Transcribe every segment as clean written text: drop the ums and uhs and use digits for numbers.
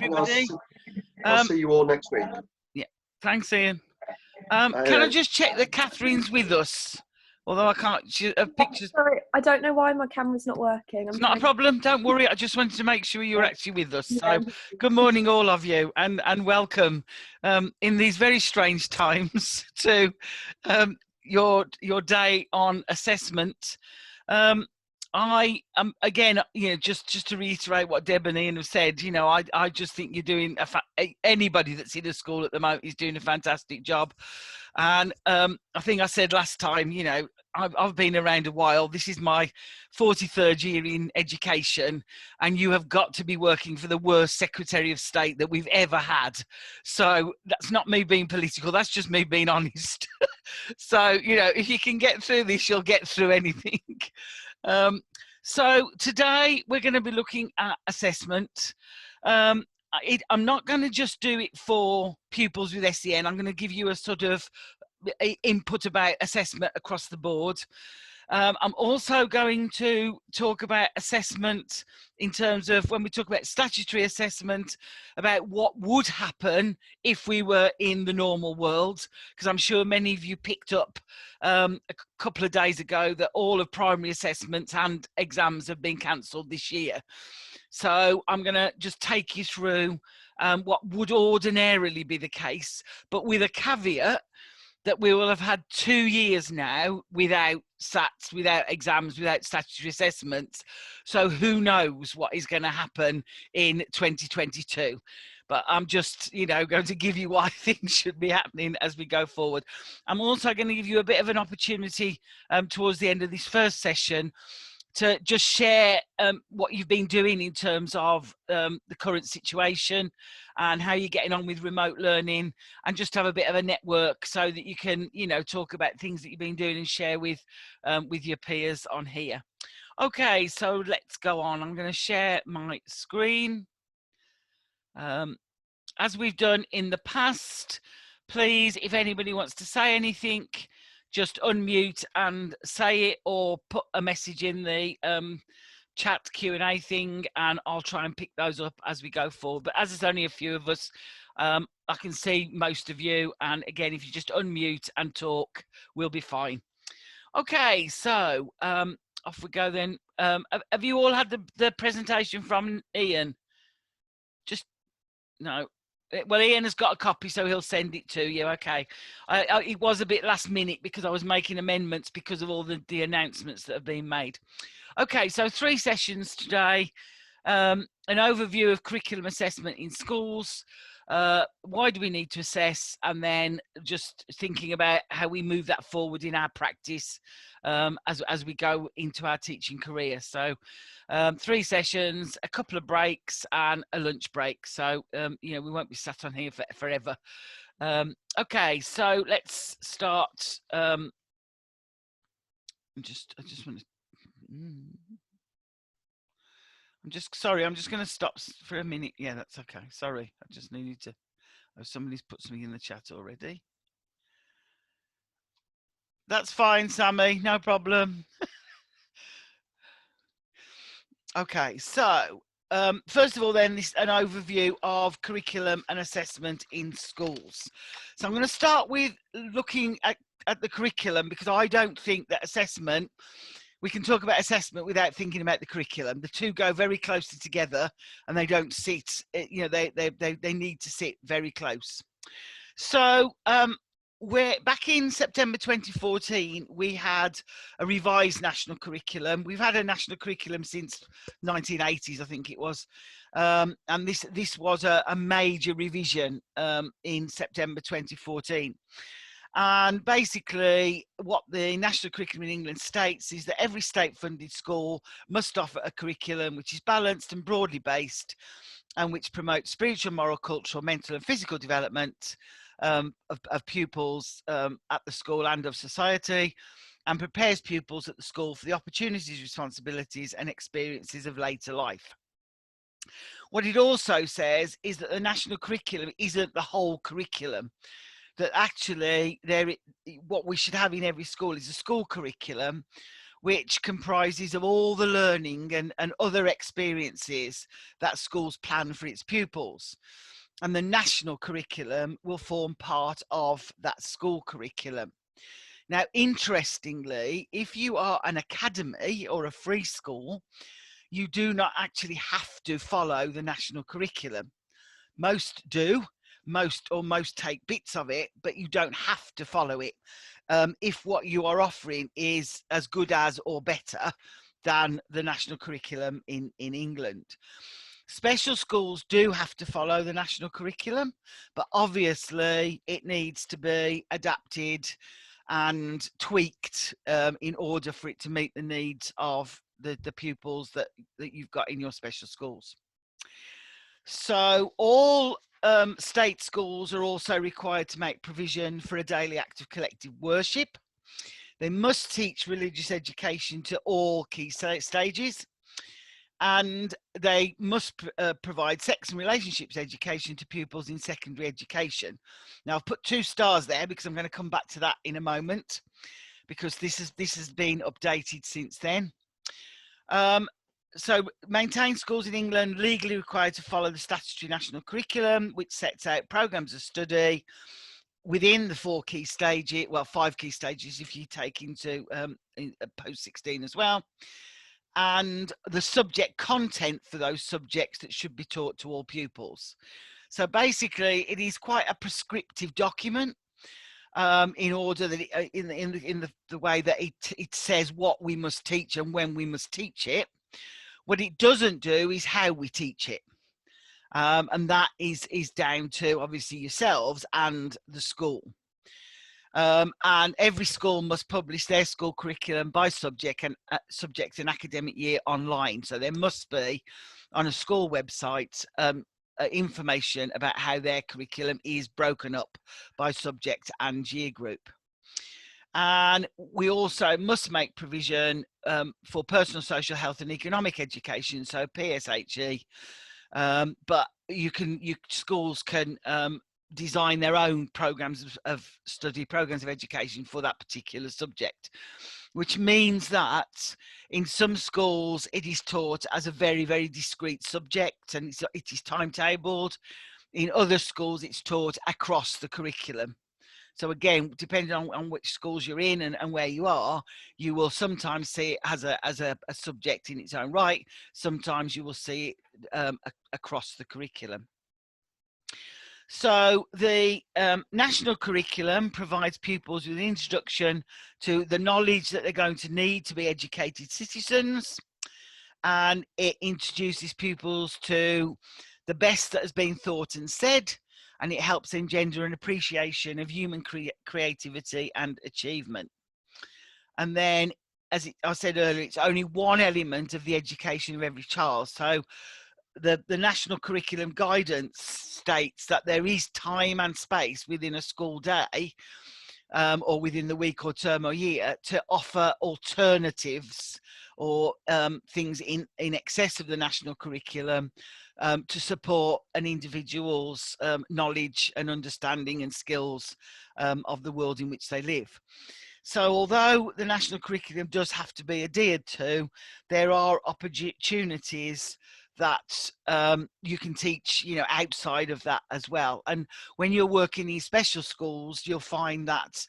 everybody. I'll see you all next week. Yeah, thanks, Ian. Can I just check that Catherine's with us? Although I can't, pictures. Sorry, I don't know why my camera's not working. It's not a problem. Don't worry. I just wanted to make sure you were actually with us. So, good morning, all of you, and welcome in these very strange times to your day on assessment. I again, just to reiterate what Deb and Ian have said, I just think you're doing anybody that's in a school at the moment is doing a fantastic job. And I think I said last time, I've been around a while. This is my 43rd year in education, and you have got to be working for the worst Secretary of State that we've ever had. So that's not me being political. That's just me being honest. So, if you can get through this, you'll get through anything. So today we're going to be looking at assessment. I'm not going to just do it for pupils with SEN. I'm going to give you a sort of input about assessment across the board. I'm also going to talk about assessment in terms of when we talk about statutory assessment, about what would happen if we were in the normal world, because I'm sure many of you picked up a couple of days ago that all of primary assessments and exams have been cancelled this year. So I'm going to just take you through what would ordinarily be the case, but with a caveat that we will have had 2 years now without SATs, without exams, without statutory assessments. So who knows what is going to happen in 2022. But I'm just, going to give you why things should be happening as we go forward. I'm also going to give you a bit of an opportunity towards the end of this first session to just share what you've been doing in terms of the current situation and how you're getting on with remote learning, and just have a bit of a network so that you can, talk about things that you've been doing and share with your peers on here. Okay, so let's go on. I'm going to share my screen. As we've done in the past, please, if anybody wants to say anything, just unmute and say it, or put a message in the chat Q&A thing, and I'll try and pick those up as we go forward. But as there's only a few of us, I can see most of you. And again, if you just unmute and talk, we'll be fine. Okay, so off we go then. Have you all had the presentation from Ian? No. Well, Ian has got a copy, so he'll send it to you. Okay. It was a bit last minute because I was making amendments because of all the announcements that have been made. Okay, so 3 sessions today. An overview of curriculum assessment in schools. Why do we need to assess? And then just thinking about how we move that forward in our practice as we go into our teaching career. So 3 sessions, a couple of breaks, and a lunch break. So, we won't be sat on here forever. Okay, so let's start. I just want to. I'm just going to stop for a minute. Yeah, that's okay. Sorry, I just needed to. Oh, somebody's put something in the chat already. That's fine, Sammy. No problem. Okay, so first of all, then, an overview of curriculum and assessment in schools. So I'm going to start with looking at the curriculum, because I don't think that assessment. We can talk about assessment without thinking about the curriculum. The two go very closely together, and they don't sit. They need to sit very close. So we're back in September 2014. We had a revised national curriculum. We've had a national curriculum since 1980s, I think it was, and this was a major revision in September 2014. And basically what the national curriculum in England states is that every state-funded school must offer a curriculum which is balanced and broadly based, and which promotes spiritual, moral, cultural, mental and physical development of pupils at the school and of society, and prepares pupils at the school for the opportunities, responsibilities and experiences of later life. What it also says is that the national curriculum isn't the whole curriculum. That actually what we should have in every school is a school curriculum which comprises of all the learning and other experiences that schools plan for its pupils. And the national curriculum will form part of that school curriculum. Now, interestingly, if you are an academy or a free school, you do not actually have to follow the national curriculum. Most do, most take bits of it, but you don't have to follow it if what you are offering is as good as or better than the national curriculum in England. Special schools do have to follow the national curriculum, but obviously it needs to be adapted and tweaked in order for it to meet the needs of the pupils that you've got in your special schools. So all state schools are also required to make provision for a daily act of collective worship. They must teach religious education to all key stages, and they must provide sex and relationships education to pupils in secondary education. Now, I've put 2 stars there because I'm going to come back to that in a moment, because this has been updated since then. So maintained schools in England legally required to follow the statutory national curriculum, which sets out programs of study within the 4 key stages, well, 5 key stages if you take into post-16 as well, and the subject content for those subjects that should be taught to all pupils. So basically, it is quite a prescriptive document in order that in the way that it says what we must teach and when we must teach it. What it doesn't do is how we teach it. And that is down to obviously yourselves and the school. And every school must publish their school curriculum by subject and academic year online. So there must be on a school website information about how their curriculum is broken up by subject and year group. And we also must make provision for personal, social, health and economic education, so PSHE. But schools can design their own programs of study, programs of education for that particular subject, which means that in some schools it is taught as a very, very discrete subject and it is timetabled. In other schools it's taught across the curriculum. So again, depending on which schools you're in and where you are, you will sometimes see it as a subject in its own right. Sometimes you will see it across the curriculum. So the national curriculum provides pupils with an introduction to the knowledge that they're going to need to be educated citizens, and it introduces pupils to the best that has been thought and said, and it helps engender an appreciation of human creativity and achievement. And then, as I said earlier, it's only one element of the education of every child. So the national curriculum guidance states that there is time and space within a school day or within the week or term or year to offer alternatives or things in excess of the national curriculum to support an individual's knowledge and understanding and skills of the world in which they live. So although the national curriculum does have to be adhered to, there are opportunities that you can teach, outside of that as well. And when you're working in special schools, you'll find that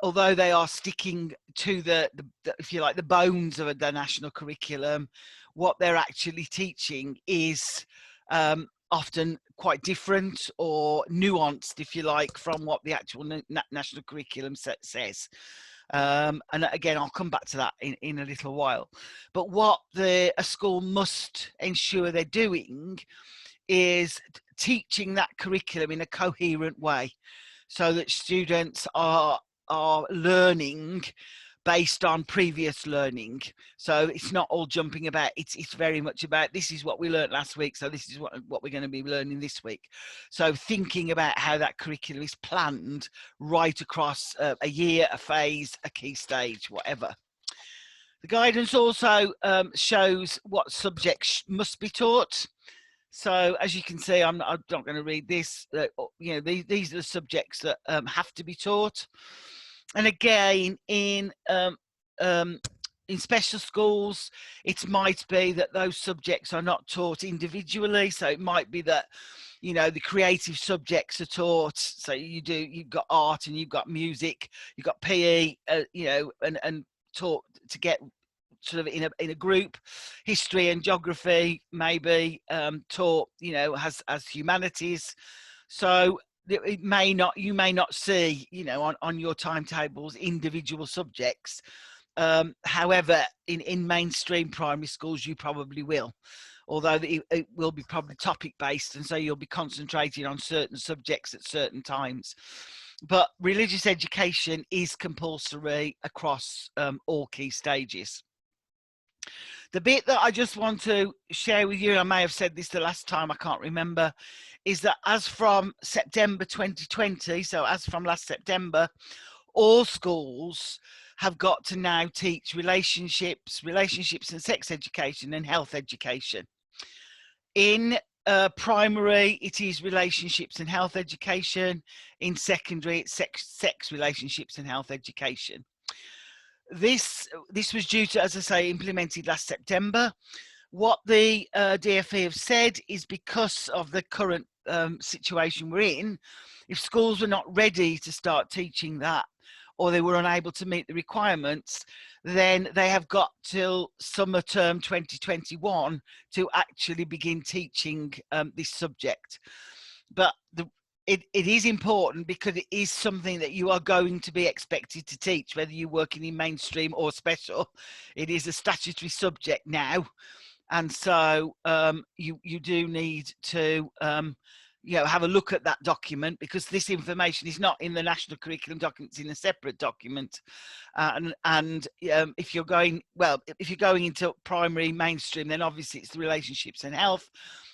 although they are sticking to the if you like, the bones of the national curriculum, what they're actually teaching is often quite different or nuanced, if you like, from what the actual national curriculum says. And again, I'll come back to that in a little while. But what a school must ensure they're doing is teaching that curriculum in a coherent way, so that students are learning based on previous learning. So it's not all jumping about, it's very much about, this is what we learned last week, so this is what we're going to be learning this week. So thinking about how that curriculum is planned right across a year, a phase, a key stage, whatever. The guidance also shows what subjects must be taught. So as you can see, I'm not going to read this. These are the subjects that have to be taught. And again, in in special schools, it might be that those subjects are not taught individually. So it might be that, you know, the creative subjects are taught. So you've got art and you've got music, you've got PE, you know, and taught to get sort of in a group. History and geography maybe taught, you know, as humanities. So it may not, you may not see, you know, on your timetables individual subjects. However, in mainstream primary schools, you probably will, although it will be probably topic based, and so you'll be concentrating on certain subjects at certain times. But religious education is compulsory across all key stages. The bit that I just want to share with you, and I may have said this the last time, I can't remember, is that as from September 2020, so as from last September, all schools have got to now teach relationships and sex education and health education. In primary, it is relationships and health education. In secondary, it's sex relationships and health education. This was due to, as I say, implemented last September. What the DfE have said is, because of the current situation we're in, if schools were not ready to start teaching that, or they were unable to meet the requirements, then they have got till summer term 2021 to actually begin teaching this subject. But it is important, because it is something that you are going to be expected to teach, whether you're working in mainstream or special. It is a statutory subject now. And so you do need to you know, have a look at that document, because this information is not in the national curriculum document, it's in a separate document. And if you're going, well, if you're going into primary mainstream, then obviously it's the relationships and health.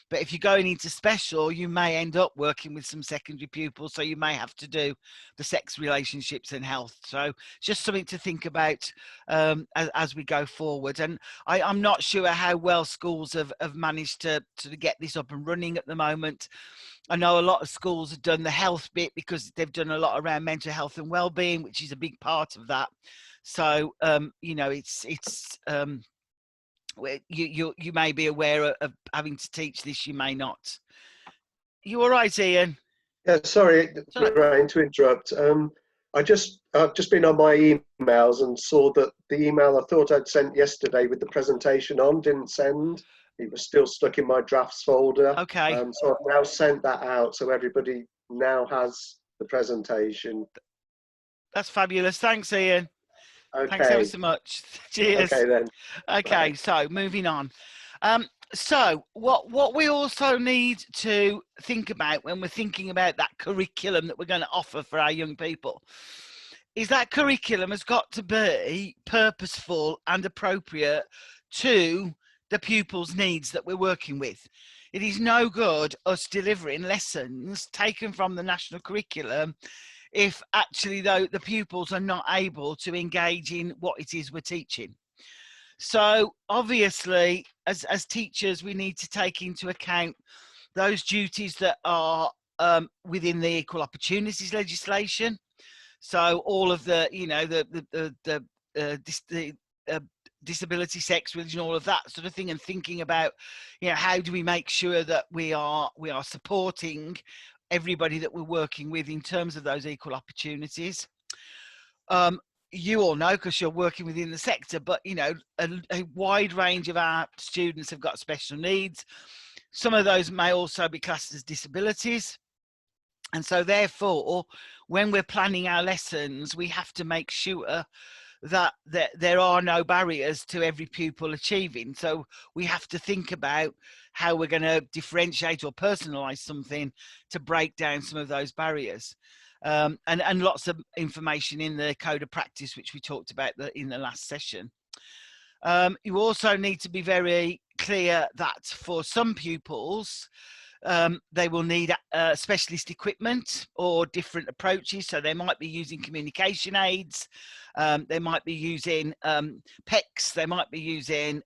But if you're going into special, you may end up working with some secondary pupils, so you may have to do the sex, relationships and health. So just something to think about as we go forward. And I'm not sure how well schools have managed to get this up and running at the moment. I know a lot of schools have done the health bit, because they've done a lot around mental health and well-being, which is a big part of that. So you know, it's you may be aware of having to teach this, you may not. You all right, Ian? Yeah, sorry, Lorraine, to interrupt. I've just been on my emails and saw that the email I thought I'd sent yesterday with the presentation on didn't send. It was still stuck in my drafts folder. Okay. So I've now sent that out, so everybody now has the presentation. That's fabulous. Thanks, Ian. Okay. Thanks ever so much. Cheers. Okay then. Okay, Bye. so moving on. So what we also need to think about when we're thinking about that curriculum that we're going to offer for our young people is that curriculum has got to be purposeful and appropriate to the pupils' needs that we're working with. It is no good us delivering lessons taken from the national curriculum if actually, though, the pupils are not able to engage in what it is we're teaching. So obviously, as teachers, we need to take into account those duties that are within the equal opportunities legislation. So all of the, you know, the disability, sex, religion, all of that sort of thing, and thinking about, you know, how do we make sure that we are supporting everybody that we're working with in terms of those equal opportunities. You all know, because you're working within the sector, but you know, a wide range of our students have got special needs. Some of those may also be classed as disabilities. And so therefore, when we're planning our lessons, we have to make sure that there are no barriers to every pupil achieving. So we have to think about how we're going to differentiate or personalize something to break down some of those barriers. And lots of information in the code of practice, which we talked about in the last session. You also need to be very clear that for some pupils, they will need specialist equipment or different approaches. So they might be using communication aids, they might be using PECs, they might be using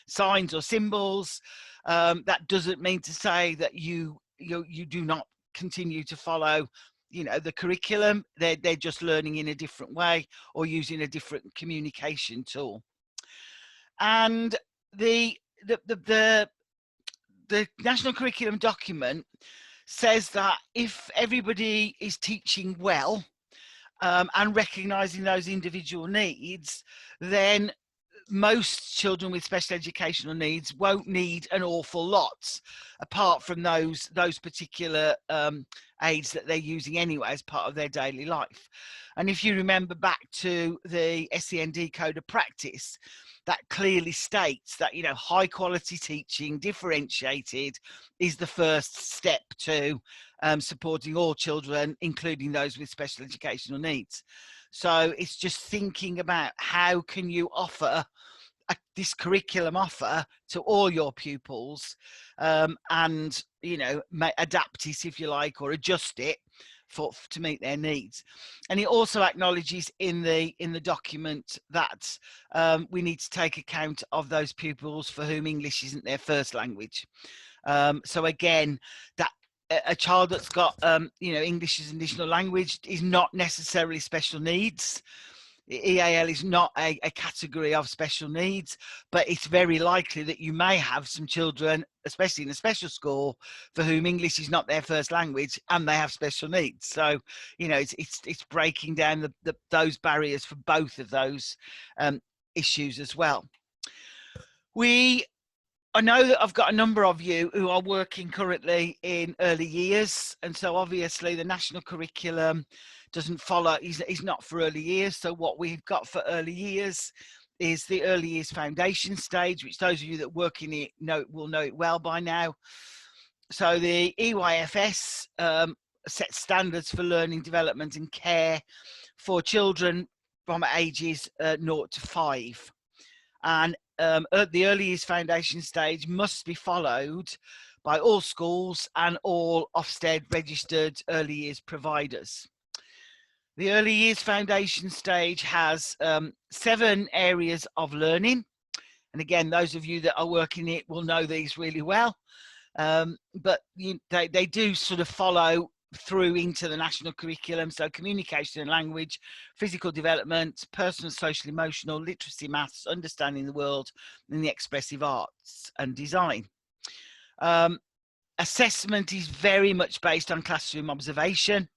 signs or symbols. That doesn't mean to say that you do not continue to follow, you know, the curriculum. They're just learning in a different way or using a different communication tool. And the national curriculum document says that if everybody is teaching well and recognising those individual needs, then most children with special educational needs won't need an awful lot, apart from those particular aids that they're using anyway as part of their daily life. And if you remember back to the SEND Code of Practice, that clearly states that, you know, high quality teaching, differentiated, is the first step to supporting all children, including those with special educational needs. So it's just thinking about how can you offer this curriculum offer to all your pupils, and, you know, adapt it, if you like, or adjust it to meet their needs. And it also acknowledges in the document that we need to take account of those pupils for whom English isn't their first language. So again, that a child that's got you know, English as an additional language is not necessarily special needs. EAL is not a category of special needs, but it's very likely that you may have some children, especially in a special school, for whom English is not their first language and they have special needs. So, you know, it's breaking down those barriers for both of those issues as well. I know that I've got a number of you who are working currently in early years, and so obviously the national curriculum doesn't follow, is not for early years. So what we've got for early years is the early years foundation stage, which those of you that work in it will know it well by now. So the EYFS sets standards for learning, development and care for children from ages 0 to 5. And the early years foundation stage must be followed by all schools and all Ofsted registered early years providers. The early years foundation stage has 7 areas of learning. And again, those of you that are working it will know these really well. But they do sort of follow through into the national curriculum. So communication and language, physical development, personal, social, emotional, literacy, maths, understanding the world, and the expressive arts and design. Assessment is very much based on classroom observation,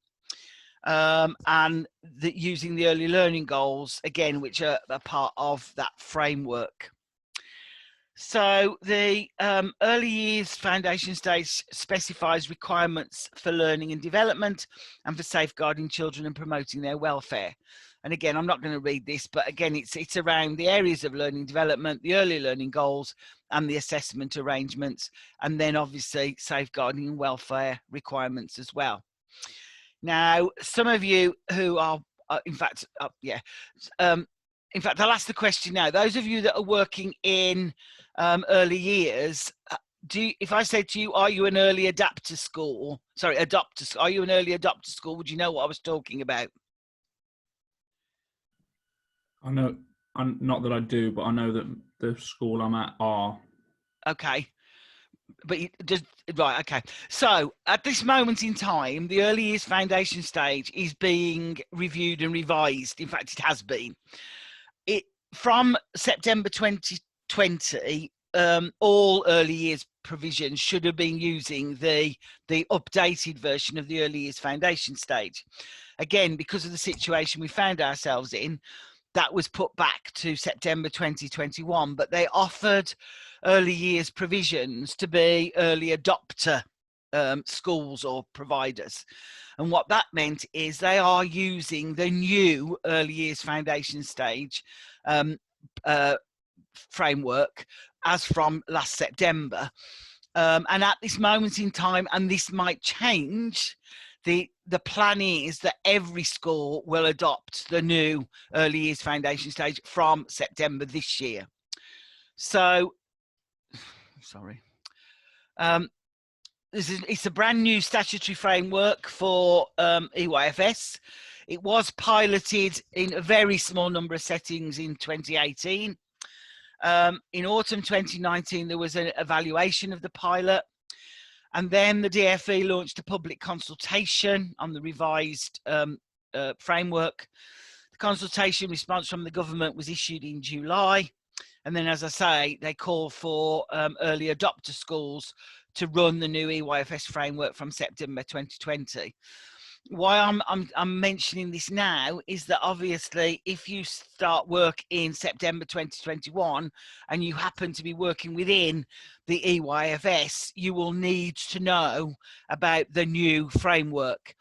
and using the early learning goals, again, which are a part of that framework. So the early years foundation stage specifies requirements for learning and development and for safeguarding children and promoting their welfare. And again, I'm not going to read this, but again, it's around the areas of learning development, the early learning goals and the assessment arrangements, and then obviously safeguarding and welfare requirements as well. Now, some of you who are, in fact, I'll ask the question now. Those of you that are working in early years, if I said to you, are you an early adapter school? Sorry, are you an early adopter school? Would you know what I was talking about? I know, not that I do, but I know that the school I'm at are. Okay. But right, okay. So at this moment in time, the early years foundation stage is being reviewed and revised. In fact, it has been. From September 2020, all early years provisions should have been using the updated version of the early years foundation stage. Again, because of the situation we found ourselves in, that was put back to September 2021, but they offered early years provisions to be early adopter schools or providers. And what that meant is they are using the new early years foundation stage framework as from last September. And at this moment in time, and this might change, the plan is that every school will adopt the new early years foundation stage from September this year. So, sorry. It's a brand new statutory framework for EYFS. It was piloted in a very small number of settings in 2018. In autumn 2019, there was an evaluation of the pilot. And then the DfE launched a public consultation on the revised framework. The consultation response from the government was issued in July. And then, as I say, they call for early adopter schools to run the new EYFS framework from September 2020. Why I'm mentioning this now is that obviously if you start work in September 2021 and you happen to be working within the EYFS, you will need to know about the new framework.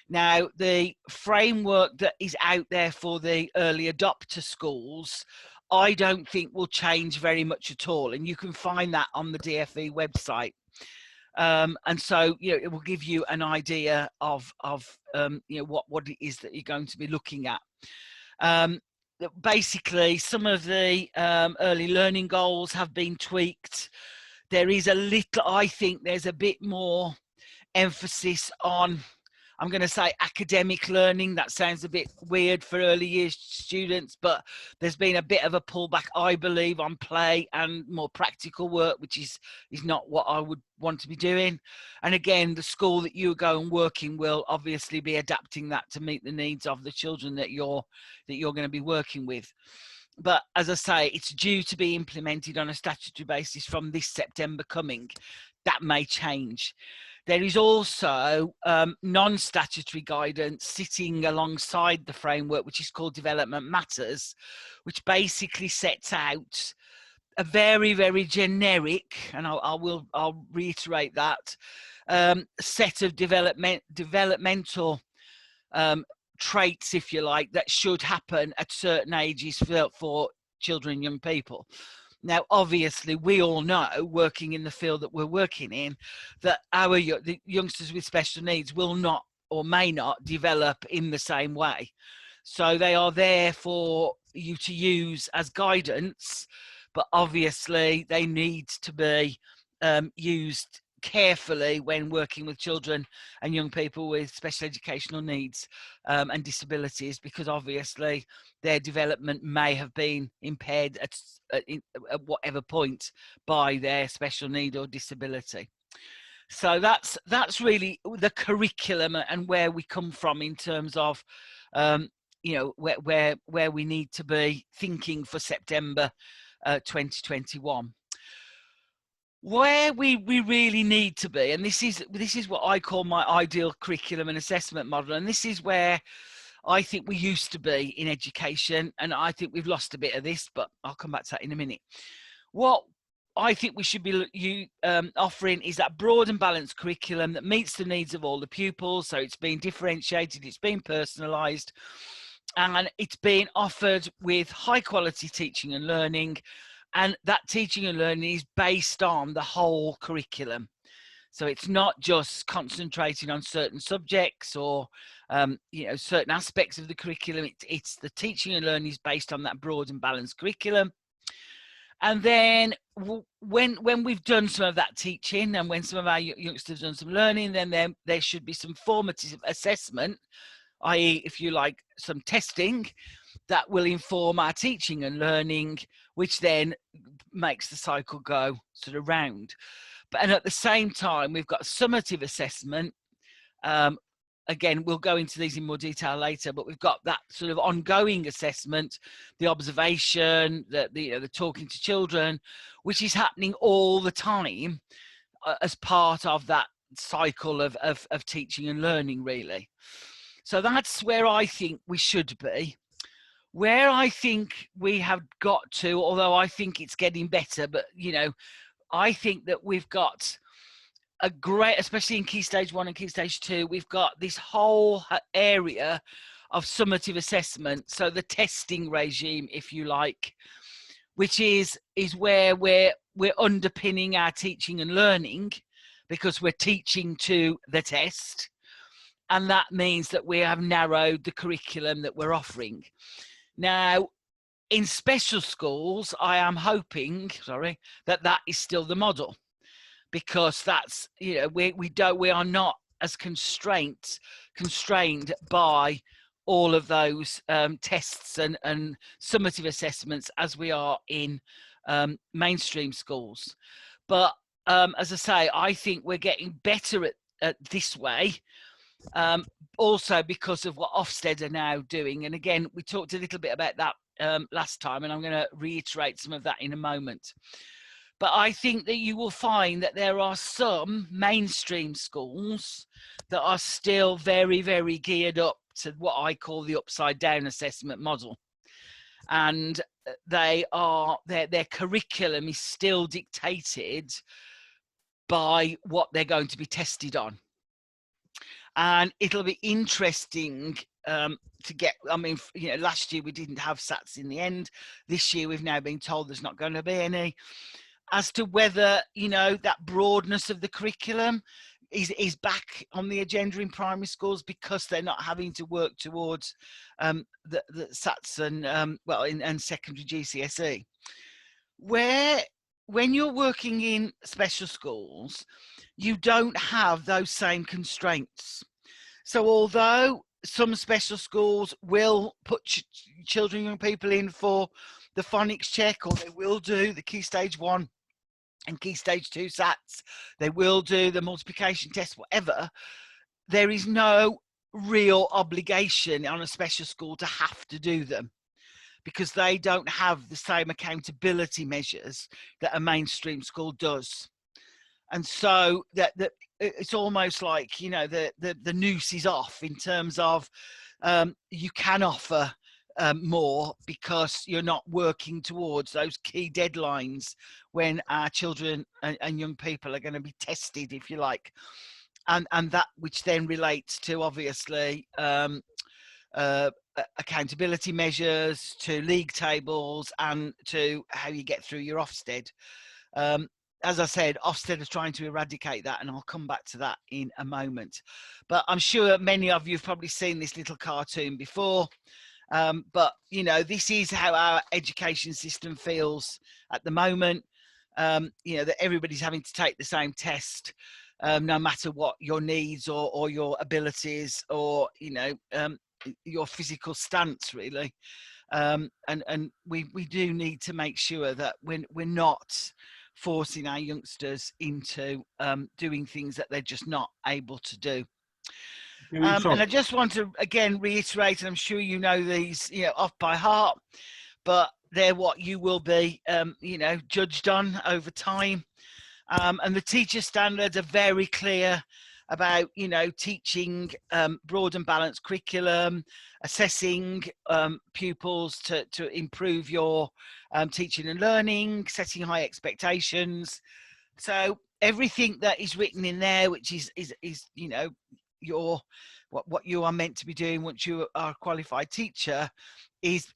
Now, the framework that is out there for the early adopter schools, I don't think will change very much at all, and you can find that on the DfE website. And so, you know, it will give you an idea of you know, what it is that you're going to be looking at. Basically, some of the early learning goals have been tweaked. There is a little, I think there's a bit more emphasis on, I'm going to say academic learning. That sounds a bit weird for early years students, but there's been a bit of a pullback, I believe, on play and more practical work, which is not what I would want to be doing. And again, the school that you go and work in will obviously be adapting that to meet the needs of the children that you're going to be working with. But as I say, it's due to be implemented on a statutory basis from this September coming. That may change. There is also non-statutory guidance sitting alongside the framework, which is called Development Matters, which basically sets out a very, very generic, and I'll reiterate that, set of developmental traits, if you like, that should happen at certain ages for children and young people. Now, obviously, we all know, working in the field that we're working in, that the youngsters with special needs will not or may not develop in the same way. So they are there for you to use as guidance, but obviously they need to be used carefully when working with children and young people with special educational needs and disabilities, because obviously their development may have been impaired at whatever point by their special need or disability. So that's really the curriculum and where we come from in terms of you know, where we need to be thinking for September 2021. Where we really need to be, and this is what I call my ideal curriculum and assessment model, and this is where I think we used to be in education, and I think we've lost a bit of this, but I'll come back to that in a minute. What I think we should be offering is that broad and balanced curriculum that meets the needs of all the pupils. So it's been differentiated, it's been personalised, and it's being offered with high quality teaching and learning. And that teaching and learning is based on the whole curriculum. So it's not just concentrating on certain subjects or you know, certain aspects of the curriculum. It's the teaching and learning is based on that broad and balanced curriculum. And then when we've done some of that teaching and when some of our youngsters have done some learning, then there should be some formative assessment, i.e., if you like, some testing that will inform our teaching and learning, which then makes the cycle go sort of round. And at the same time, we've got summative assessment. Again, we'll go into these in more detail later, but we've got that sort of ongoing assessment, the observation, the talking to children, which is happening all the time as part of that cycle of teaching and learning, really. So that's where I think we should be. Where I think we have got to, although I think it's getting better, but, you know, I think that we've got a great, especially in Key Stage 1 and Key Stage 2, we've got this whole area of summative assessment. So the testing regime, if you like, which is where we're underpinning our teaching and learning because we're teaching to the test. And that means that we have narrowed the curriculum that we're offering. Now, in special schools, I am hoping, that is still the model, because that's, you know, we are not as constrained by all of those tests and summative assessments as we are in mainstream schools. But as I say, I think we're getting better at this way. Also because of what Ofsted are now doing. And again, we talked a little bit about that last time, and I'm going to reiterate some of that in a moment. But I think that you will find that there are some mainstream schools that are still very, very geared up to what I call the upside down assessment model. And their curriculum is still dictated by what they're going to be tested on. And it'll be interesting to get, I mean, you know, last year we didn't have SATs in the end. This year we've now been told there's not going to be any. As to whether, you know, that broadness of the curriculum is back on the agenda in primary schools because they're not having to work towards the SATs and, and secondary GCSE. When you're working in special schools, you don't have those same constraints. So although some special schools will put children, young people in for the phonics check, or they will do the Key Stage 1 and Key Stage 2 SATs, they will do the multiplication test, whatever, there is no real obligation on a special school to have to do them, because they don't have the same accountability measures that a mainstream school does. And so that it's almost like, you know, the noose is off in terms of you can offer more because you're not working towards those key deadlines when our children and young people are going to be tested, if you like. And that which then relates to, obviously, accountability measures, to league tables, and to how you get through your Ofsted. As I said, Ofsted is trying to eradicate that, and I'll come back to that in a moment. But I'm sure many of you have probably seen this little cartoon before. But, you know, this is how our education system feels at the moment. You know, that everybody's having to take the same test, no matter what your needs or your abilities or, you know, your physical stance, really. And we do need to make sure that we're not forcing our youngsters into doing things that they're just not able to do. And I just want to again reiterate, and I'm sure you know these, you know, off by heart, but they're what you will be, you know, judged on over time. And the teacher standards are very clear about, you know, teaching broad and balanced curriculum, assessing pupils to improve your teaching and learning, setting high expectations. So everything that is written in there, which is you know, your what you are meant to be doing once you are a qualified teacher, is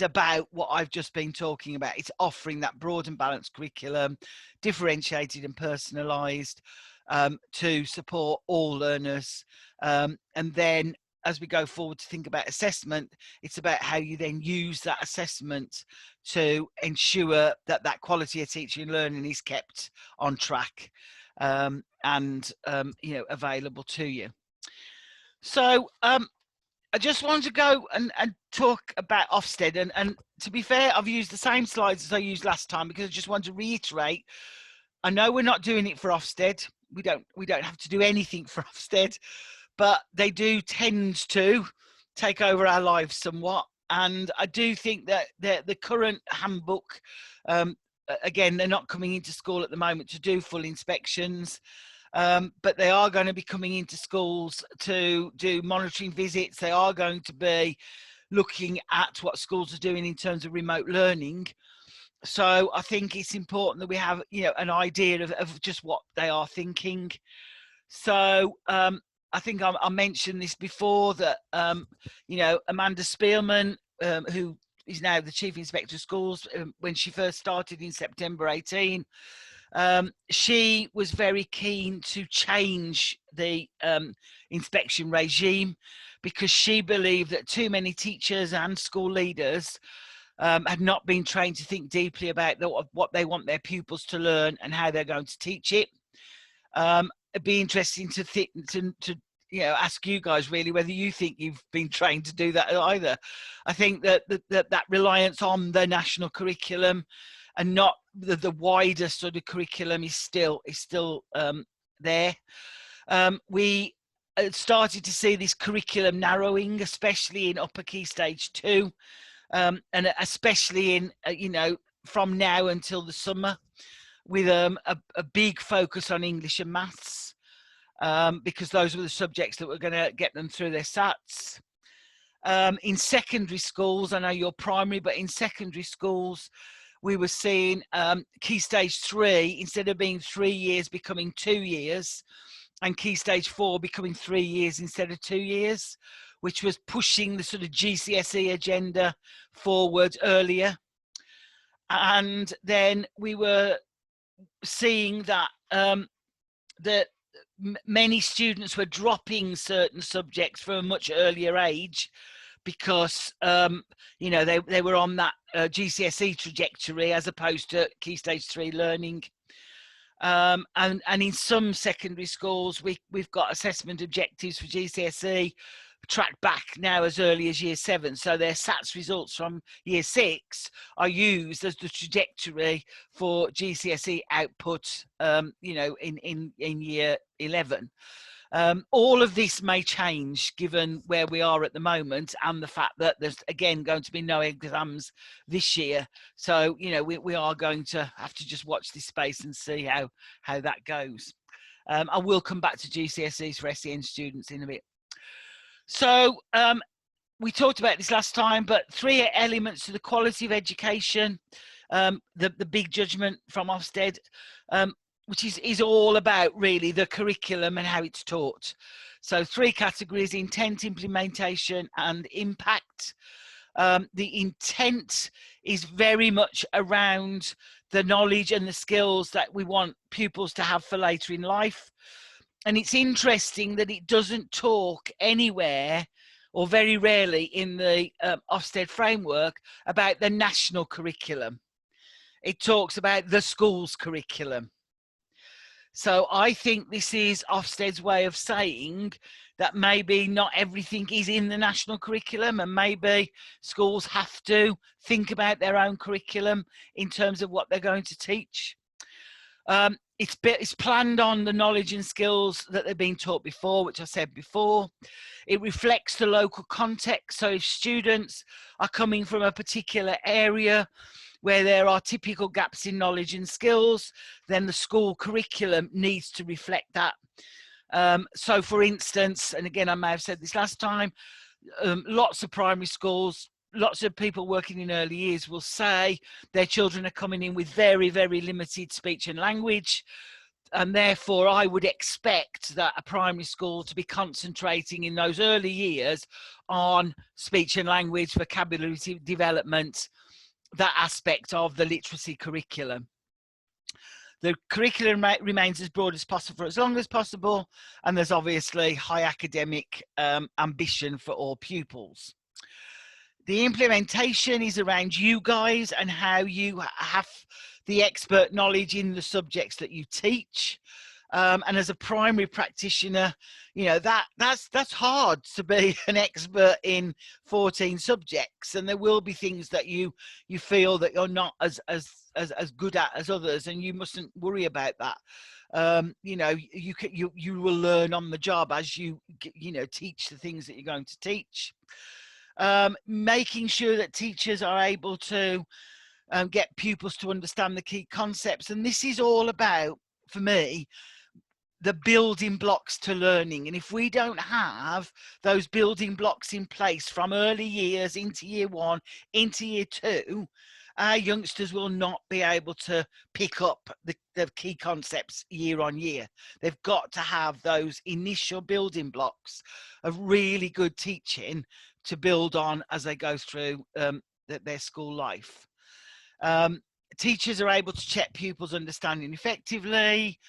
about what I've just been talking about. It's offering that broad and balanced curriculum, differentiated and personalised, to support all learners. And then as we go forward to think about assessment, it's about how you then use that assessment to ensure that that quality of teaching and learning is kept on track, and you know, available to you. So I just want to go and talk about Ofsted, and to be fair, I've used the same slides as I used last time because I just want to reiterate, I know we're not doing it for Ofsted. We don't have to do anything for Ofsted, but they do tend to take over our lives somewhat. And I do think that the current handbook, again, they're not coming into school at the moment to do full inspections. But they are going to be coming into schools to do monitoring visits. They are going to be looking at what schools are doing in terms of remote learning. So I think it's important that we have, you know, an idea of just what they are thinking. So I think I mentioned this before, that, you know, Amanda Spielman, who is now the Chief Inspector of Schools, when she first started in September 18, she was very keen to change the inspection regime because she believed that too many teachers and school leaders had not been trained to think deeply about what they want their pupils to learn and how they're going to teach it. It'd be interesting to you know, ask you guys really whether you think you've been trained to do that either. I think that that reliance on the national curriculum and not the wider sort of curriculum is still there. We started to see this curriculum narrowing, especially in upper Key Stage 2. and especially in, you know, from now until the summer, with a big focus on English and maths, because those were the subjects that were going to get them through their SATs. In secondary schools, I know you're primary, but in secondary schools, we were seeing Key Stage 3, instead of being 3 years, becoming 2 years, and Key Stage 4 becoming 3 years instead of 2 years, which was pushing the sort of GCSE agenda forward earlier. And then we were seeing that many students were dropping certain subjects from a much earlier age because you know, they were on that GCSE trajectory as opposed to Key Stage 3 learning. And in some secondary schools, we've got assessment objectives for GCSE tracked back now as early as year 7. So their SATs results from year 6 are used as the trajectory for GCSE output, you know, in year 11. All of this may change given where we are at the moment and the fact that there's again going to be no exams this year. So, you know, we are going to have to just watch this space and see how that goes. I will come back to GCSEs for SEN students in a bit. So we talked about this last time, but 3 elements to the quality of education, the big judgment from Ofsted, which is all about really the curriculum and how it's taught. So 3 categories: intent, implementation, and impact. The intent is very much around the knowledge and the skills that we want pupils to have for later in life. And it's interesting that it doesn't talk anywhere, or very rarely in the Ofsted framework, about the national curriculum. It talks about the school's curriculum. So I think this is Ofsted's way of saying that maybe not everything is in the national curriculum, and maybe schools have to think about their own curriculum in terms of what they're going to teach. It's planned on the knowledge and skills that they've been taught before, which I said before. It reflects the local context. So if students are coming from a particular area where there are typical gaps in knowledge and skills, then the school curriculum needs to reflect that. So for instance, and again, I may have said this last time, lots of primary schools, lots of people working in early years will say their children are coming in with very, very limited speech and language. And therefore, I would expect that a primary school to be concentrating in those early years on speech and language, vocabulary development, that aspect of the literacy curriculum. The curriculum remains as broad as possible for as long as possible, and there's obviously high academic ambition for all pupils. The implementation is around you guys and how you have the expert knowledge in the subjects that you teach. And as a primary practitioner, you know, that's hard to be an expert in 14 subjects, and there will be things that you feel that you're not as good at as others, and you mustn't worry about that. You know, you will learn on the job as you know, teach the things that you're going to teach. Making sure that teachers are able to get pupils to understand the key concepts, and this is all about, for me, the building blocks to learning. And if we don't have those building blocks in place from early years into year 1, into year 2, our youngsters will not be able to pick up the key concepts year on year. They've got to have those initial building blocks of really good teaching to build on as they go through their school life. Teachers are able to check pupils' understanding effectively.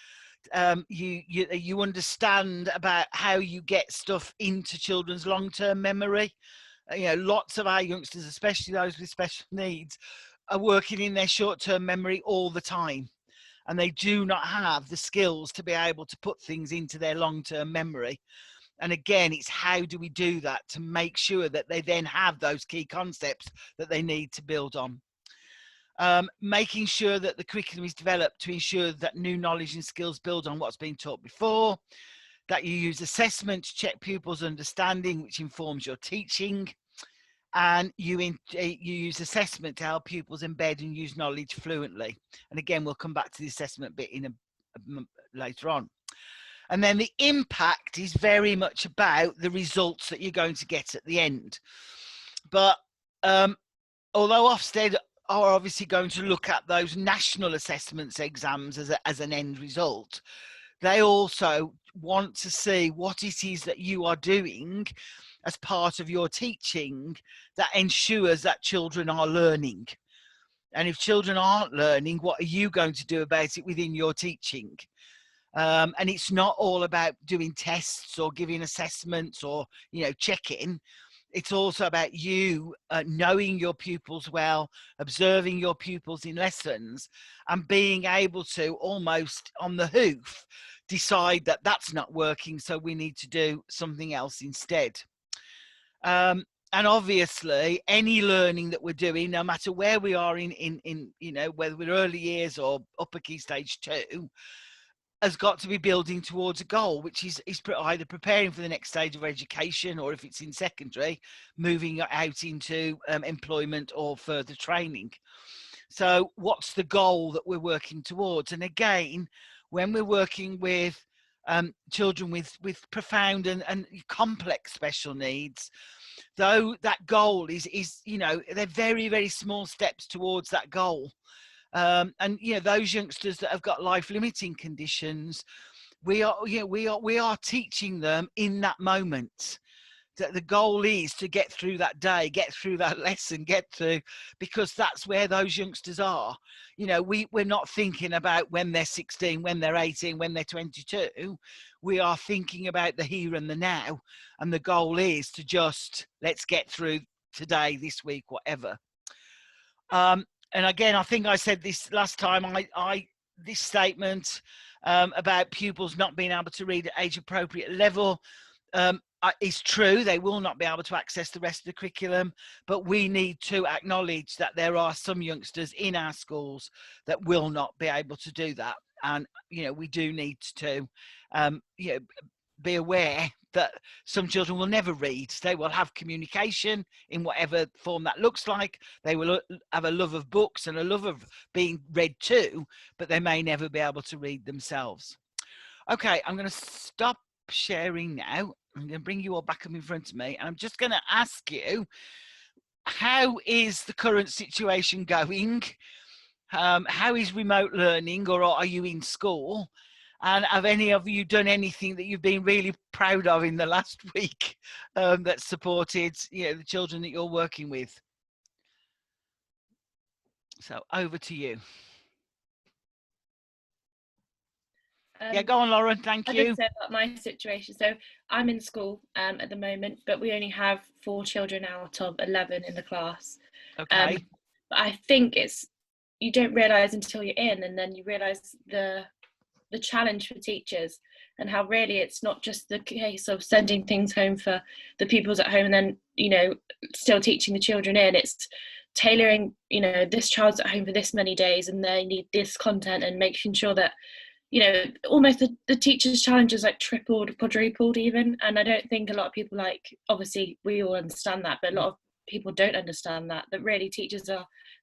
You understand about how you get stuff into children's long-term memory. You know, lots of our youngsters, especially those with special needs, are working in their short-term memory all the time, and they do not have the skills to be able to put things into their long-term memory. And again, it's how do we do that to make sure that they then have those key concepts that they need to build on. Making sure that the curriculum is developed to ensure that new knowledge and skills build on what's been taught before, that you use assessment to check pupils' understanding, which informs your teaching, and you use assessment to help pupils embed and use knowledge fluently. And again, we'll come back to the assessment bit later on. And then the impact is very much about the results that you're going to get at the end. But although Ofsted are obviously going to look at those national assessments exams as an end result, they also want to see what it is that you are doing as part of your teaching that ensures that children are learning. And if children aren't learning, what are you going to do about it within your teaching? And it's not all about doing tests or giving assessments or, checking. It's also about you knowing your pupils well, observing your pupils in lessons, and being able to almost on the hoof decide that that's not working, so we need to do something else instead. And obviously, any learning that we're doing, no matter where we are in whether we're early years or upper key stage 2, has got to be building towards a goal, which is either preparing for the next stage of education, or if it's in secondary, moving out into employment or further training. So what's the goal that we're working towards? And again, when we're working with children with profound and complex special needs, though that goal is they're very, very small steps towards that goal. And those youngsters that have got life-limiting conditions, we are teaching them in that moment that the goal is to get through that day, get through that lesson, because that's where those youngsters are. We're not thinking about when they're 16, when they're 18, when they're 22. We are thinking about the here and the now, and the goal is to just let's get through today, this week, whatever. And again, I think I said this last time, this statement about pupils not being able to read at age appropriate level is true. They will not be able to access the rest of the curriculum, but we need to acknowledge that there are some youngsters in our schools that will not be able to do that. And, we do need to, be aware that some children will never read. They will have communication in whatever form that looks like. They will have a love of books and a love of being read to, but they may never be able to read themselves. Okay, I'm going to stop sharing now. I'm going to bring you all back up in front of me, and I'm just going to ask you, how is the current situation going? How is remote learning, or are you in school? And have any of you done anything that you've been really proud of in the last week that supported the children that you're working with? So over to you. Yeah, go on, Lauren. Thank you. I just said about my situation. So I'm in school at the moment, but we only have 4 children out of 11 in the class. Okay. But I think you don't realise until you're in, and then you realise the challenge for teachers, and how really it's not just the case of sending things home for the pupils at home and then still teaching the children in. It's tailoring, this child's at home for this many days and they need this content, and making sure that almost the teachers' challenge is like tripled, quadrupled even. And I don't think a lot of people, obviously we all understand that, but a lot of people don't understand that really teachers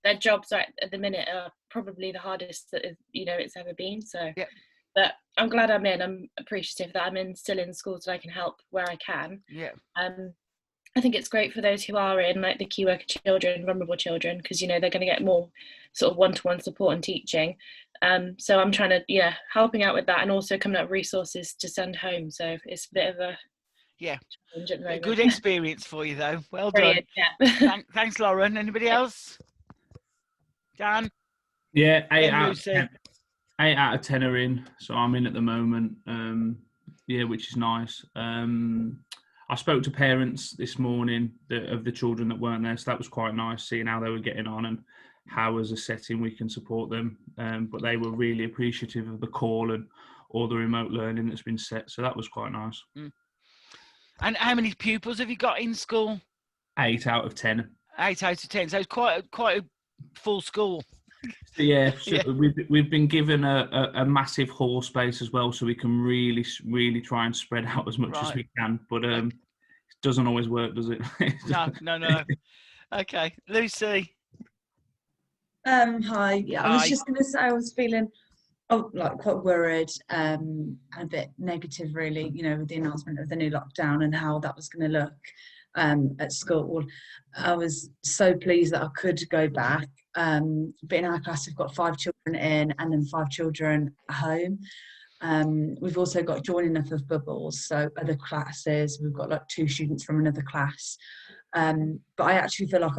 their jobs at the minute are probably the hardest that it's ever been. So yeah. But I'm glad I'm in. I'm appreciative that I'm still in school, so I can help where I can. Yeah. I think it's great for those who are in, like the key worker children, vulnerable children, because they're going to get more sort of one-to-one support and teaching. So I'm trying to helping out with that, and also coming up with resources to send home. So it's a bit of a challenge at the moment. Good experience for you though. Well Brilliant, done. Yeah. Thanks, Lauren. Anybody else? Dan? Yeah, 8 out of 10 are in, so I'm in at the moment. Which is nice. I spoke to parents this morning of the children that weren't there, so that was quite nice, seeing how they were getting on and how as a setting we can support them. But they were really appreciative of the call and all the remote learning that's been set, so that was quite nice. And how many pupils have you got in school? 8 out of 10. 8 out of 10, so it's quite a full school. So we've been given a massive hall space as well, so we can really try and spread out as much as we can. But doesn't always work, does it? No. Okay, Lucy. Hi. Yeah, I was Hi. just going to say I was feeling like quite worried and a bit negative, really, with the announcement of the new lockdown and how that was going to look at school. I was so pleased that I could go back. But in our class, we've got 5 children in and then 5 children at home. We've also got joining up of bubbles, so other classes. We've got like 2 students from another class. But I actually feel like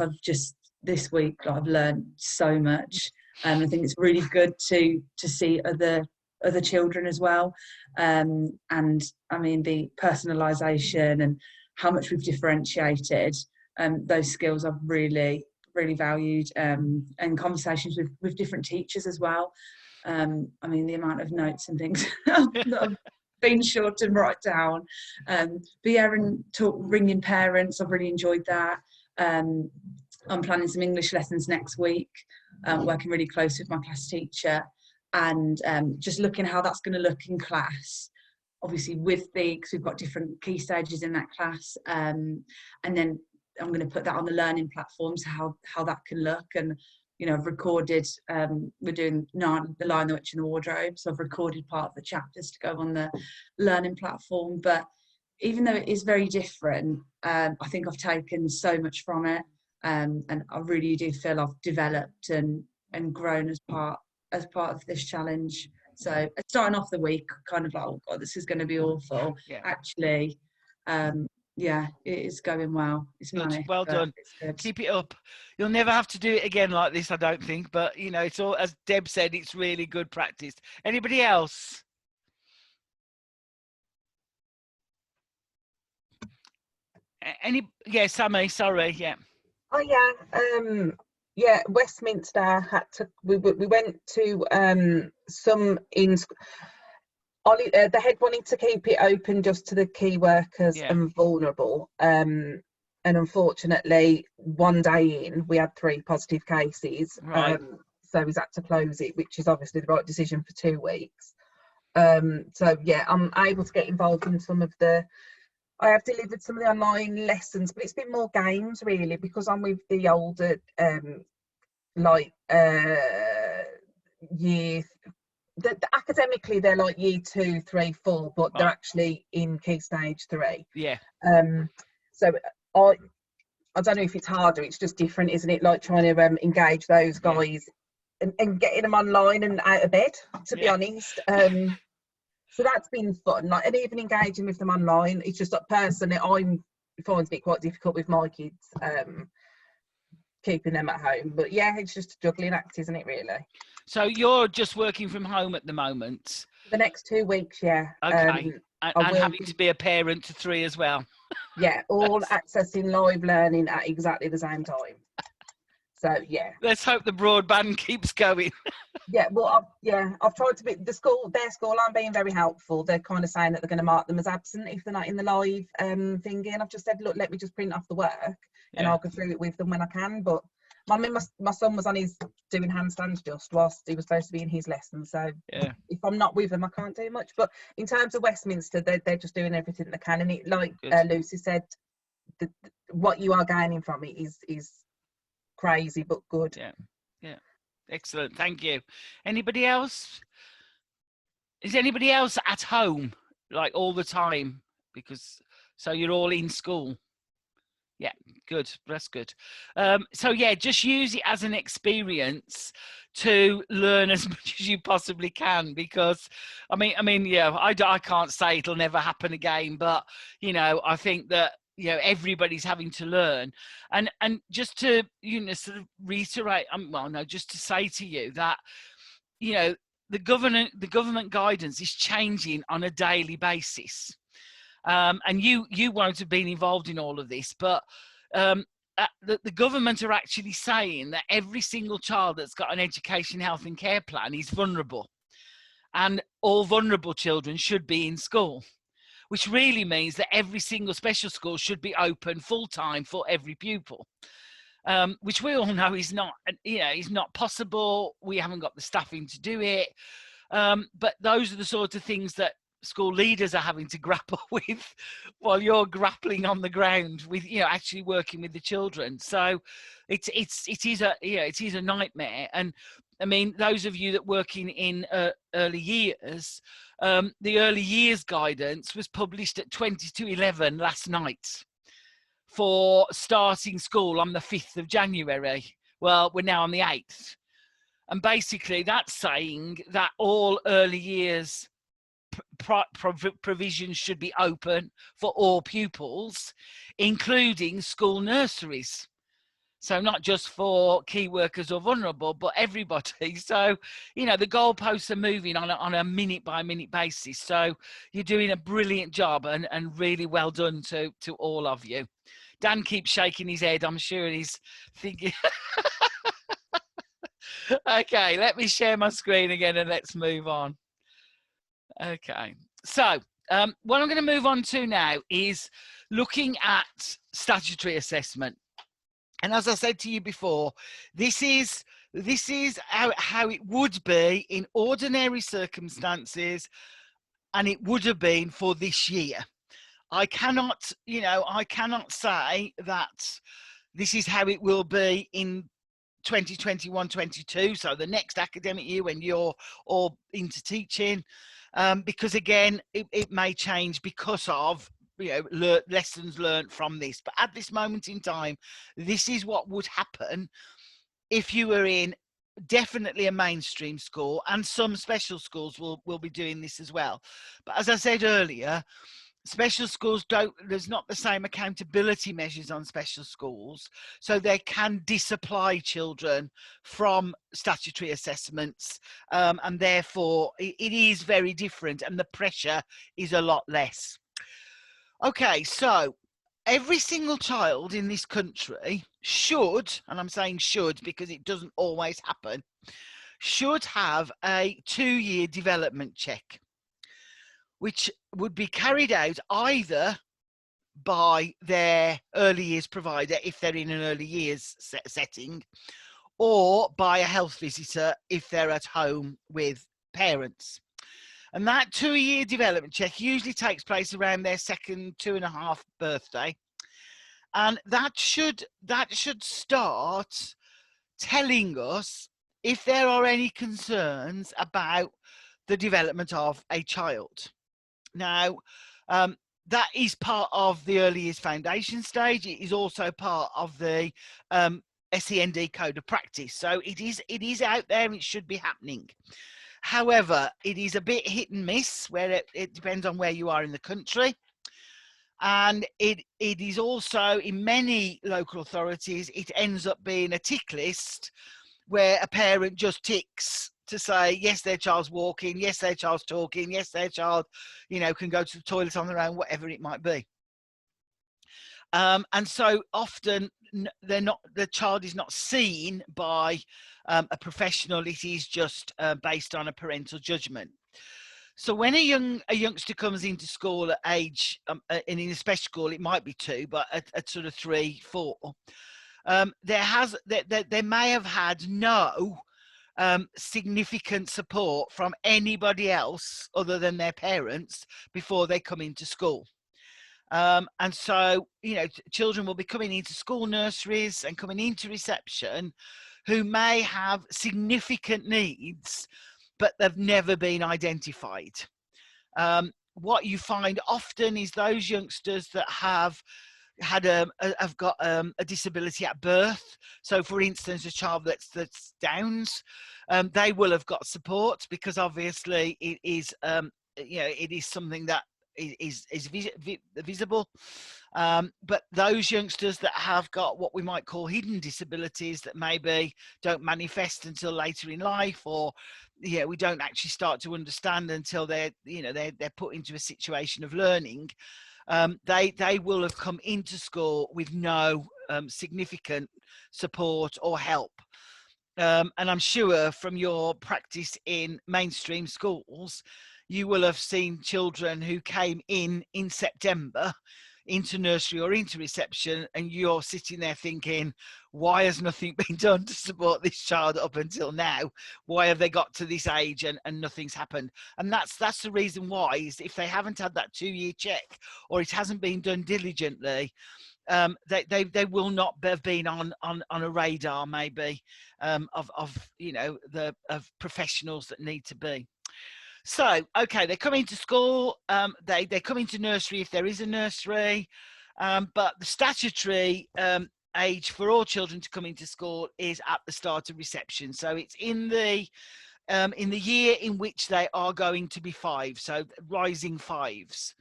this week I've learned so much. I think it's really good to see other children as well. And I mean, the personalisation and how much we've differentiated, those skills I've really, really valued, and conversations with different teachers as well. I mean, the amount of notes and things that I've been sure to write down. But yeah, and ringing parents, I've really enjoyed that. I'm planning some English lessons next week, working really close with my class teacher, and just looking how that's going to look in class. Obviously, because we've got different key stages in that class, and then I'm going to put that on the learning platform, so how that can look. And I've recorded. We're doing The Lion, the Witch, and the Wardrobe, so I've recorded part of the chapters to go on the learning platform. But even though it is very different, I think I've taken so much from it. And I really do feel I've developed and grown as part of this challenge. So starting off the week, kind of like, oh God, this is going to be awful. Yeah. Actually, yeah, it is going well. It's good. manic, Well done. It's good. Keep it up. You'll never have to do it again like this, I don't think. But it's all, as Deb said, it's really good practice. Anybody else? Sammy. Sorry. Yeah. Oh yeah, Westminster had to. We went to some in. The head wanted to keep it open just to the key workers and vulnerable. And unfortunately, one day in, we had 3 positive cases. Right. So we had to close it, which is obviously the right decision for 2 weeks. So yeah, I'm able to get involved in some of the. I have delivered some of the online lessons, but it's been more games really, because I'm with the older, year. Academically, they're like year 2, 3, 4, but they're actually in key stage 3. Yeah. So I don't know if it's harder. It's just different, isn't it? Like trying to engage those guys and getting them online and out of bed. To be honest. So that's been fun, and even engaging with them online. It's just that personally, I'm finding it quite difficult with my kids, keeping them at home. But yeah, it's just a juggling act, isn't it, really? So you're just working from home at the moment? The next 2 weeks, yeah. Okay, and having to be a parent to 3 as well? Yeah, all accessing live learning at exactly the same time. So yeah. Let's hope the broadband keeps going. Yeah, well, I've tried to be their school aren't being very helpful. They're kind of saying that they're going to mark them as absent if they're not in the live thingy. And I've just said, look, let me just print off the work and I'll go through it with them when I can. But my son was on doing handstands just whilst he was supposed to be in his lesson. So if I'm not with him, I can't do much. But in terms of Westminster, they're just doing everything they can. And it, like Lucy said, what you are gaining from it is crazy but good. Yeah, excellent. Thank you. Anybody else? Is anybody else at home like all the time? So you're all in school? Yeah, good. That's good. So yeah, just use it as an experience to learn as much as you possibly can, because I mean I can't say it'll never happen again, but I think that everybody's having to learn, and just to sort of reiterate, just to say to you that the government guidance is changing on a daily basis, and you won't have been involved in all of this, but the government are actually saying that every single child that's got an education, health and care plan is vulnerable, and all vulnerable children should be in school, which really means that every single special school should be open full-time for every pupil, which we all know is not possible. We haven't got the staffing to do it. But those are the sort of things that school leaders are having to grapple with while you're grappling on the ground with, you know, actually working with the children. So it is a nightmare. And I mean, those of you that work in early years, the early years guidance was published at 20:11 last night for starting school on the 5th of January. Well, we're now on the 8th. And basically that's saying that all early years provisions should be open for all pupils, including school nurseries. So not just for key workers or vulnerable, but everybody. So, you know, the goalposts are moving on a minute by minute basis. So you're doing a brilliant job, and really well done to all of you. Dan keeps shaking his head. I'm sure he's thinking. Okay, let me share my screen again and let's move on. Okay, so what I'm going to move on to now is looking at statutory assessment. And as I said to you before, this is how it would be in ordinary circumstances, and it would have been for this year. I cannot say that this is how it will be in 2021-22, so the next academic year when you're all into teaching, because again, it may change because of, you know, lessons learned from this. But at this moment in time, this is what would happen if you were in definitely a mainstream school, and some special schools will be doing this as well. But as I said earlier, special schools there's not the same accountability measures on special schools, so they can disapply children from statutory assessments, and therefore it is very different, and the pressure is a lot less. Okay, so every single child in this country should, and I'm saying should because it doesn't always happen, should have a 2-year development check, which would be carried out either by their early years provider if they're in an early years setting, or by a health visitor if they're at home with parents. And that 2-year development check usually takes place around their second 2.5 birthday. And that should start telling us if there are any concerns about the development of a child. Now, that is part of the early years foundation stage. It is also part of the SEND code of practice. So it is out there, it should be happening. However, it is a bit hit and miss, where it depends on where you are in the country. And it is also, in many local authorities, it ends up being a tick list where a parent just ticks to say, yes, their child's walking, yes, their child's talking, yes, their child, you know, can go to the toilet on their own, whatever it might be. And so often the child is not seen by a professional. It is just based on a parental judgment. So when a youngster comes into school at age, and in a special school it might be 2, but at sort of 3, 4, they may have had no significant support from anybody else other than their parents before they come into school. And so, you know, children will be coming into school nurseries and coming into reception who may have significant needs, but they've never been identified. What you find often is those youngsters that have got a disability at birth. So, for instance, a child that's Downs, they will have got support because obviously it is, you know, it is something that is visible. But those youngsters that have got what we might call hidden disabilities that maybe don't manifest until later in life, or we don't actually start to understand until they're put into a situation of learning, they will have come into school with no significant support or help. And I'm sure from your practice in mainstream schools, you will have seen children who came in September into nursery or into reception, and you're sitting there thinking, why has nothing been done to support this child up until now? Why have they got to this age and nothing's happened? And that's the reason why, is if they haven't had that 2-year check, or it hasn't been done diligently, they will not have been on a radar, maybe, of you know, of professionals that need to be. So, okay, they come into school, they come into nursery if there is a nursery, but the statutory age for all children to come into school is at the start of reception. So it's in the year in which they are going to be 5, so rising 5s.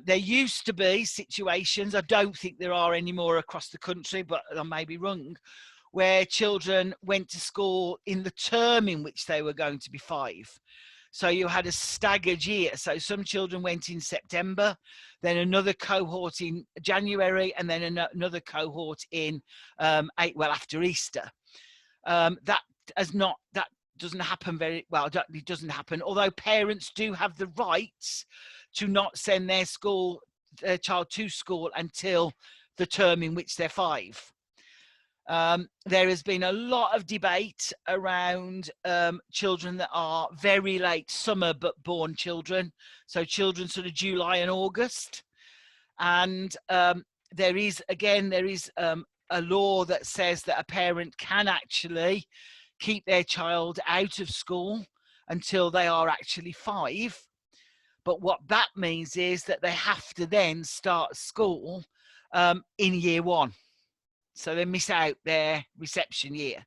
There used to be situations, I don't think there are anymore across the country, but I may be wrong, where children went to school in the term in which they were going to be 5. So you had a staggered year. So some children went in September, then another cohort in January, and then another cohort in after Easter. That doesn't happen very well. It doesn't happen. Although parents do have the right to not send their child to school until the term in which they're 5. There has been a lot of debate around children that are very late summer but born children, so children sort of July and August. And there is a law that says that a parent can actually keep their child out of school until they are actually 5. But what that means is that they have to then start school in year 1. So they miss out their reception year.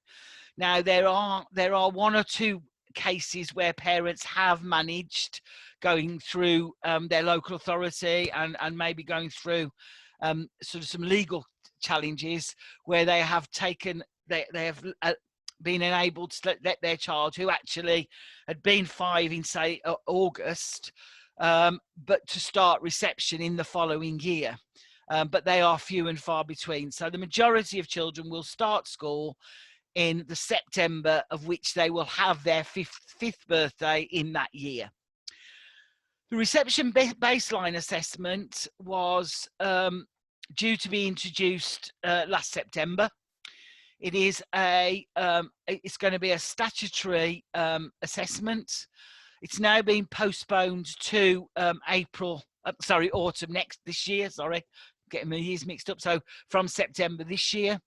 Now, there are 1 or 2 cases where parents have managed, going through their local authority and maybe going through sort of some legal challenges, where they have been enabled to let their child, who actually had been 5 in, say, August, but to start reception in the following year. But they are few and far between. So the majority of children will start school in the September of which they will have their fifth birthday in that year. The reception baseline assessment was due to be introduced last September. It is it's going to be a statutory assessment. It's now been postponed to autumn this year, getting my years mixed up. So from September this year.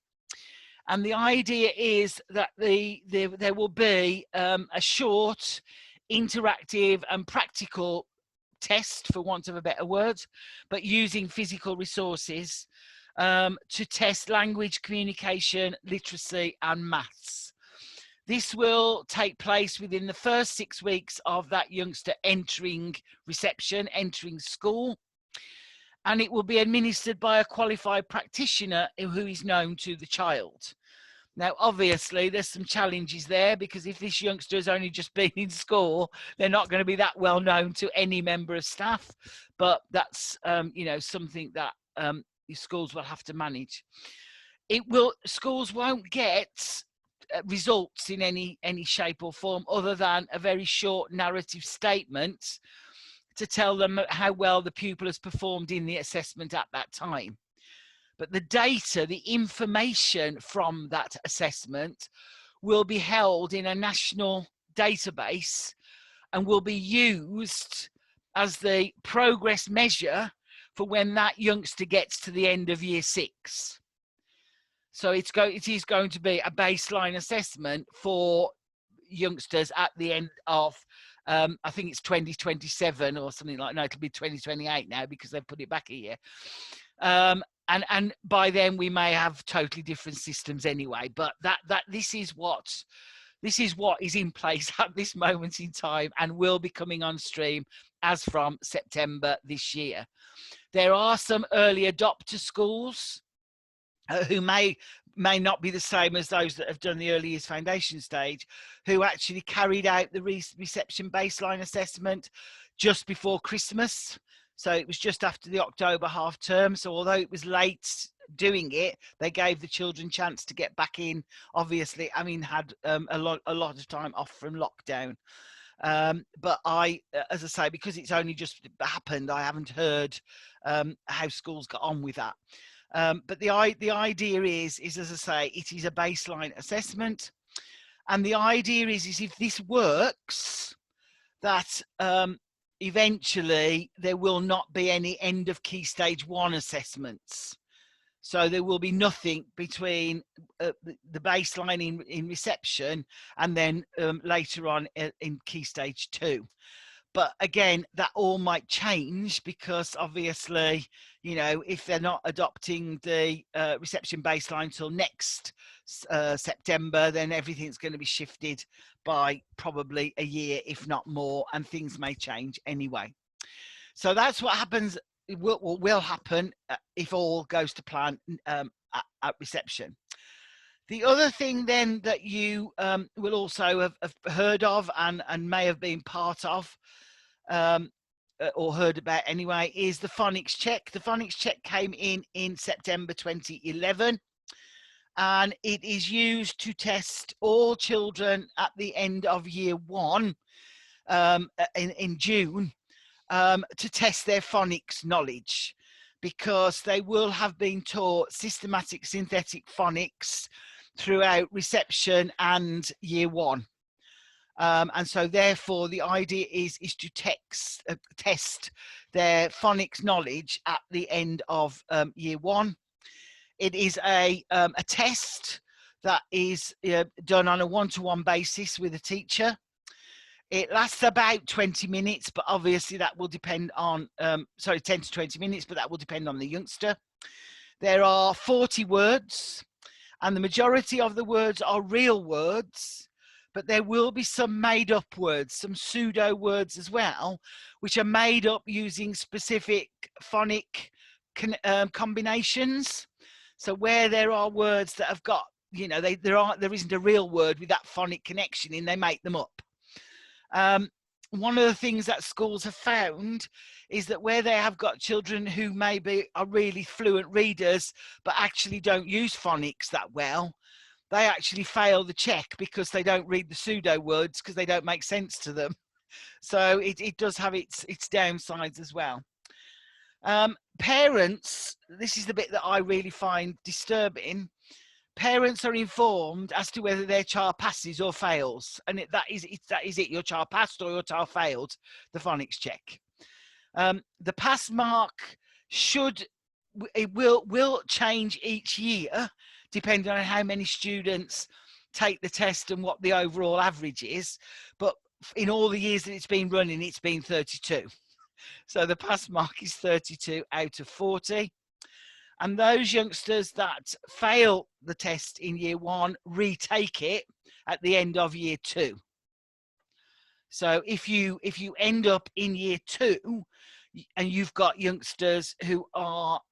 And the idea is that there will be a short, interactive and practical test, for want of a better word, but using physical resources to test language, communication, literacy and maths. This will take place within the first 6 weeks of that youngster entering reception, entering school, and it will be administered by a qualified practitioner who is known to the child. Now, obviously, there's some challenges there, because if this youngster has only just been in school, they're not going to be that well known to any member of staff, but that's something that schools will have to manage. Schools won't get results in any shape or form other than a very short narrative statement to tell them how well the pupil has performed in the assessment at that time. But the data, the information from that assessment will be held in a national database and will be used as the progress measure for when that youngster gets to the end of year 6. So it is going to be a baseline assessment for youngsters at the end of, I think it's 2027 or something like that. No, it'll be 2028 now because they've put it back a year. And by then we may have totally different systems anyway. But this is what is in place at this moment in time and will be coming on stream as from September this year. There are some early adopter schools who may not be the same as those that have done the early years foundation stage, who actually carried out the reception baseline assessment just before Christmas. So it was just after the October half term. So although it was late doing it, they gave the children chance to get back in. Obviously, I mean, had a lot of time off from lockdown. But as I say, because it's only just happened, I haven't heard how schools got on with that. But the idea is, as I say, it is a baseline assessment. And the idea is if this works, that eventually there will not be any end of Key Stage 1 assessments. So there will be nothing between the baseline in reception and then later on in Key Stage 2. But again, that all might change because obviously, you know, if they're not adopting the reception baseline till next September, then everything's going to be shifted by probably a year, if not more, and things may change anyway. So that's what happens. It will happen if all goes to plan at reception. The other thing then that you will also have heard of and may have been part of or heard about anyway is the Phonics Check. The Phonics Check came in September 2011, and it is used to test all children at the end of year 1 in June to test their phonics knowledge, because they will have been taught systematic synthetic phonics throughout reception and year 1. And so therefore the idea is to test their phonics knowledge at the end of year 1. It is a test that is done on a one-to-one basis with a teacher. It lasts about 20 minutes, but obviously that will depend on, 10 to 20 minutes, but that will depend on the youngster. There are 40 words, and the majority of the words are real words, but there will be some made up words, some pseudo words as well, which are made up using specific phonic combinations. So where there are words that have got, you know, there isn't a real word with that phonic connection in, they make them up. One of the things that schools have found is that where they have got children who maybe are really fluent readers but actually don't use phonics that well, they actually fail the check because they don't read the pseudo words because they don't make sense to them. So it does have its downsides as well. Parents, this is the bit that I really find disturbing. Parents are informed as to whether their child passes or fails, and that is it. Your child passed or your child failed the phonics check. The pass mark will change each year depending on how many students take the test and what the overall average is. But in all the years that it's been running, it's been 32. So the pass mark is 32 out of 40. And those youngsters that fail the test in year 1 retake it at the end of year 2. So if you end up in year 2 and you've got youngsters who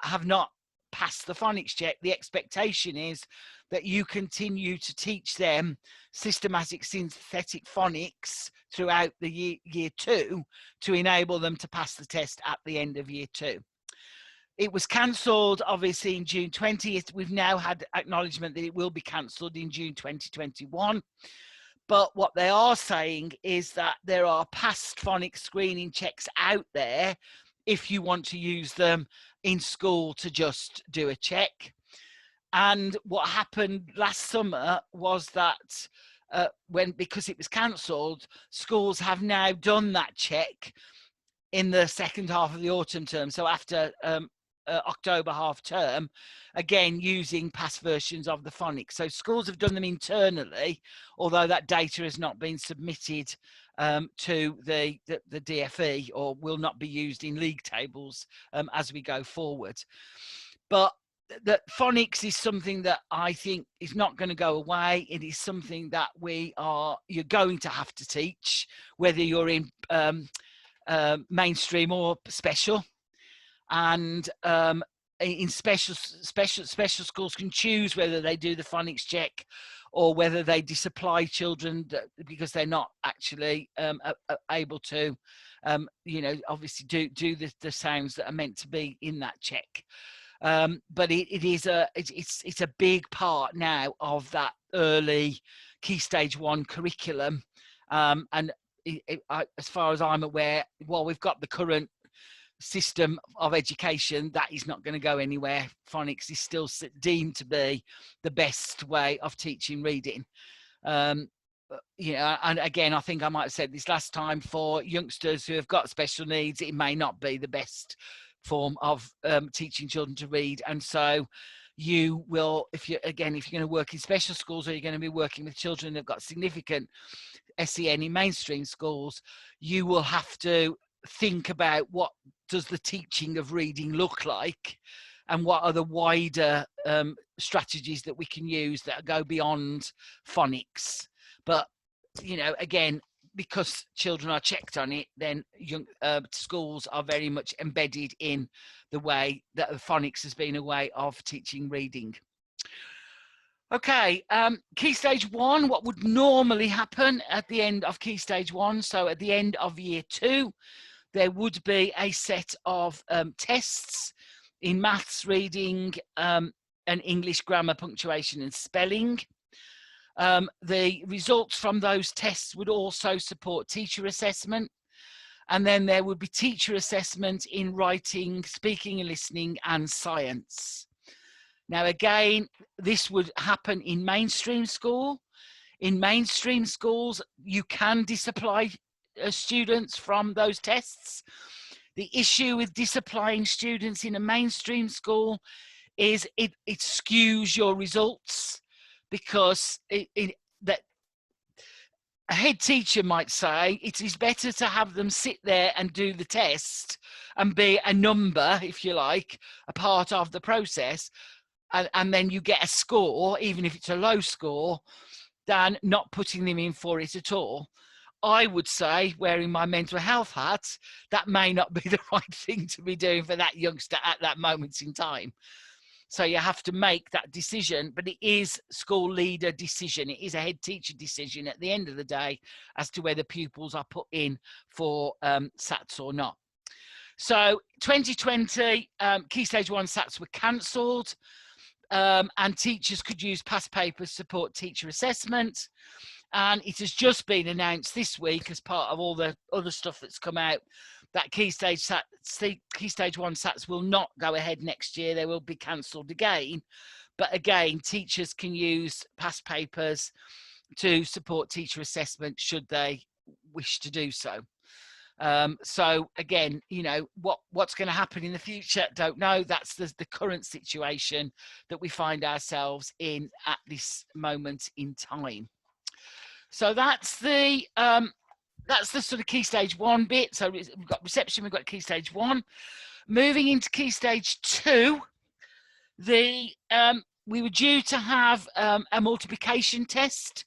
have not passed the phonics check, the expectation is that you continue to teach them systematic synthetic phonics throughout the year 2 to enable them to pass the test at the end of year 2. It was cancelled, obviously, in June 20th. We've now had acknowledgement that it will be cancelled in June 2021. But what they are saying is that there are past phonics screening checks out there if you want to use them in school to just do a check. And what happened last summer was that because it was cancelled, schools have now done that check in the second half of the autumn term. So after October half term, again using past versions of the phonics. So schools have done them internally, although that data has not been submitted to the DFE or will not be used in league tables as we go forward. But the phonics is something that I think is not going to go away. It is something that you're going to have to teach, whether you're in mainstream or special. And in special schools can choose whether they do the phonics check or whether they disapply children because they're not actually able to, obviously do the sounds that are meant to be in that check. But it's a big part now of that early Key Stage 1 curriculum, and as far as I'm aware, while we've got the current system of education, that is not going to go anywhere. Phonics is still deemed to be the best way of teaching reading. You know, and again, I think I might have said this last time, for youngsters who have got special needs, it may not be the best form of teaching children to read. And so you will, if you're going to work in special schools, or you're going to be working with children that have got significant SEN in mainstream schools, you will have to think about what does the teaching of reading look like, and what are the wider strategies that we can use that go beyond phonics. But, you know, again, because children are checked on it, then young schools are very much embedded in the way that phonics has been a way of teaching reading. Okay, Key Stage 1, what would normally happen at the end of Key Stage 1? So at the end of year 2, there would be a set of tests in maths, reading, and English grammar, punctuation and spelling. The results from those tests would also support teacher assessment. And then there would be teacher assessment in writing, speaking and listening, and science. Now, again, this would happen in mainstream school. In mainstream schools, you can disapply students from those tests. The issue with disapplying students in a mainstream school is it skews your results, because that a head teacher might say it is better to have them sit there and do the test and be a number, if you like, a part of the process, and then you get a score, even if it's a low score, than not putting them in for it at all. I would say, wearing my mental health hat, that may not be the right thing to be doing for that youngster at that moment in time. So you have to make that decision, but it is school leader decision. It is a head teacher decision at the end of the day as to whether pupils are put in for SATs or not. So 2020, Key Stage 1 SATs were cancelled, and teachers could use past papers to support teacher assessment. And it has just been announced this week, as part of all the other stuff that's come out, that Key Stage 1 SATs will not go ahead next year. They will be cancelled again. But again, teachers can use past papers to support teacher assessment should they wish to do so. So again, you know, what's going to happen in the future, don't know. That's the current situation that we find ourselves in at this moment in time. So that's the sort of Key Stage 1 bit. So we've got reception, we've got Key Stage 1. Moving into Key Stage 2, we were due to have a multiplication test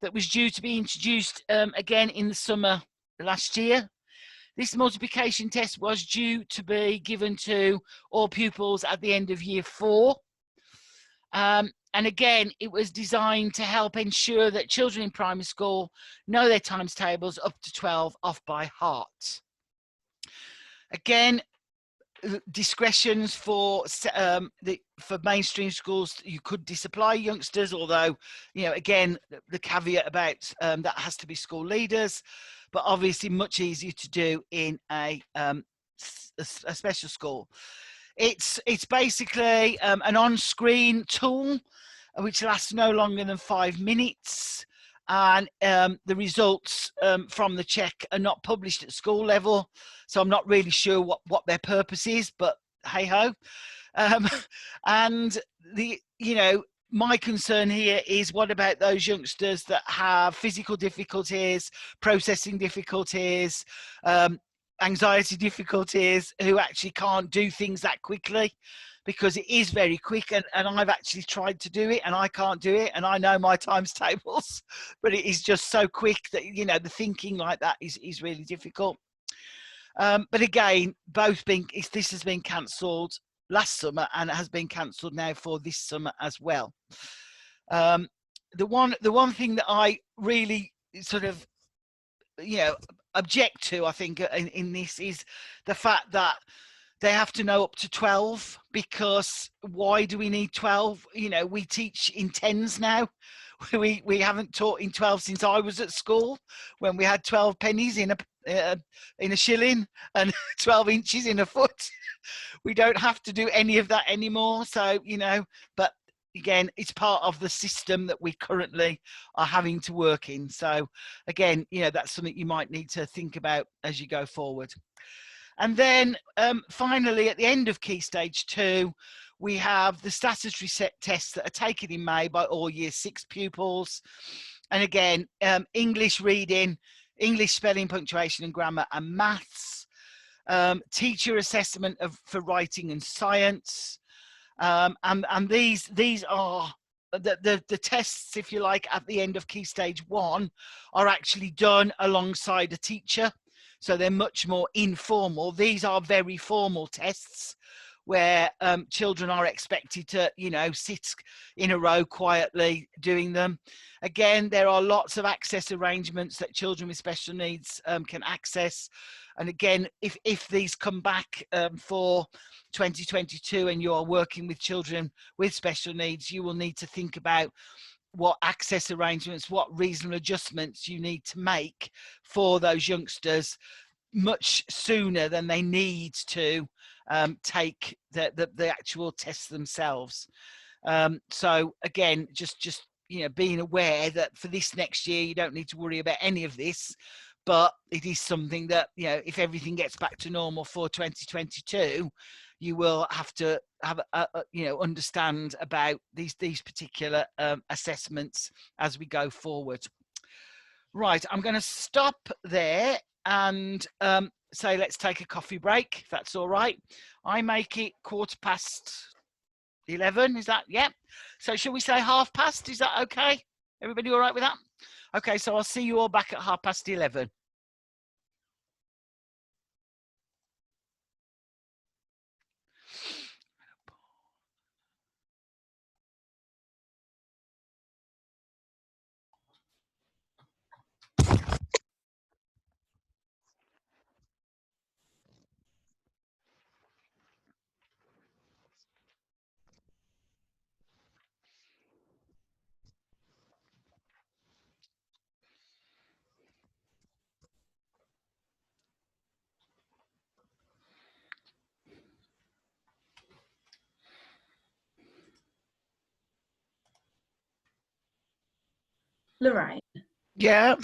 that was due to be introduced again in the summer last year. This multiplication test was due to be given to all pupils at the end of year 4. And again, it was designed to help ensure that children in primary school know their times tables up to 12 off by heart. Again, discretions for mainstream schools, you could disapply youngsters, although, you know, again, the caveat about that has to be school leaders, but obviously much easier to do in a special school. It's basically an on-screen tool which lasts no longer than 5 minutes, and the results from the check are not published at school level, so I'm not really sure what their purpose is, but hey ho. And my concern here is, what about those youngsters that have physical difficulties, processing difficulties, anxiety difficulties, who actually can't do things that quickly? Because it is very quick, and I've actually tried to do it and I can't do it, and I know my times tables, but it is just so quick that, you know, the thinking like that is really difficult. But again, this has been cancelled last summer, and it has been cancelled now for this summer as well. The one thing that I really sort of, you know, object to, I think, in this is the fact that they have to know up to 12, because why do we need 12? You know, we teach in 10s now. We haven't taught in 12 since I was at school, when we had 12 pennies in a shilling and 12 inches in a foot. We don't have to do any of that anymore. So, you know, but again, it's part of the system that we currently are having to work in. So again, you know, that's something you might need to think about as you go forward. And then finally, at the end of Key Stage 2, we have the statutory set tests that are taken in May by all Year 6 pupils. And again, English reading, English spelling, punctuation and grammar, and maths. Teacher assessment for writing and science. And these are the tests, if you like, at the end of Key Stage 1 are actually done alongside a teacher. So they're much more informal. These are very formal tests where children are expected to, you know, sit in a row quietly doing them. Again, there are lots of access arrangements that children with special needs can access. And again, if these come back for 2022 and you are working with children with special needs, you will need to think about what access arrangements, what reasonable adjustments you need to make for those youngsters much sooner than they need to take the actual tests themselves. So again, just you know, being aware that for this next year, you don't need to worry about any of this, but it is something that, you know, if everything gets back to normal for 2022, you will have to have you know, understand about these particular assessments as we go forward. Right, I'm going to stop there and say let's take a coffee break, if that's all right. I make it 11:15. Is that, yeah? So shall we say past? Is that okay? Everybody all right with that? Okay, so I'll see you all back at 11:30. Lorraine. Yeah.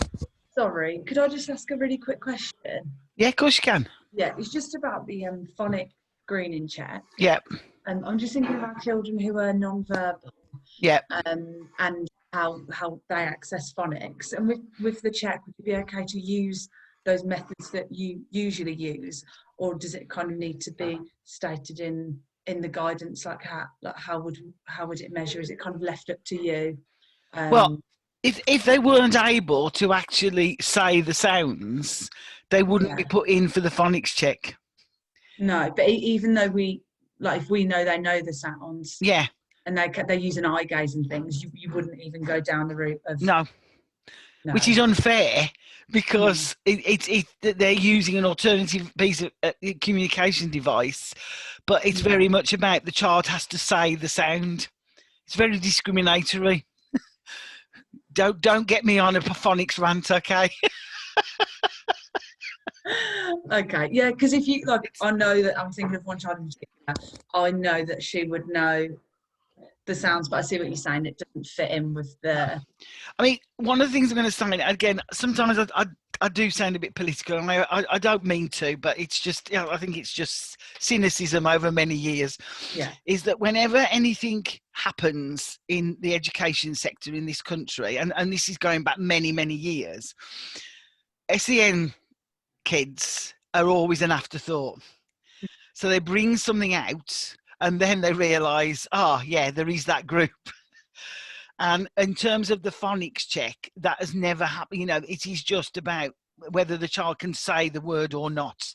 Sorry, could I just ask a really quick question? Yeah, of course you can. Yeah, it's just about the phonic screening check. Yeah. I'm just thinking about children who are non-verbal. Yeah. And how they access phonics. And with the check, would it be okay to use those methods that you usually use, or does it kind of need to be stated in the guidance? Like how would it measure? Is it kind of left up to you? Well, if they weren't able to actually say the sounds, they wouldn't be put in for the phonics check. No, but even though if we know they know the sounds, yeah, and they use an eye gaze and things, you wouldn't even go down the route of no. Which is unfair, because they're using an alternative piece of communication device, but it's very much about the child has to say the sound. It's very discriminatory. Don't get me on a phonics rant, okay? Okay, yeah, because if you I know that I'm thinking of one child in particular. I know that she would know the sounds, but I see what you're saying. It doesn't fit in with the. I mean, one of the things I'm going to say again. Sometimes I do sound a bit political, and I don't mean to, but it's just, you know, I think it's just cynicism over many years. Yeah. Is that whenever anything happens in the education sector in this country, and this is going back many years, SEN kids are always an afterthought. So they bring something out and then they realise, yeah, there is that group. And in terms of the phonics check, that has never happened. You know, it is just about whether the child can say the word or not.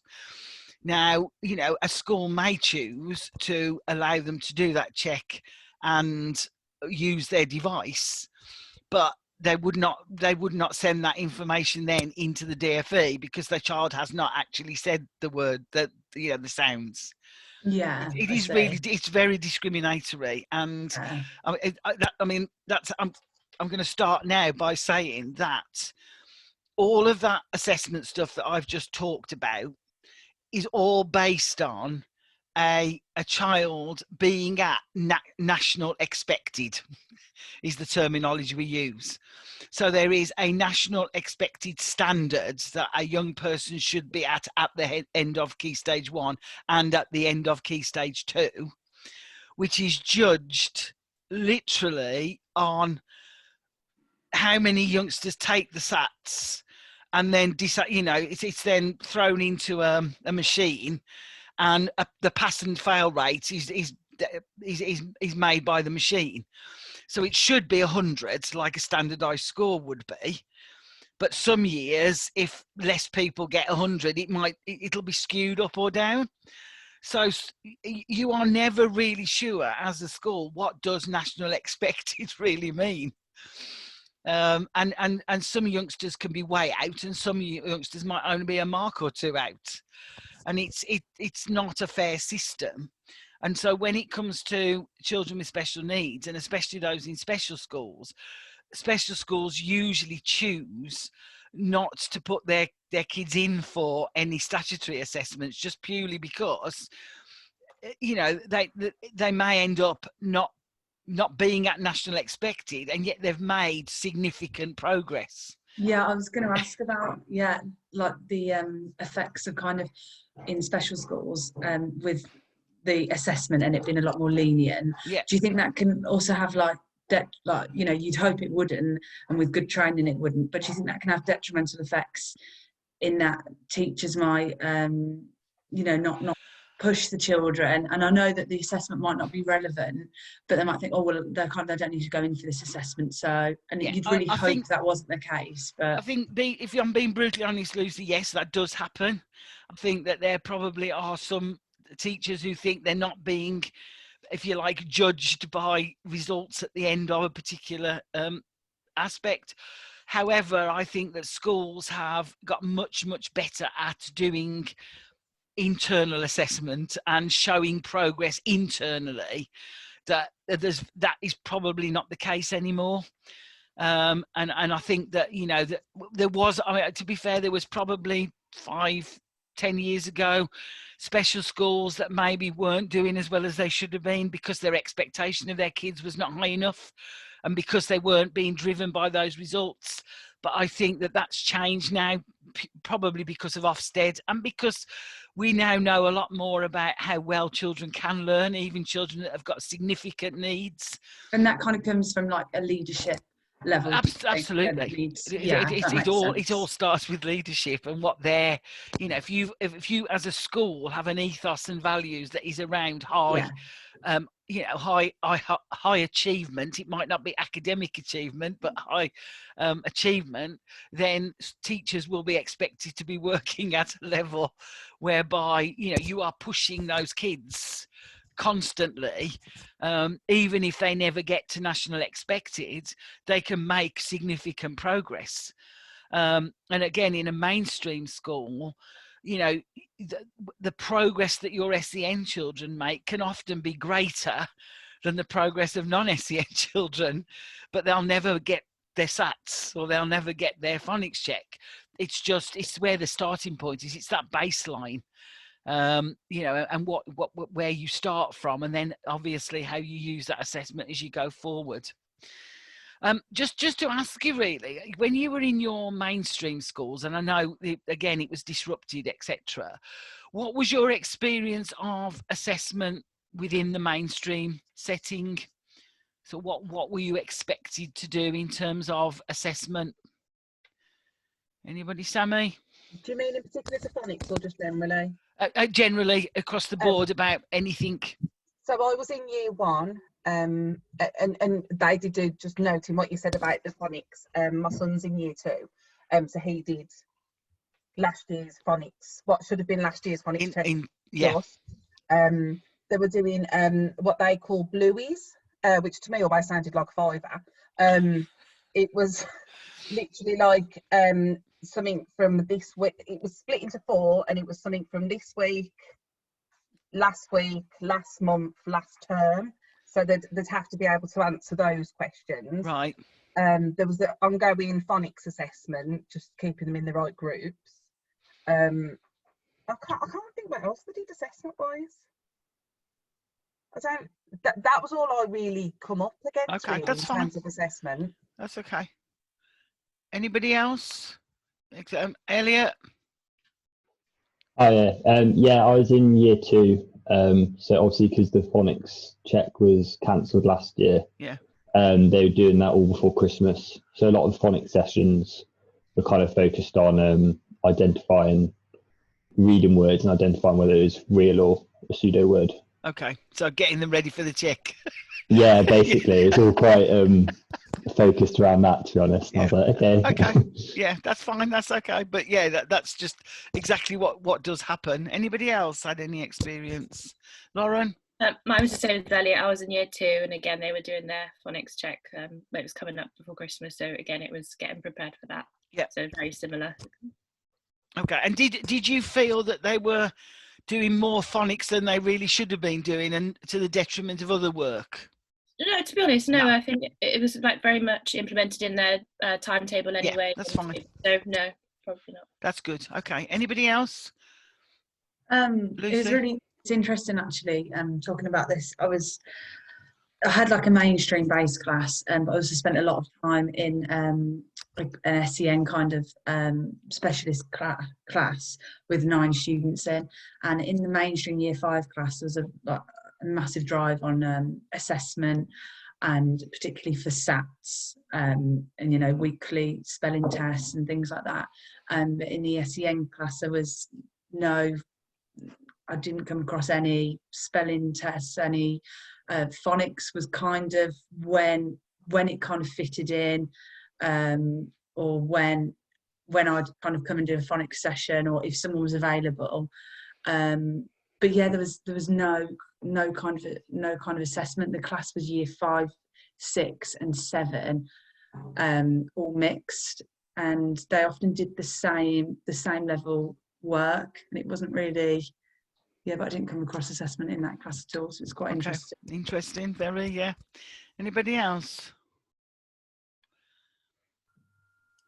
Now, you know, a school may choose to allow them to do that check and use their device, but they would not send that information then into the DFE because the child has not actually said the word, that the sounds. Yeah, it is really, it's very discriminatory. And I'm going to start now by saying that all of that assessment stuff that I've just talked about is all based on a child being at national expected is the terminology we use. So there is a national expected standards that a young person should be at the end of Key Stage 1 and at the end of Key Stage 2, which is judged literally on how many youngsters take the SATs, and then it's then thrown into a machine, and the pass and fail rate is made by the machine. So it should be 100, like a standardized score would be. But some years, if less people get 100, it'll be skewed up or down. So you are never really sure as a school, what does national expected really mean? And some youngsters can be way out, and some youngsters might only be a mark or two out. And it's not a fair system. And so when it comes to children with special needs, and especially those in special schools usually choose not to put their kids in for any statutory assessments, just purely because they may end up not being at national expected, and yet they've made significant progress. Yeah, I was going to ask about like the effects of kind of in special schools with the assessment and it being a lot more lenient. Yeah. Do you think that can also have you'd hope it wouldn't, and with good training it wouldn't, but do you think that can have detrimental effects in that teachers might not push the children? And I know that the assessment might not be relevant, but they might think, oh well, they don't need to go in for this assessment. So, and you'd really hope that wasn't the case. But I think, if I'm being brutally honest, Lucy, yes, that does happen. I think that there probably are some teachers who think they're not being, if you like, judged by results at the end of a particular aspect. However, I think that schools have got much, much better at doing internal assessment and showing progress internally. That is probably not the case anymore. And I think that that there was, to be fair, there was probably 5-10 years ago special schools that maybe weren't doing as well as they should have been because their expectation of their kids was not high enough, and because they weren't being driven by those results. But I think that that's changed now, probably because of Ofsted, and because we now know a lot more about how well children can learn, even children that have got significant needs. And that kind of comes from like a leadership level. Absolutely. It all starts with leadership and what they're, if you as a school have an ethos and values that is around high achievement, it might not be academic achievement, but high achievement, then teachers will be expected to be working at a level whereby you are pushing those kids constantly, even if they never get to national expected, they can make significant progress. And again, in a mainstream school, the progress that your SEN children make can often be greater than the progress of non-SEN children, but they'll never get their SATs or they'll never get their phonics check. It's where the starting point is. It's that baseline. And where you start from, and then obviously how you use that assessment as you go forward. Just to ask you, really, when you were in your mainstream schools, and I know again it was disrupted, etc., what was your experience of assessment within the mainstream setting? So what were you expected to do in terms of assessment? Anybody, Sammy? Do you mean in particular to phonics or just generally? Generally across the board about anything. So I was in year 1, and they did do, just noting what you said about the phonics. My son's in year 2, so he did last year's phonics, what should have been last year's phonics test. They were doing what they call blueies, which to me always sounded like a fiver. it was literally like something from this week. It was split into 4, and it was something from this week, last month, last term. So they'd have to be able to answer those questions. Right. There was the ongoing phonics assessment, just keeping them in the right groups. I can't think what else they did assessment wise. That was all I really come up against, Okay, really, that's in fine. terms of assessment. That's okay. Anybody else? Elliot? Oh yeah, I was in year 2. So obviously because the phonics check was cancelled last year. Yeah. They were doing that all before Christmas. So a lot of the phonics sessions were kind of focused on identifying reading words and identifying whether it was real or a pseudo word. Okay, so getting them ready for the check. Yeah, basically, it's all quite focused around that, to be honest. And I was like, okay. Yeah, that's fine. That's okay. But yeah, that's just exactly what does happen. Anybody else had any experience? Lauren? Mine was the same as Elliot. I was in year 2, and again, they were doing their phonics check. It was coming up before Christmas, so again, it was getting prepared for that. Yeah. So very similar. Okay. And did you feel that they were doing more phonics than they really should have been doing, and to the detriment of other work? No, to be honest, no. I think it was like very much implemented in their timetable anyway. Yeah, that's fine. So no, probably not. That's good. Okay. Anybody else? It's interesting actually. Talking about this, I had like a mainstream based class, but I also spent a lot of time in like an SEN kind of specialist class with 9 students in, and in the mainstream year 5 class there was a massive drive on assessment, and particularly for SATs, and weekly spelling tests and things like that. But in the SEN class there was I didn't come across any spelling tests. Any phonics was kind of when it kind of fitted in, or when I'd kind of come and do a phonics session, or if someone was available. But yeah, there was no kind of assessment. The class was year 5, 6, and 7, all mixed, and they often did the same level work, and it wasn't really. Yeah, but I didn't come across assessment in that class at all, so it's quite interesting. Interesting, very, yeah. Anybody else?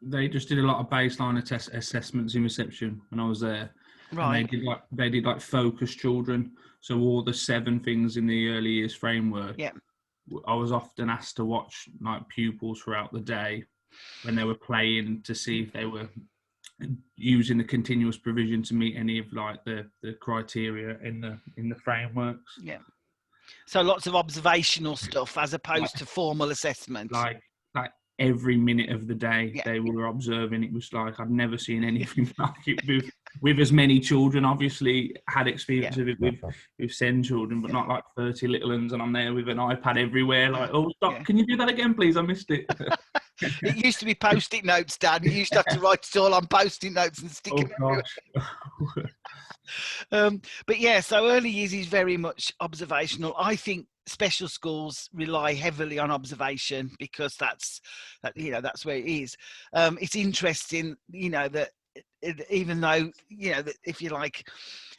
They just did a lot of baseline assessments in reception when I was there. Right. And they did like focus children. So all the 7 things in the early years framework. Yeah. I was often asked to watch like pupils throughout the day when they were playing to see if they were using the continuous provision to meet any of like the criteria in the frameworks. Yeah. So lots of observational stuff as opposed to formal assessment. Like every minute of the day they were observing. It was like I've never seen anything like it with as many children. Obviously had experience of it with SEND children, but not like 30 little ones, and I'm there with an iPad everywhere like, oh stop, can you do that again please, I missed it. It used to be post-it notes, Dad. You used to have to write it all on post-it notes and stick them everywhere. But yeah, so early years is very much observational. I think special schools rely heavily on observation because that's where it is. It's interesting, that even though, that if you like,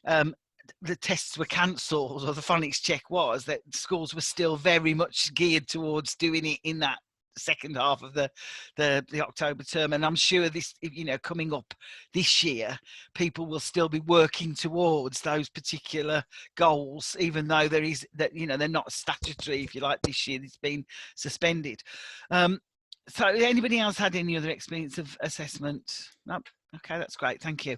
the tests were cancelled, or the phonics check was, that schools were still very much geared towards doing it in that second half of the October term, and I'm sure this, coming up this year, people will still be working towards those particular goals, even though there is that, they're not statutory, if you like, this year. It's been suspended. So anybody else had any other experience of assessment? No? Okay, that's great, thank you.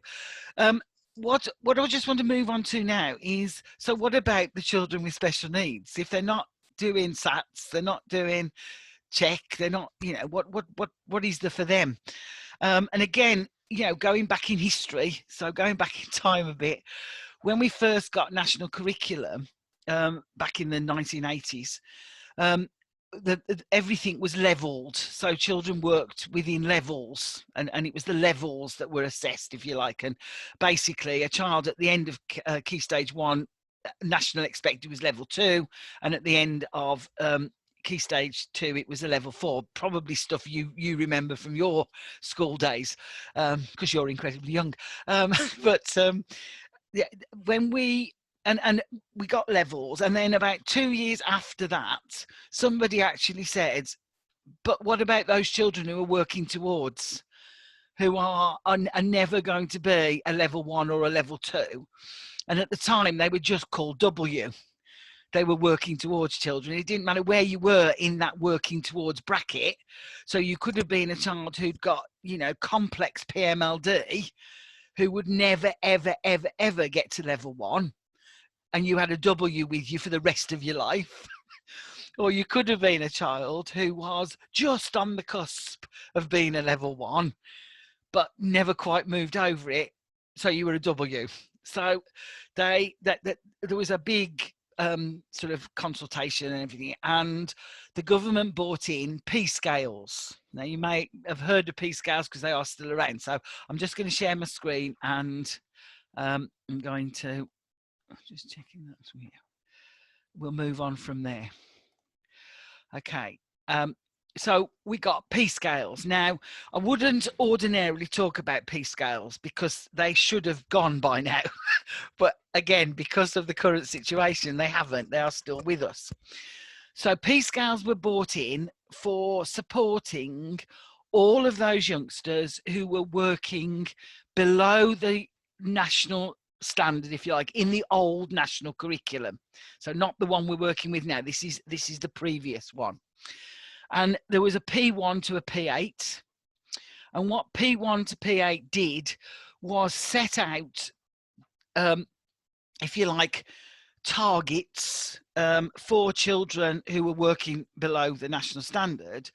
What I just want to move on to now is, so what about the children with special needs? If they're not doing SATs, they're not doing check, they're not, what is there for them? And again, going back in history, so going back in time a bit, when we first got national curriculum back in the 1980s, everything was levelled, so children worked within levels, and it was the levels that were assessed, if you like. And basically a child at the end of Key Stage 1 national expected was level 2, and at the end of Key Stage 2, it was a level 4, probably stuff you remember from your school days, because you're incredibly young. Yeah, when we got levels, and then about 2 years after that, somebody actually said, but what about those children who are working towards, who are never going to be a level 1 or a level 2? And at the time, they were just called W. They were working towards children. It didn't matter where you were in that working towards bracket. So you could have been a child who'd got, you know, complex PMLD, who would never, ever, ever, ever get to level 1. And you had a W with you for the rest of your life. Or you could have been a child who was just on the cusp of being a level 1, but never quite moved over it. So you were a W. So there was a big sort of consultation and everything, and the government brought in P scales. Now you may have heard of P scales because they are still around. So I'm just going to share my screen, and I'm going to just checking that. We'll move on from there. Okay. So we got P scales. Now, I wouldn't ordinarily talk about P scales because they should have gone by now. But again, because of the current situation, they haven't. They are still with us. So P scales were brought in for supporting all of those youngsters who were working below the national standard, if you like, in the old national curriculum. So not the one we're working with now. This is the previous one. And there was a P1 to a P8. And what P1 to P8 did was set out, if you like, targets for children who were working below the national standard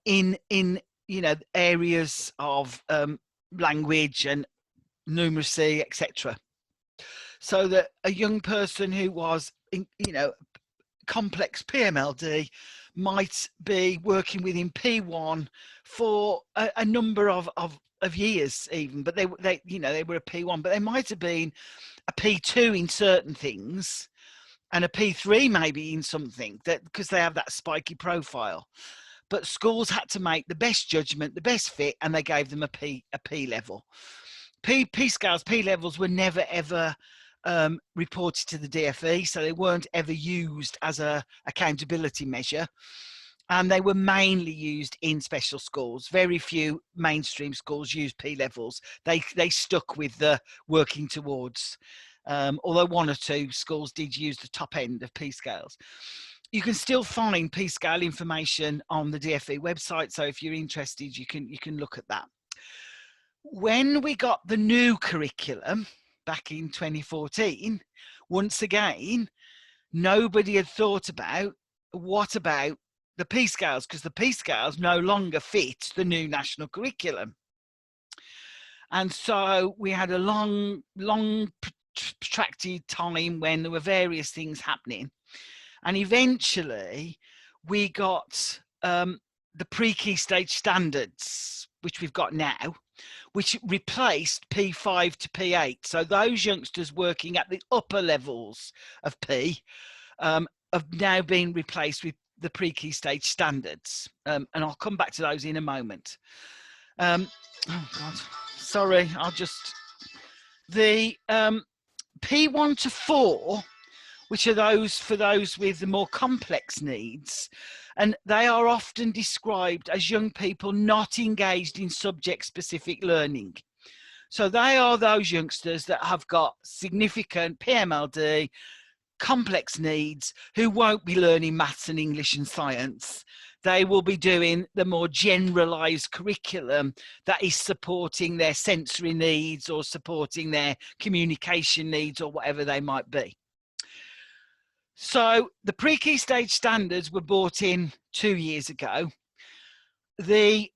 in you know, areas of language and numeracy, etc. So that a young person who was, you know, complex PMLD might be working within P1 for a number of years even, but they you know, they were a P1, but they might have been a P2 in certain things and a P3 maybe in something, that because they have that spiky profile. But schools had to make the best judgment, the best fit, and they gave them a P level. P scales, P levels were never ever reported to the DfE, so they weren't ever used as a accountability measure, and they were mainly used in special schools. Very few mainstream schools used P levels. They stuck with the working towards, although 1 or 2 schools did use the top end of P scales. You can still find P scale information on the DfE website, so if you're interested, you can look at that. When we got the new curriculum back in 2014, once again, nobody had thought about what about the P scales, because the P scales no longer fit the new national curriculum. And so we had a long protracted time when there were various things happening. And eventually we got the pre-key stage standards, which we've got now, which replaced P5 to P8. So those youngsters working at the upper levels of P have now been replaced with the pre-key stage standards. And I'll come back to those in a moment. Oh God, sorry, the P1 to 4, which are those for those with the more complex needs, and they are often described as young people not engaged in subject-specific learning. So they are those youngsters that have got significant PMLD, complex needs, who won't be learning maths and English and science. They will be doing the more generalised curriculum that is supporting their sensory needs or supporting their communication needs or whatever they might be. So the pre-key stage standards were brought in 2 years ago. It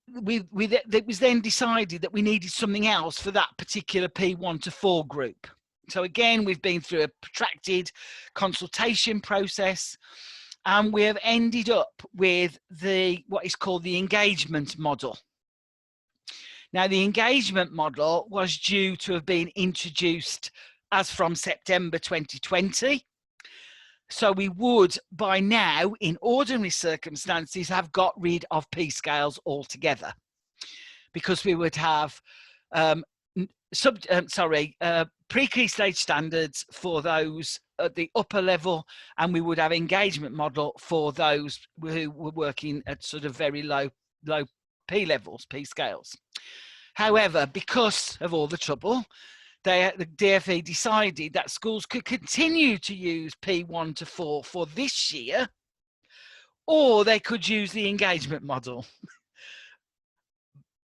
was then decided that we needed something else for that particular P1 to 4 group. So again, we've been through a protracted consultation process, and we have ended up with what is called the engagement model. Now, the engagement model was due to have been introduced as from September 2020. So we would, by now, in ordinary circumstances, have got rid of P scales altogether, because we would have pre-key stage standards for those at the upper level, and we would have engagement model for those who were working at sort of very low P levels, P scales. However, because of all the trouble, the DfE decided that schools could continue to use P1 to 4 for this year, or they could use the engagement model.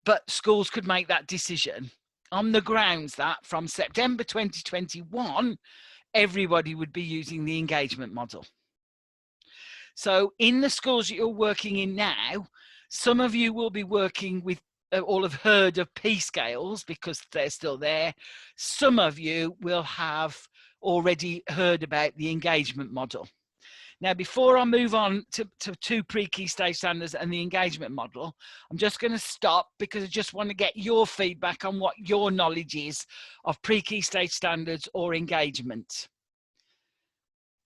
But schools could make that decision on the grounds that from September 2021, everybody would be using the engagement model. So in the schools that you're working in now, some of you will be working with all have heard of P scales because they're still there. Some of you will have already heard about the engagement model. Now, before I move on to two pre-key stage standards and the engagement model, I'm just going to stop because I just want to get your feedback on what your knowledge is of pre-key stage standards or engagement.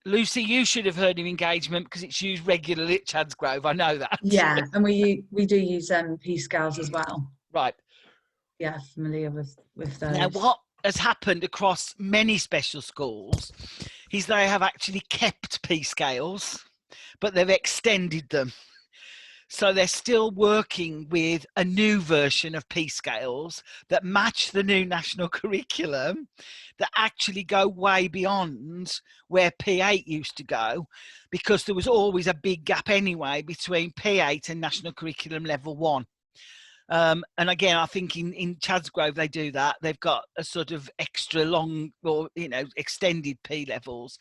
Lucy, you should have heard of engagement because it's used regularly at Chad's Grove. I know that. Yeah, and we do use P scales as well. Right. Yeah, familiar with those. Now, what has happened across many special schools is they have actually kept P scales, but they've extended them. So they're still working with a new version of P scales that match the new national curriculum, that actually go way beyond where P8 used to go, because there was always a big gap anyway between P8 and national curriculum level 1. And again, I think in Chad's Grove they do that. They've got a sort of extra long, or extended P levels.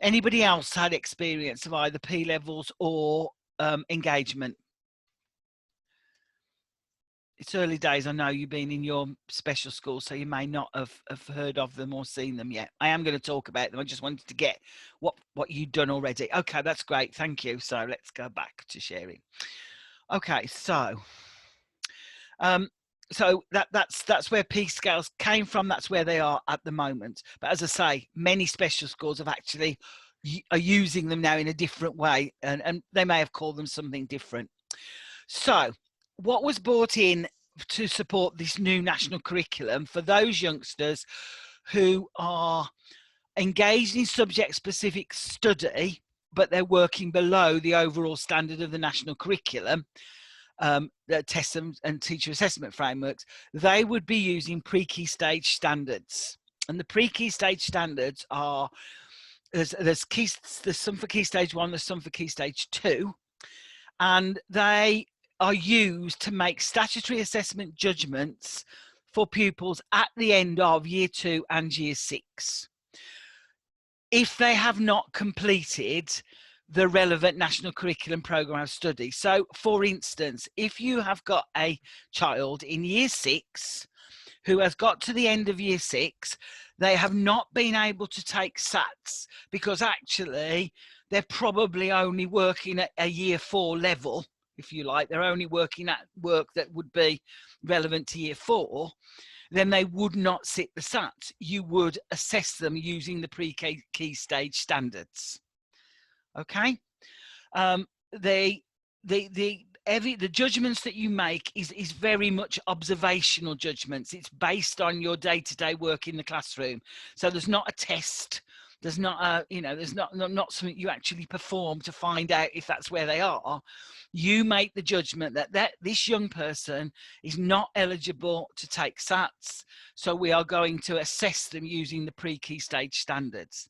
Anybody else had experience of either P levels or engagement? It's early days. I know you've been in your special school, so you may not have heard of them or seen them yet. I am going to talk about them. I just wanted to get what you've done already. Okay, that's great. Thank you. So let's go back to sharing. Okay, so that's where P scales came from. That's where they are at the moment. But as I say, many special schools have actually are using them now in a different way, and they may have called them something different. So what was brought in to support this new national curriculum for those youngsters who are engaged in subject-specific study, but they're working below the overall standard of the national curriculum, the tests and teacher assessment frameworks, they would be using pre-key stage standards. And the pre-key stage standards are, there's some for key stage 1, there's some for key stage 2, and they are used to make statutory assessment judgments for pupils at the end of year 2 and year 6. If they have not completed the relevant national curriculum program of study. So for instance, if you have got a child in year 6 who has got to the end of year 6, they have not been able to take SATs because actually they're probably only working at a year 4 level, if you like. They're only working at work that would be relevant to year 4, then they would not sit the SATs. You would assess them using the pre-key stage standards. Okay, the judgments that you make is very much observational judgments. It's based on your day-to-day work in the classroom. So there's not a test. There's not a, there's not something you actually perform to find out if that's where they are. You make the judgment that this young person is not eligible to take SATs. So we are going to assess them using the pre-key stage standards.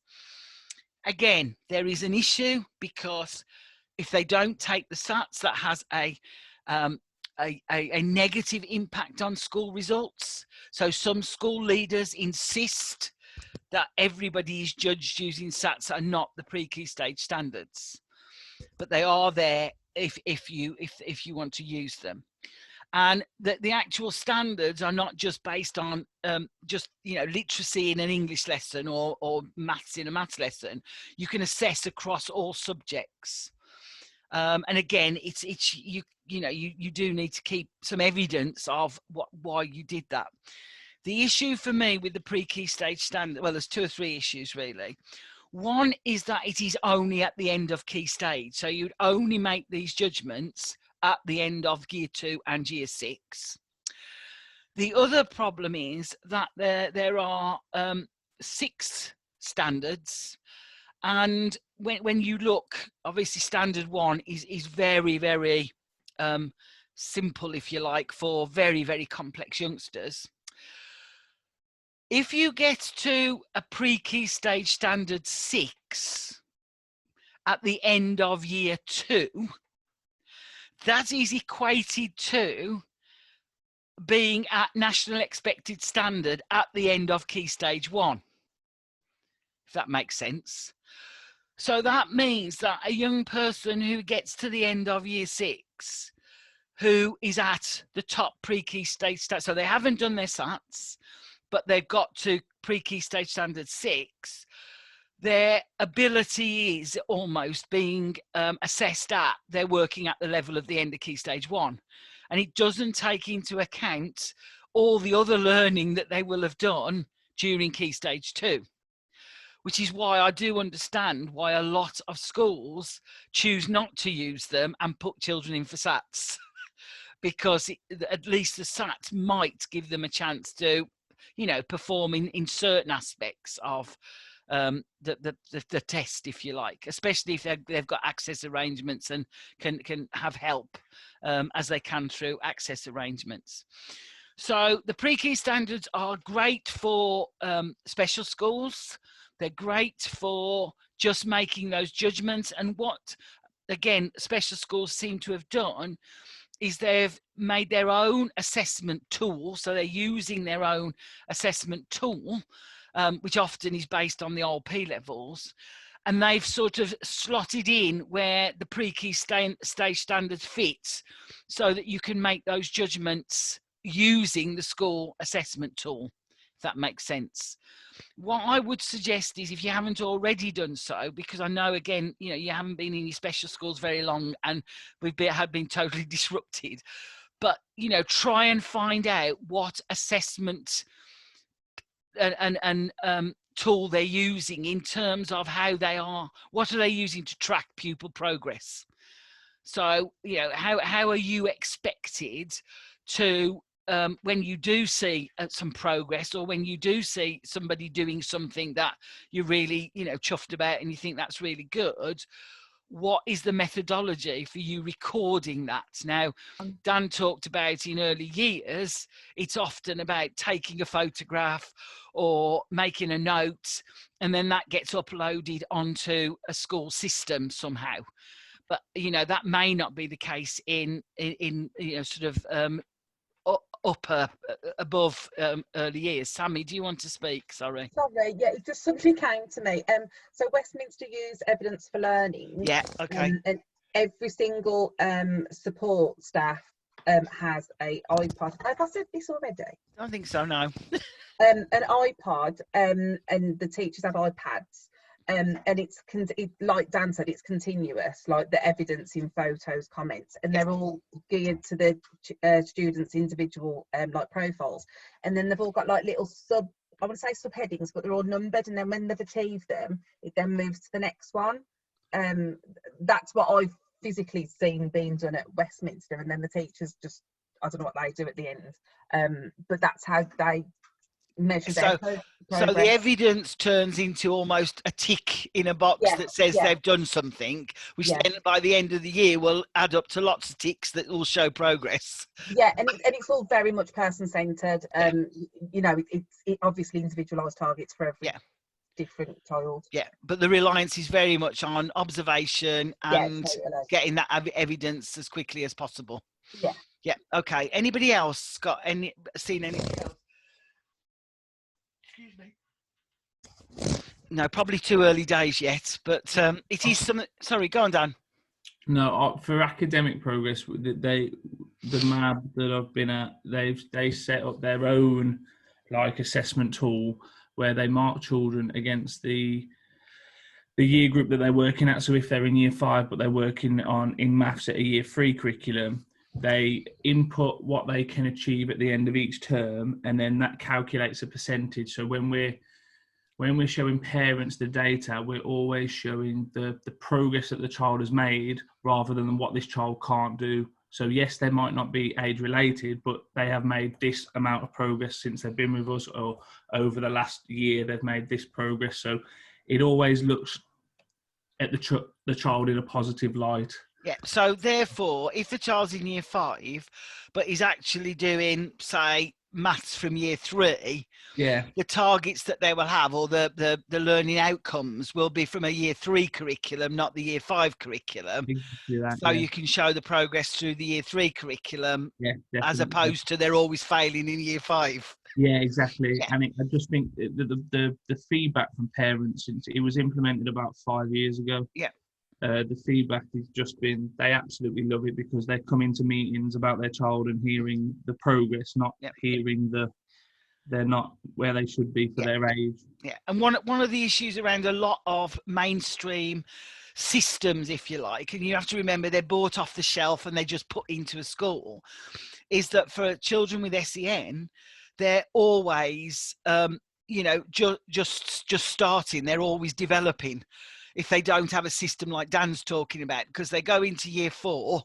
Again, there is an issue because if they don't take the SATs, that has a negative impact on school results. So some school leaders insist that everybody is judged using SATs and not the pre-key stage standards, but they are there if you want to use them. And the actual standards are not just based on literacy in an English lesson or maths in a maths lesson. You can assess across all subjects. And again, you do need to keep some evidence of why you did that. The issue for me with the pre-key stage standard, well, there's 2 or 3 issues really. One is that it is only at the end of key stage. So you'd only make these judgments at the end of year 2 and year 6. The other problem is that there are 6 standards, and when you look, obviously standard 1 is very, very simple, if you like, for very, very complex youngsters. If you get to a pre-key stage standard 6 at the end of year 2, that is equated to being at national expected standard at the end of key stage 1, if that makes sense. So that means that a young person who gets to the end of year 6, who is at the top pre-key stage, so they haven't done their SATs, but they've got to pre-key stage standard 6, their ability is almost being assessed at, they're working at the level of the end of key stage 1. And it doesn't take into account all the other learning that they will have done during key stage 2, which is why I do understand why a lot of schools choose not to use them and put children in for SATs, because at least the SATs might give them a chance to, you know, perform in certain aspects of the test, if you like, especially if they've got access arrangements and can have help as they can through access arrangements. So the pre-key standards are great for special schools. They're great for just making those judgments. And what, again, special schools seem to have done is they've made their own assessment tool. So they're using their own assessment tool, which often is based on the old P levels. And they've sort of slotted in where the pre-key stage standards fit, so that you can make those judgments using the school assessment tool, if that makes sense. What I would suggest is, if you haven't already done so, because I know, again, you know, you haven't been in your special schools very long and have been totally disrupted, but, you know, try and find out what assessment and tool they're using in terms of how they are, what are they using to track pupil progress. So, you know, how are you expected to, when you do see some progress, or when you do see somebody doing something that you're really, you know, chuffed about and you think that's really good, what is the methodology for you recording that? Now, Dan talked about in early years, it's often about taking a photograph or making a note, and then that gets uploaded onto a school system somehow. But, you know, that may not be the case in you know, sort of upper, above early years. Sammy, do you want to speak? Sorry, yeah, it just suddenly came to me. So Westminster use evidence for learning. Yeah, okay. And every single support staff has a iPod. Have I said this already? I don't think so, no. An iPod, and the teachers have iPads. And it's like Dan said, it's continuous, like the evidence in photos, comments, and they're all geared to the students' individual like profiles. And then they've all got like little I want to say subheadings, but they're all numbered. And then when they've achieved them, it then moves to the next one. That's what I've physically seen being done at Westminster. And then the teachers just, I don't know what they do at the end, but that's how they measure their progress. So the evidence turns into almost a tick in a box that says they've done something, which then by the end of the year will add up to lots of ticks that will show progress. Yeah, and it's all very much person-centred. You know, it obviously individualised targets for every different child. Yeah, but the reliance is very much on observation and getting that evidence as quickly as possible. Yeah. Okay. Anybody else seen anything else? Excuse me. No, probably too early days yet, but it is something. Sorry, go on, Dan. No, for academic progress, the MAB that I've been at, they set up their own like assessment tool where they mark children against the year group that they're working at. So if they're in year 5 but they're working in maths at a year 3 curriculum, they input what they can achieve at the end of each term, and then that calculates a percentage. So when we're when we're showing parents the data, we're always showing the progress that the child has made rather than what this child can't do. So yes, they might not be age related, but they have made this amount of progress since they've been with us, or over the last year, they've made this progress. So it always looks at the child in a positive light. Yeah, so therefore, if the child's in year 5, but is actually doing, say, maths from year 3, the targets that they will have, or the learning outcomes, will be from a year 3 curriculum, not the year 5 curriculum. So you can show the progress through the year 3 curriculum, as opposed to they're always failing in year 5. Yeah, exactly. And I just think the feedback from parents, since it was implemented about 5 years ago, the feedback has just been, they absolutely love it, because they come into meetings about their child and hearing the progress, not hearing they're not where they should be for their age. Yeah, and one of the issues around a lot of mainstream systems, if you like, and you have to remember they're bought off the shelf and they just put into a school, is that for children with SEN, they're always, just starting. They're always developing. If they don't have a system like Dan's talking about, because they go into year 4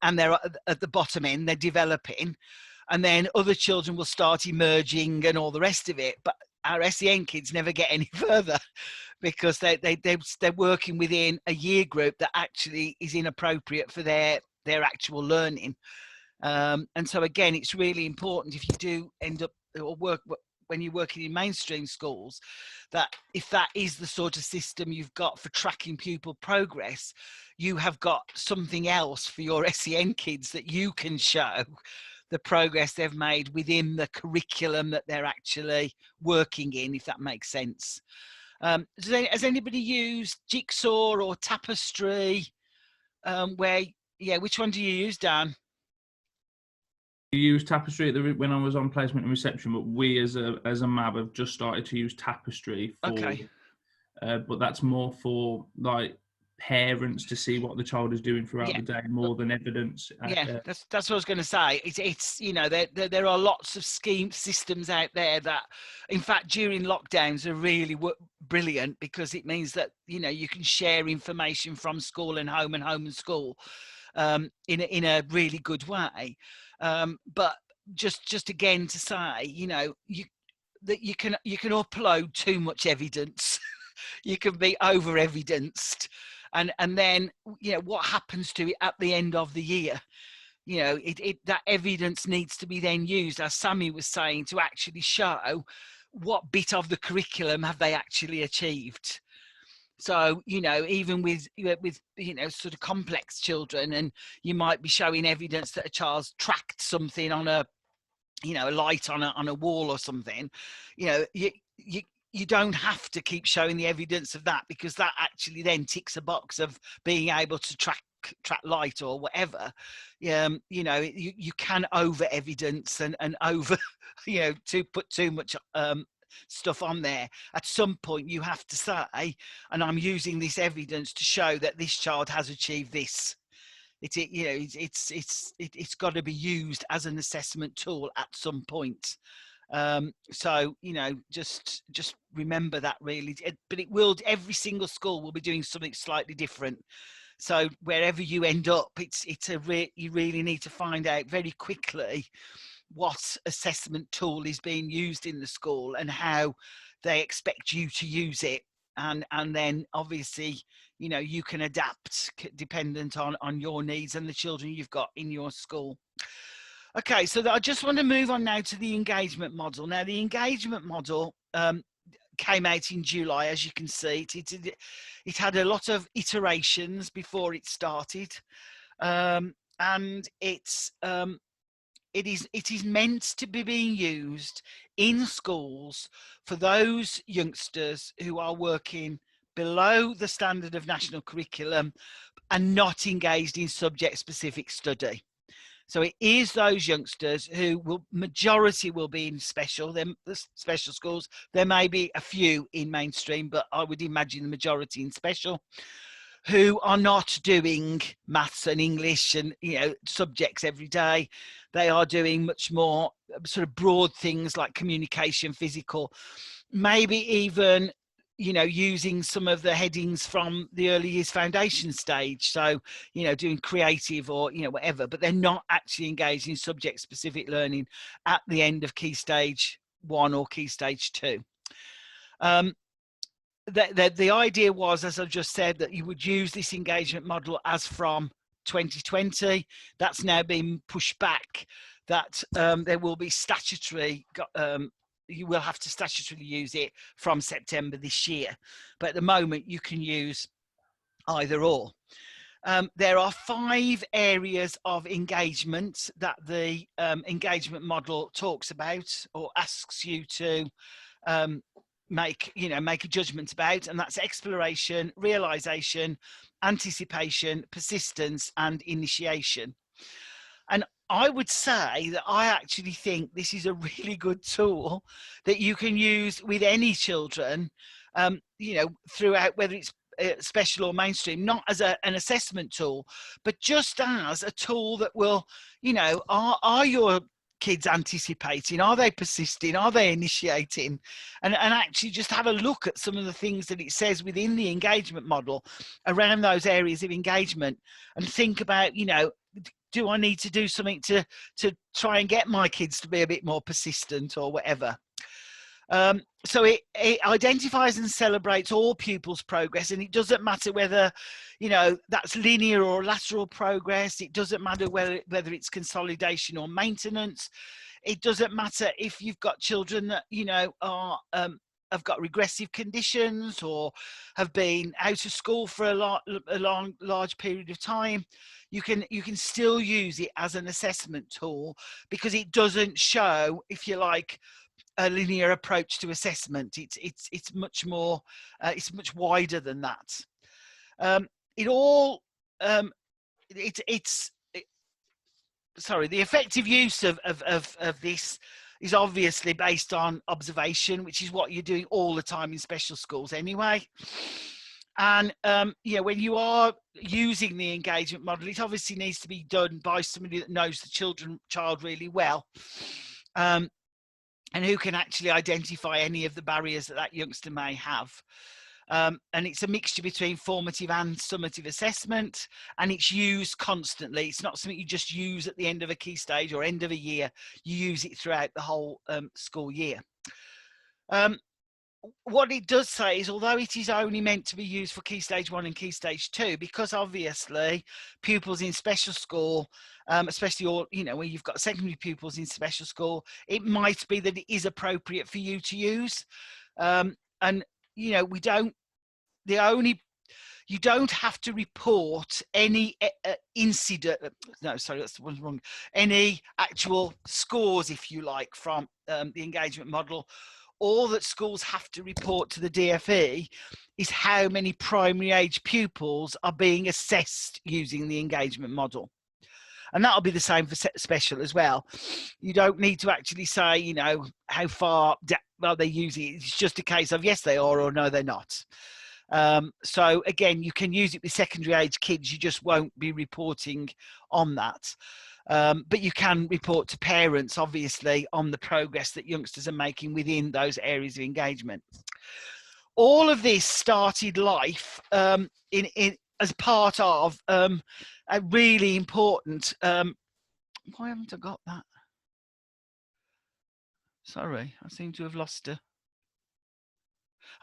and they're at the bottom end, they're developing, and then other children will start emerging and all the rest of it. But our SEN kids never get any further, because they're working within a year group that actually is inappropriate for their actual learning. And so again, it's really important, if you do end up or work when you're working in mainstream schools, that if that is the sort of system you've got for tracking pupil progress, you have got something else for your SEN kids that you can show the progress they've made within the curriculum that they're actually working in, if that makes sense. Has anybody used Jigsaw or Tapestry? Which one do you use, Dan? We use Tapestry when I was on placement and reception, but we as a MAB have just started to use Tapestry for, but that's more for like parents to see what the child is doing throughout the day, more than evidence. That's what I was going to say. It's there are lots of systems out there that, in fact, during lockdowns are really brilliant, because it means that you can share information from school and home and school in a really good way. But just again to say, you can upload too much evidence. You can be over evidenced, and then what happens to it at the end of the year? That evidence needs to be then used, as Sammy was saying, to actually show what bit of the curriculum have they actually achieved. So, even with sort of complex children, and you might be showing evidence that a child's tracked something on a light on a wall or something, you don't have to keep showing the evidence of that, because that actually then ticks a box of being able to track light or whatever. You can over evidence and over to put too much stuff on there. At some point you have to say, and I'm using this evidence to show that this child has achieved this. It's got to be used as an assessment tool at some point. So just remember that, really. But every single school will be doing something slightly different. So wherever you end up, you really need to find out very quickly what assessment tool is being used in the school and how they expect you to use it, and then obviously you can adapt dependent on your needs and the children you've got in your school. Okay, so I just want to move on now to the engagement model. Now, the engagement model came out in July, as you can see. It had a lot of iterations before it started, and it is meant to be being used in schools for those youngsters who are working below the standard of national curriculum and not engaged in subject-specific study. So it is those youngsters who majority will be in special schools. There may be a few in mainstream, but I would imagine the majority in special, who are not doing maths and English and, you know, subjects every day. They are doing much more sort of broad things like communication, physical, maybe even, you know, using some of the headings from the early years foundation stage. So, you know, doing creative or, you know, whatever, but they're not actually engaged in subject specific learning at the end of Key Stage 1 or Key Stage 2. The idea was, as I've just said, that you would use this engagement model as from 2020. That's now been pushed back, that there will be statutory, you will have to statutorily use it from September this year. But at the moment, you can use either or. There are 5 areas of engagement that the engagement model talks about or asks you to make a judgment about, and that's exploration, realization, anticipation, persistence, and initiation. And I would say that I actually think this is a really good tool that you can use with any children, you know, throughout, whether it's special or mainstream, not as an assessment tool, but just as a tool that will, you know, are your kids anticipating, are they persisting, are they initiating, and actually just have a look at some of the things that it says within the engagement model around those areas of engagement, and think about, you know, do I need to do something to try and get my kids to be a bit more persistent or whatever. So it identifies and celebrates all pupils' progress, and it doesn't matter whether, you know, that's linear or lateral progress. It doesn't matter whether it's consolidation or maintenance. It doesn't matter if you've got children that, you know, are have got regressive conditions or have been out of school for a large period of time. You can still use it as an assessment tool, because it doesn't show, if you like, a linear approach to assessment. It's much more, it's much wider than that. Sorry, the effective use of this is obviously based on observation, which is what you're doing all the time in special schools anyway. And yeah, when you are using the engagement model, it obviously needs to be done by somebody that knows the child really well, and who can actually identify any of the barriers that youngster may have. And it's a mixture between formative and summative assessment, and it's used constantly. It's not something you just use at the end of a key stage or end of a year. You use it throughout the whole school year. What it does say is, although it is only meant to be used for Key Stage 1 and Key Stage 2, because obviously pupils in special school, especially all, you know, when you've got secondary pupils in special school, it might be that it is appropriate for you to use. And, you know, you don't have to report any incident, no, sorry, that's the one wrong, any actual scores, if you like, from the engagement model. All that schools have to report to the DFE is how many primary age pupils are being assessed using the engagement model. And that'll be the same for special as well. You don't need to actually say, you know, how far well they're using it. It's just a case of yes, they are, or no, they're not. So again, you can use it with secondary age kids. You just won't be reporting on that. But you can report to parents, obviously, on the progress that youngsters are making within those areas of engagement. All of this started life as part of a really important, why haven't I got that? Sorry, I seem to have lost her.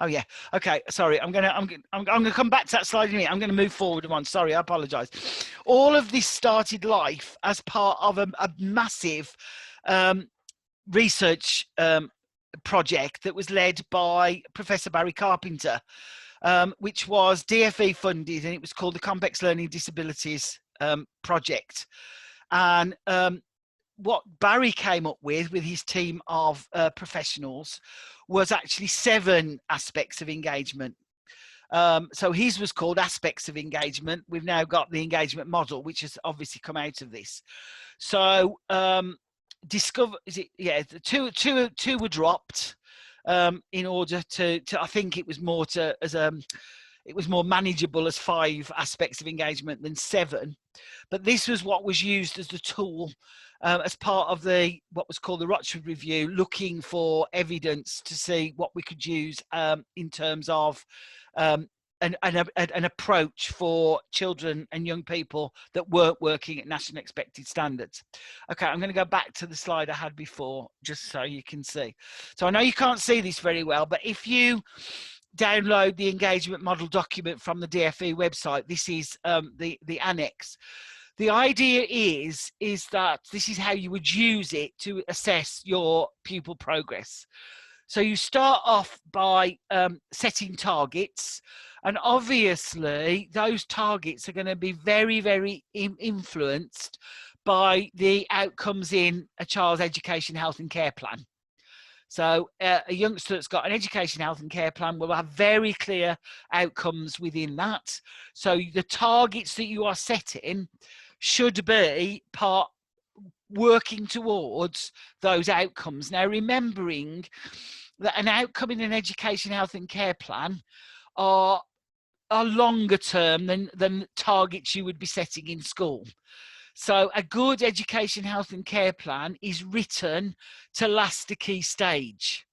Oh yeah, okay, sorry, I'm gonna come back to that slide in a minute. I'm gonna move forward one. Sorry, I apologize. All of this started life as part of a massive research project that was led by Professor Barry Carpenter, which was DFE funded, and it was called the Complex Learning Disabilities Project. And what Barry came up with his team of professionals was actually 7 aspects of engagement. So his was called Aspects of Engagement. We've now got the engagement model, which has obviously come out of this. So the two were dropped in order to I think it was more to as it was more manageable as 5 aspects of engagement than 7. But this was what was used as the tool as part of what was called the Rochford Review, looking for evidence to see what we could use in terms of an approach for children and young people that weren't working at national expected standards. Okay, I'm going to go back to the slide I had before, just so you can see. So I know you can't see this very well, but if you download the engagement model document from the DFE website, this is the annex. The idea is that this is how you would use it to assess your pupil progress. So you start off by setting targets, and obviously those targets are going to be very, very influenced by the outcomes in a child's education, health and care plan. So a youngster that's got an education, health and care plan will have very clear outcomes within that. So the targets that you are setting should be working towards those outcomes. Now, remembering that an outcome in an education, health and care plan are longer term than targets you would be setting in school. So a good education, health and care plan is written to last a key stage.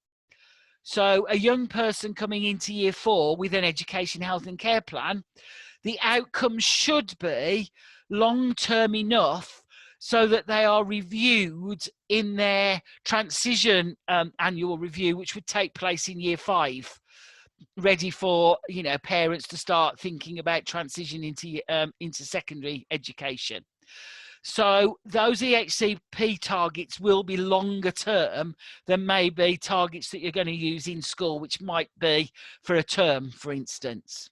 So a young person coming into year 4 with an education, health and care plan, the outcomes should be long-term enough so that they are reviewed in their transition annual review, which would take place in year 5, ready for parents to start thinking about transition into secondary education. So those EHCP targets will be longer term than maybe targets that you're going to use in school, which might be for a term, for instance.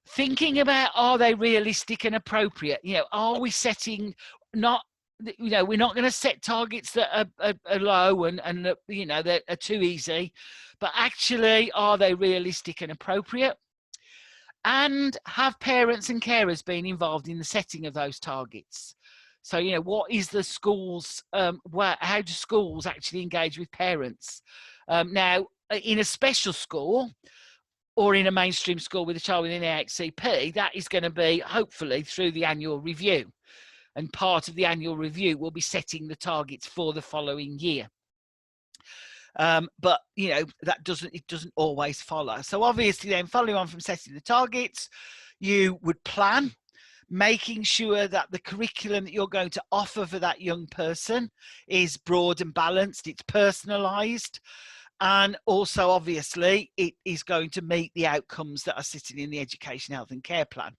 Thinking about, are they realistic and appropriate? Are we setting we're not going to set targets that are low and that are too easy, but actually, are they realistic and appropriate? And have parents and carers been involved in the setting of those targets? So, what is the schools, how do schools actually engage with parents? Now, in a special school or in a mainstream school with a child with an EHCP, that is going to be hopefully through the annual review. And part of the annual review will be setting the targets for the following year. But that doesn't always follow. So obviously then, following on from setting the targets, you would plan, making sure that the curriculum that you're going to offer for that young person is broad and balanced, it's personalized, and also obviously it is going to meet the outcomes that are sitting in the education, health and care plan.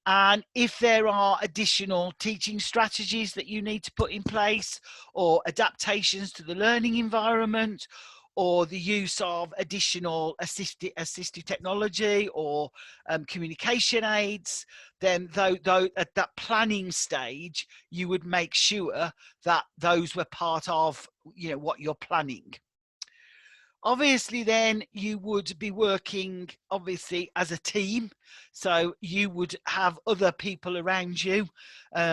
And if there are additional teaching strategies that you need to put in place, or adaptations to the learning environment, or the use of additional assistive technology or communication aids, then at that planning stage, you would make sure that those were part of what you're planning. Obviously, then you would be working obviously as a team. So you would have other people around you and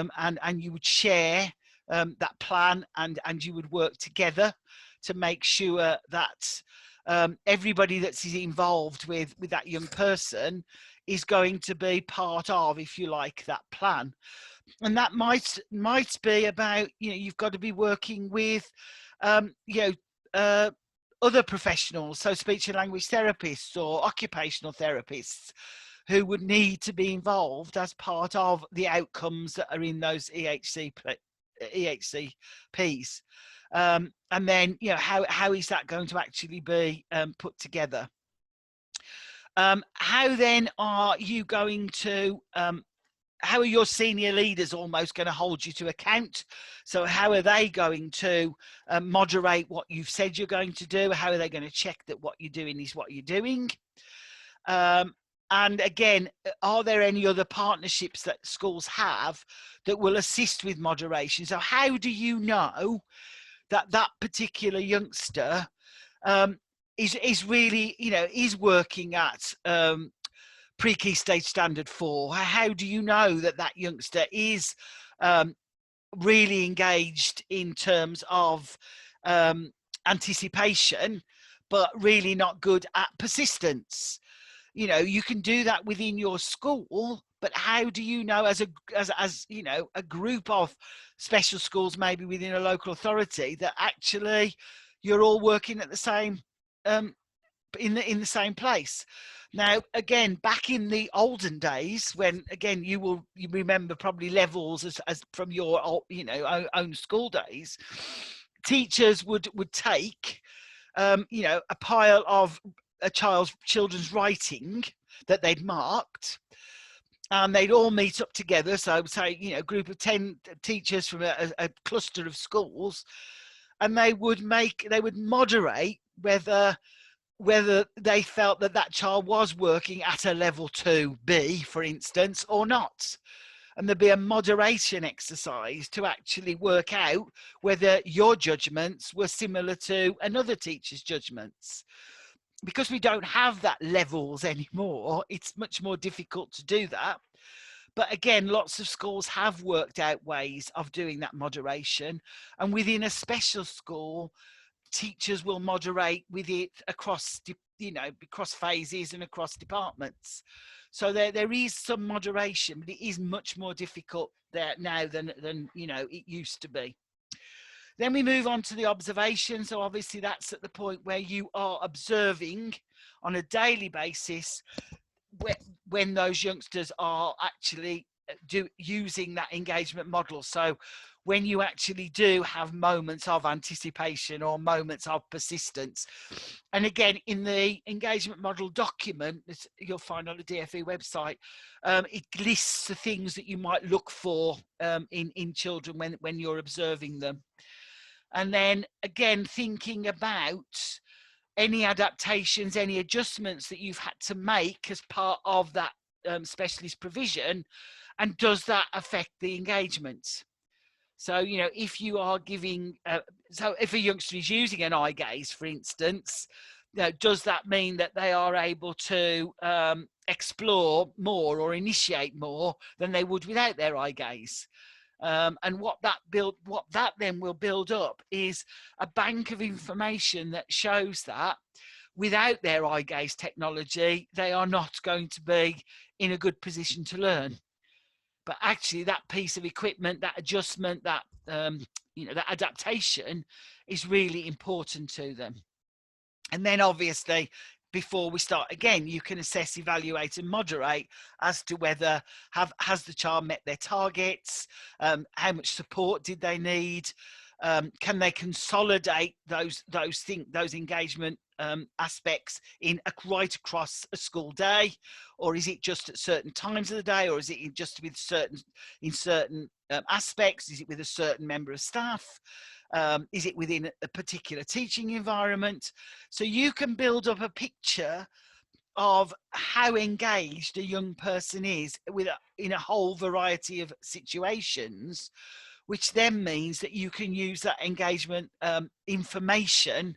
you would share that plan and you would work together to make sure that everybody that's involved with that young person is going to be part of, if you like, that plan. And that might be about, you've got to be working with, other professionals, so speech and language therapists or occupational therapists, who would need to be involved as part of the outcomes that are in those EHCPs. And then, how is that going to actually be put together? How then are you going to how are your senior leaders almost going to hold you to account? So how are they going to moderate what you've said you're going to do? How are they going to check that what you're doing is what you're doing? And again, are there any other partnerships that schools have that will assist with moderation? So how do you know that that particular youngster is really, is working at pre-key stage standard 4? How do you know that that youngster is really engaged in terms of anticipation, but really not good at persistence? you know, you can do that within your school, but how do you know as you know, a group of special schools maybe within a local authority that actually you're all working at the same in the same place? Now, again, back in the olden days, when again you remember probably levels as from your, you know, own school days, teachers would take you know, a pile of a children's writing that they'd marked, and they'd all meet up together. So say, you know, a group of 10 teachers from a cluster of schools, and they would moderate whether they felt that child was working at a level 2B, for instance, or not. And there'd be a moderation exercise to actually work out whether your judgments were similar to another teacher's judgments. Because we don't have that levels anymore, it's much more difficult to do that. But again, lots of schools have worked out ways of doing that moderation. And within a special school, teachers will moderate with it across, you know, across phases and across departments. So there is some moderation, but it is much more difficult there now than you know, it used to be. Then we move on to the observation. So obviously that's at the point where you are observing on a daily basis when those youngsters are actually using that engagement model. So when you actually do have moments of anticipation or moments of persistence. And again, in the engagement model document that you'll find on the DFE website, it lists the things that you might look for in children when you're observing them. And then again, thinking about any adaptations, any adjustments that you've had to make as part of that specialist provision, and does that affect the engagement? So, you know, if you are giving, so if a youngster is using an eye gaze, for instance, you know, does that mean that they are able to explore more or initiate more than they would without their eye gaze? And what that then will build up is a bank of information that shows that without their eye gaze technology, they are not going to be in a good position to learn. But actually that piece of equipment, that adjustment, that you know, that adaptation is really important to them. And then obviously, before we start again, you can assess, evaluate and moderate as to whether has the child met their targets, how much support did they need, can they consolidate those engagement aspects in right across a school day, or is it just at certain times of the day, or is it just with certain aspects? Is it with a certain member of staff? Is it within a particular teaching environment? So you can build up a picture of how engaged a young person is in a whole variety of situations, which then means that you can use that engagement information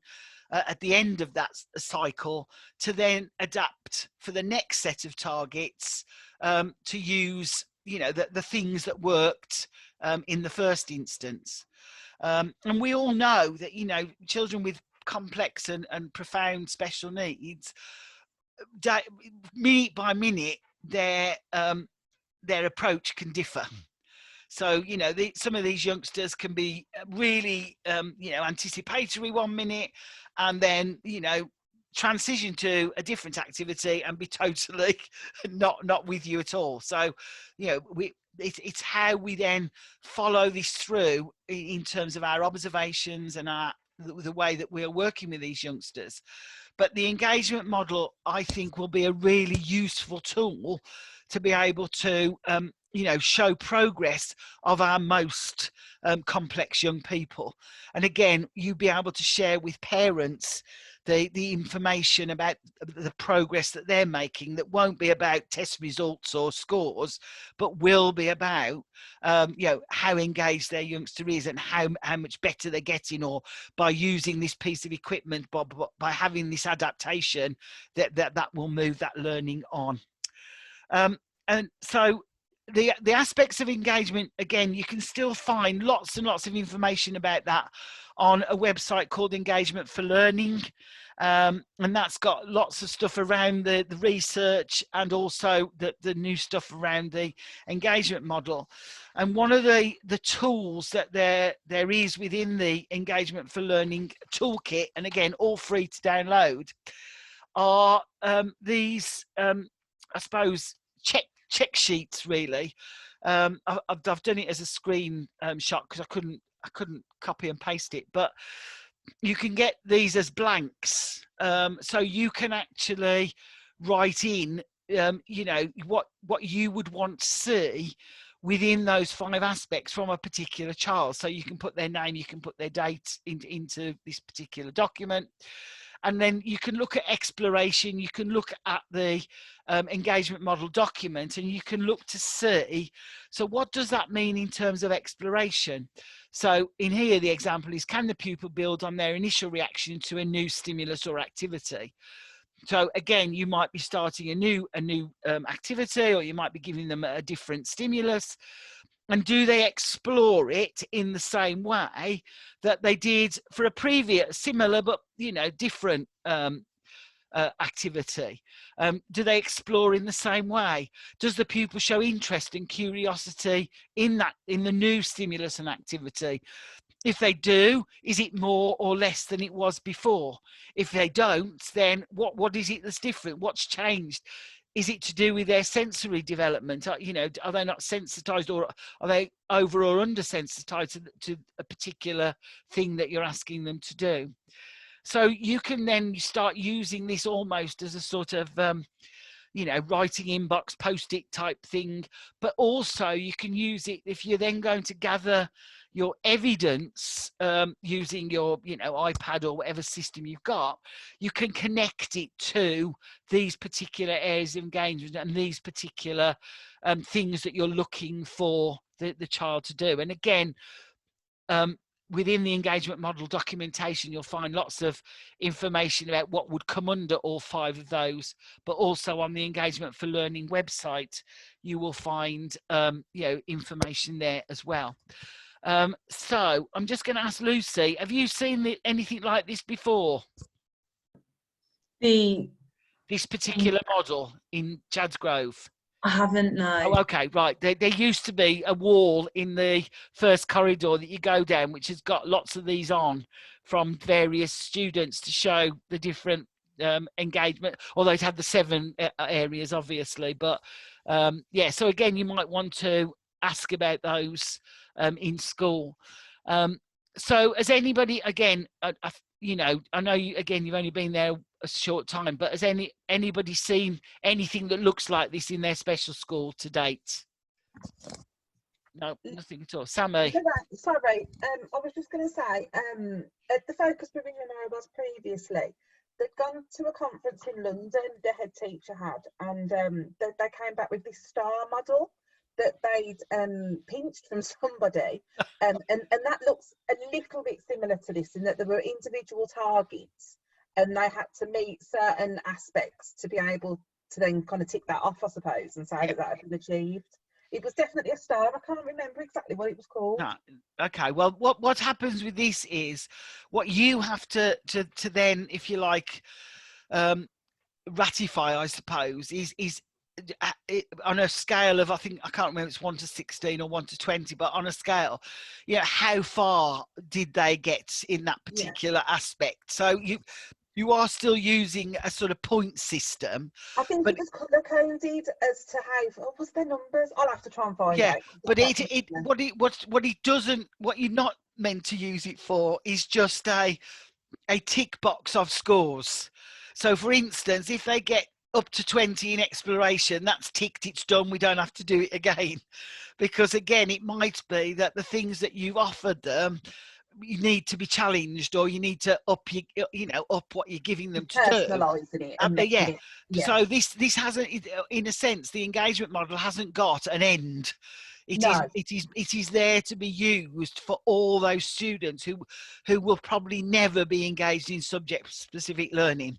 at the end of that cycle to then adapt for the next set of targets, to use, you know, the things that worked in the first instance. And we all know that, you know, children with complex and profound special needs, minute by minute, their approach can differ. So, you know, some of these youngsters can be really, you know, anticipatory one minute, and then, you know, transition to a different activity and be totally not with you at all. So, you know, it's how we then follow this through in terms of our observations and the way that we are working with these youngsters. But the engagement model, I think, will be a really useful tool to be able to you know, show progress of our most complex young people. And again, you'll be able to share with parents the information about the progress that they're making, that won't be about test results or scores, but will be about you know, how engaged their youngster is and how much better they're getting, or by using this piece of equipment, by having this adaptation, that will move that learning on. And so the aspects of engagement, again, you can still find lots and lots of information about that on a website called Engagement for Learning. And that's got lots of stuff around the research and also the new stuff around the engagement model. And one of the tools that there is within the Engagement for Learning toolkit, and again, all free to download, are these, I suppose, check sheets, really. I've done it as a screen shot because I couldn't copy and paste it, but you can get these as blanks, so you can actually write in you know, what you would want to see within those 5 aspects from a particular child. So you can put their name, you can put their date into this particular document, and then you can look at exploration, you can look at the engagement model document, and you can look to see, so what does that mean in terms of exploration? So in here, the example is, can the pupil build on their initial reaction to a new stimulus or activity? So again, you might be starting a new activity, or you might be giving them a different stimulus. And do they explore it in the same way that they did for a previous, similar but, you know, different activity? Do they explore in the same way? Does the pupil show interest and curiosity in the new stimulus and activity? If they do, is it more or less than it was before? If they don't, then what is it that's different? What's changed? Is it to do with their sensory development? You know, are they not sensitized, or are they over or under sensitized to a particular thing that you're asking them to do? So you can then start using this almost as a sort of, you know, writing inbox, post-it type thing, but also you can use it if you're then going to gather your evidence using your, you know, iPad or whatever system you've got. You can connect it to these particular areas of engagement and these particular things that you're looking for the child to do. And again, within the engagement model documentation, you'll find lots of information about what would come under all 5 of those, but also on the Engagement for Learning website, you will find you know, information there as well. So I'm just going to ask Lucy, have you seen anything like this before? This particular model in Chad's Grove? I haven't, no. Oh, okay, right. There used to be a wall in the first corridor that you go down, which has got lots of these on from various students to show the different engagement, although it had the 7 areas, obviously. But yeah, so again, you might want to ask about those in school. So has anybody, again, you know, I know you, again, you've only been there a short time, but has anybody seen anything that looks like this in their special school to date? No, nothing at all. Sammy? Sorry, I was just going to say, at the focus provision I was previously, they'd gone to a conference in London, the head teacher had, and they came back with this STAR model that they'd pinched from somebody, and that looks a little bit similar to this, in that there were individual targets and they had to meet certain aspects to be able to then kind of tick that off, I suppose, and say that that had been achieved. It was definitely a STAR. I can't remember exactly what it was called. No. Okay, well, what happens with this is, what you have to then, if you like, ratify, I suppose, is on a scale of, I think, I can't remember, it's 1 to 16 or 1 to 20, but on a scale, you know, how far did they get in that particular aspect? So you are still using a sort of point system. I think it was colour coded as to how, what was their numbers? I'll have to try and find out. But what you're not meant to use it for is just a tick box of scores. So for instance, if they get up to 20 in exploration, that's ticked, it's done, we don't have to do it again. Because again, it might be that the things that you've offered them, you need to be challenged, or you need to up what you're giving them to personalising it. So this hasn't, in a sense, the engagement model hasn't got an end. It is there to be used for all those students who will probably never be engaged in subject specific learning,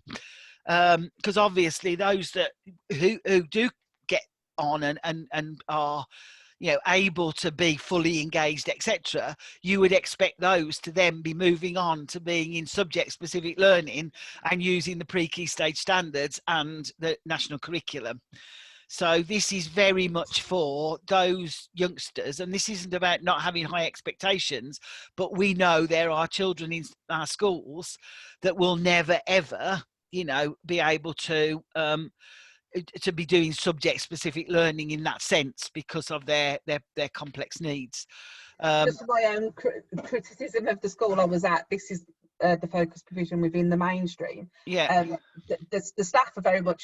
because obviously those who do get on and are, you know, able to be fully engaged, etc., you would expect those to then be moving on to being in subject specific learning and using the pre-key stage standards and the national curriculum. So this is very much for those youngsters, and this isn't about not having high expectations, but we know there are children in our schools that will never ever, you know, be able to be doing subject specific learning in that sense because of their complex needs. Just my own criticism of the school I was at, this is the focus provision within the mainstream. The staff are very much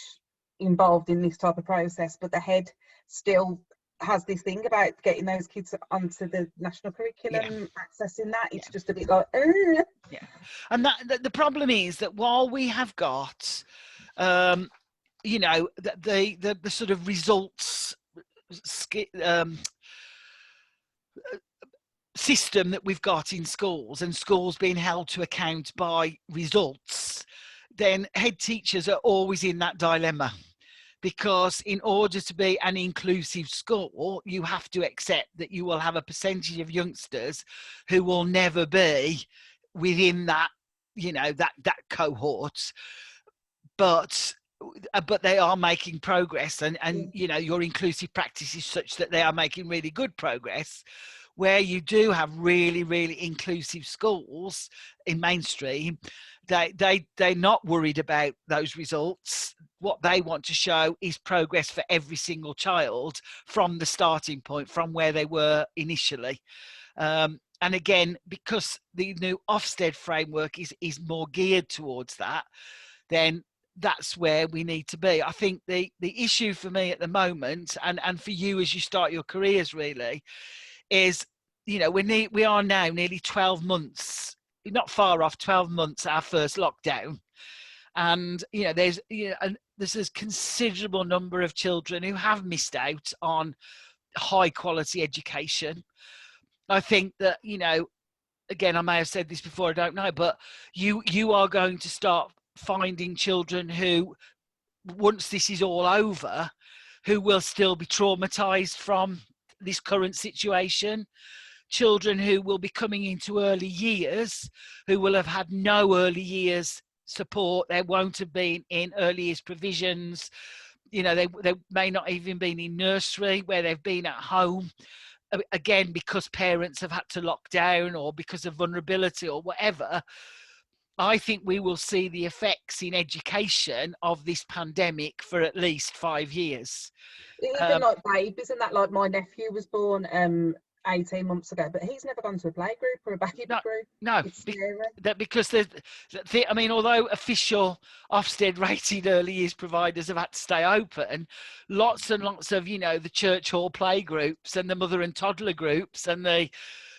involved in this type of process, but the head still has this thing about getting those kids onto the national curriculum, accessing that. It's just a bit like and that the problem is that while we have got you know, the sort of results system that we've got in schools, and schools being held to account by results, then head teachers are always in that dilemma, because in order to be an inclusive school, you have to accept that you will have a percentage of youngsters who will never be within that, you know, that cohort, but they are making progress, and you know, your inclusive practice is such that they are making really good progress. Where you do have really inclusive schools in mainstream, they're not worried about those results. What they want to show is progress for every single child from the starting point, from where they were initially. And again, because the new Ofsted framework is more geared towards that, then that's where we need to be. I think the issue for me at the moment, and for you as you start your careers really, is, you know, we are now nearly 12 months, not far off 12 months our first lockdown, and you know, there's a considerable number of children who have missed out on high quality education. I think that, you know, again, I may have said this before, I don't know, but you are going to start finding children who, once this is all over, who will still be traumatized from this current situation. Children who will be coming into early years, who will have had no early years support. They won't have been in early years provisions. You know, they may not even been in nursery, where they've been at home, again, because parents have had to lock down or because of vulnerability or whatever. I think we will see the effects in education of this pandemic for at least 5 years. Even like babies, and that, like my nephew was born 18 months ago, but he's never gone to a play group or a baby group. No, because I mean, although official Ofsted rated early years providers have had to stay open, lots and lots of, you know, the church hall play groups and the mother and toddler groups and the,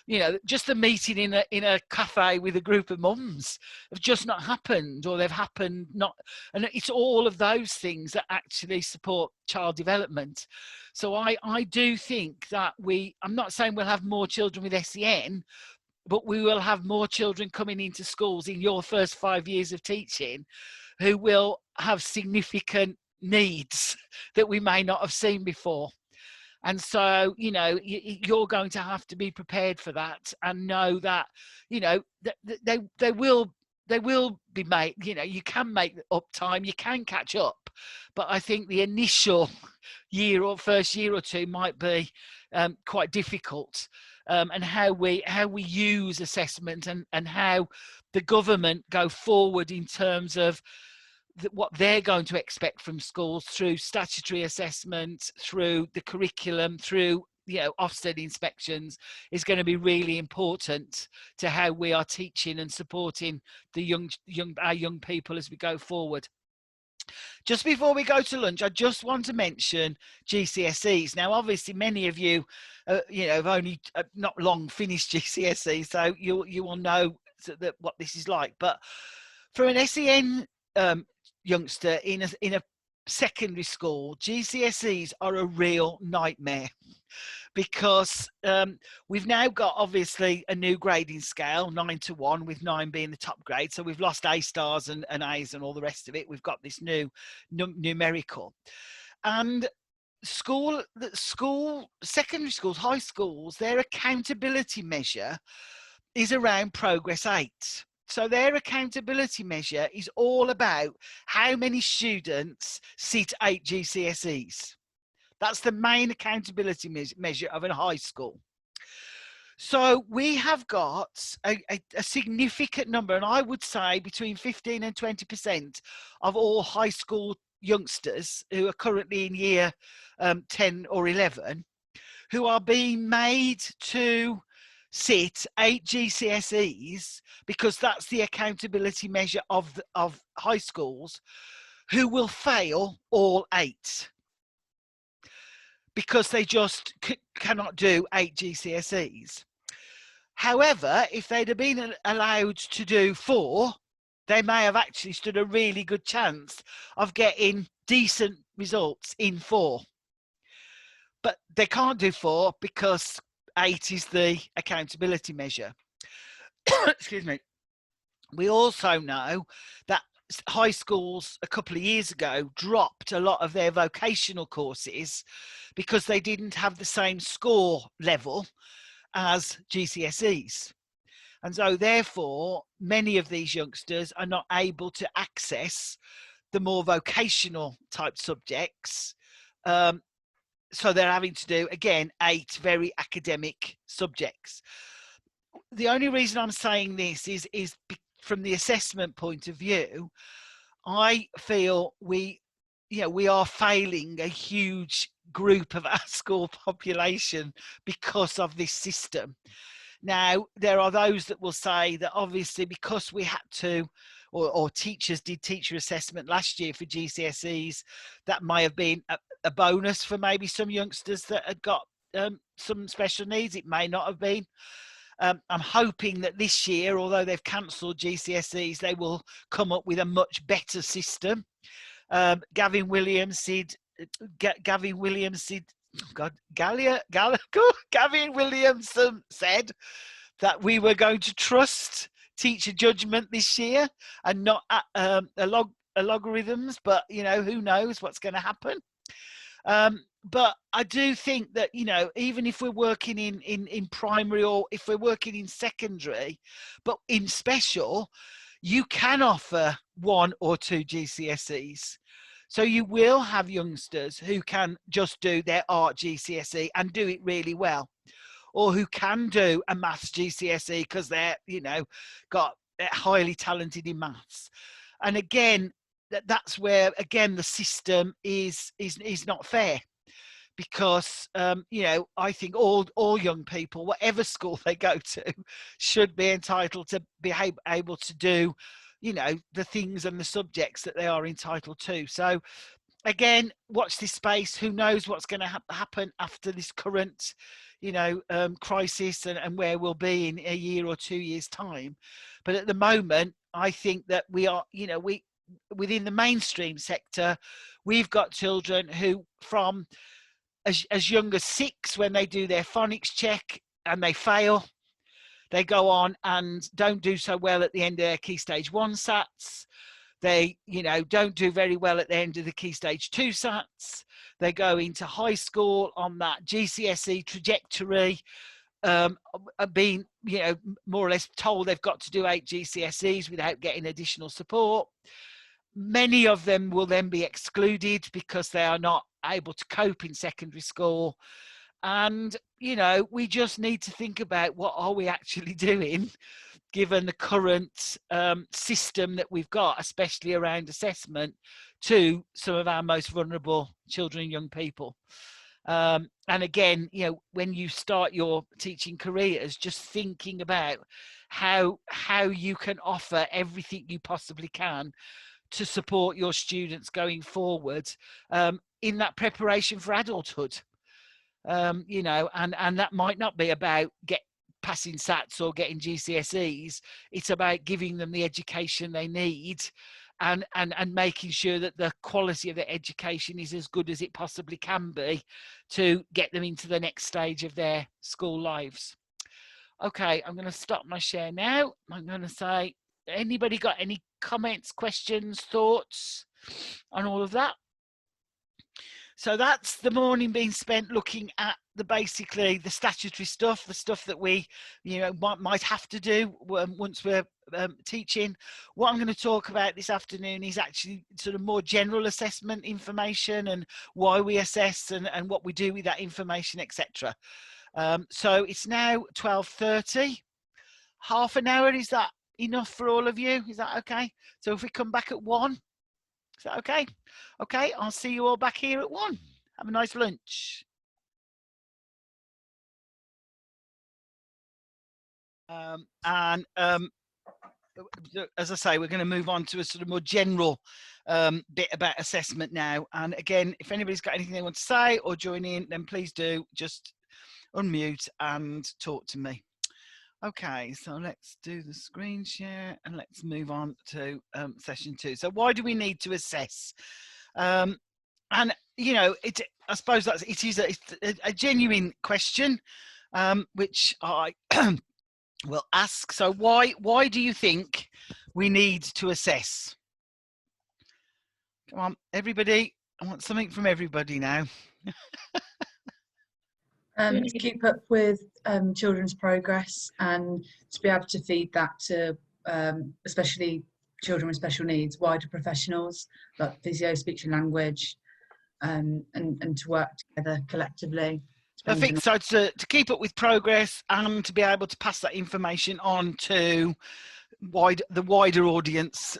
you know, just the meeting in a cafe with a group of mums have just not happened, or they've happened not, and it's all of those things that actually support child development. So I do think that I'm not saying we'll have more children with SEN, but we will have more children coming into schools in your first 5 years of teaching who will have significant needs that we may not have seen before. And so, you know, you're going to have to be prepared for that, and know that, you know, they will be made, you know, you can make up time, you can catch up. But I think the initial year or first year or two might be quite difficult. And how we use assessment and how the government go forward in terms of what they're going to expect from schools through statutory assessment, through the curriculum, through, you know, Ofsted inspections, is going to be really important to how we are teaching and supporting our young people as we go forward. Just before we go to lunch, I just want to mention GCSEs. Now, obviously, many of you, you know, have only not long finished GCSE, so you will know that what this is like. But for an SEN youngster in a secondary school, GCSEs are a real nightmare, because we've now got obviously a new grading scale, 9 to 1, with 9 being the top grade. So we've lost A stars and A's and all the rest of it. We've got this new numerical, and secondary schools, high schools, their accountability measure is around progress 8. So their accountability measure is all about how many students sit 8 GCSEs. That's the main accountability measure of a high school. So we have got a significant number, and I would say between 15 and 20% of all high school youngsters who are currently in year 10 or 11 who are being made to sit 8 GCSEs, because that's the accountability measure of high schools, who will fail all 8 because they just cannot do 8 GCSEs. However, if they'd have been allowed to do 4, they may have actually stood a really good chance of getting decent results in 4. But they can't do 4 because 8 is the accountability measure. Excuse me. We also know that high schools a couple of years ago dropped a lot of their vocational courses because they didn't have the same score level as GCSEs. And so therefore, many of these youngsters are not able to access the more vocational type subjects. So they're having to do, again, 8 very academic subjects. The only reason I'm saying this is from the assessment point of view. I feel we are failing a huge group of our school population because of this system. Now, there are those that will say that obviously because we had to, or teachers did teacher assessment last year for GCSEs, that may have been a bonus for maybe some youngsters that had got some special needs. It may not have been. I'm hoping that this year, although they've cancelled GCSEs, they will come up with a much better system. Gavin Williamson said that we were going to trust teacher judgment this year and not logarithms, but who knows what's going to happen. But I do think that, even if we're working in primary or if we're working in secondary, but in special, you can offer 1 or 2 GCSEs. So you will have youngsters who can just do their art GCSE and do it really well, or who can do a maths GCSE because they're, got highly talented in maths. And again, that's where, again, the system is not fair. Because, I think all young people, whatever school they go to, should be entitled to be able to do, the things and the subjects that they are entitled to. So, again, watch this space. Who knows what's going to happen after this current, crisis and where we'll be in a year or 2 years' time. But at the moment, I think that we are, within the mainstream sector, we've got children who from as young as 6, when they do their phonics check and they fail, they go on and don't do so well at the end of their Key Stage 1 SATs. They, don't do very well at the end of the Key Stage 2 SATs. They go into high school on that GCSE trajectory, being, more or less told they've got to do 8 GCSEs without getting additional support. Many of them will then be excluded because they are not able to cope in secondary school. And, we just need to think about what are we actually doing given the current system that we've got, especially around assessment, to some of our most vulnerable children and young people. And again, when you start your teaching careers, just thinking about how you can offer everything you possibly can to support your students going forward in that preparation for adulthood. And that might not be about passing SATs or getting GCSEs. It's about giving them the education they need and making sure that the quality of their education is as good as it possibly can be to get them into the next stage of their school lives. Okay, I'm going to stop my share now. I'm going to say, anybody got any comments, questions, thoughts on all of that? So that's the morning being spent looking at basically the statutory stuff, the stuff that we, might have to do once we're teaching. What I'm going to talk about this afternoon is actually sort of more general assessment information and why we assess and what we do with that information, etc. So it's now 12:30. Half an hour, is that enough for all of you? Is that okay? So if we come back at 1, is that okay? Okay, I'll see you all back here at 1. Have a nice lunch. As I say, we're going to move on to a sort of more general bit about assessment now. And again, if anybody's got anything they want to say or join in, then please do just unmute and talk to me. Okay, so let's do the screen share and let's move on to session 2. So why do we need to assess? And I suppose it is a genuine question, which I will ask. So why do you think we need to assess? Come on, everybody. I want something from everybody now. To keep up with children's progress and to be able to feed that to especially children with special needs, wider professionals like physio, speech and language, and to work together collectively. Perfect. So to keep up with progress and to be able to pass that information on to the wider audience,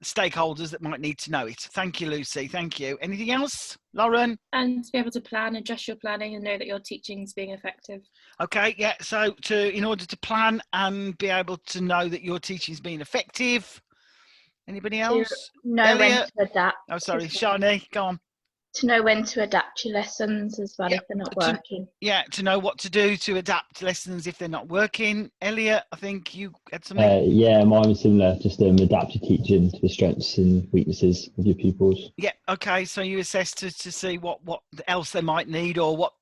stakeholders that might need to know it. Thank you, Lucy. Thank you. Anything else, Lauren? And to be able to plan, adjust your planning and know that your teaching is being effective. Okay, yeah. So in order to plan and be able to know that your teaching is being effective. Anybody else? Know when to adapt. Oh, sorry, Shani, go on. To know when to adapt your lessons as well if they're not working. To know what to do to adapt lessons if they're not working. Elliot, I think you had something. Yeah, mine was similar. Just adapt your teaching to the strengths and weaknesses of your pupils. Yeah. Okay. So you assess to see what else they might need or what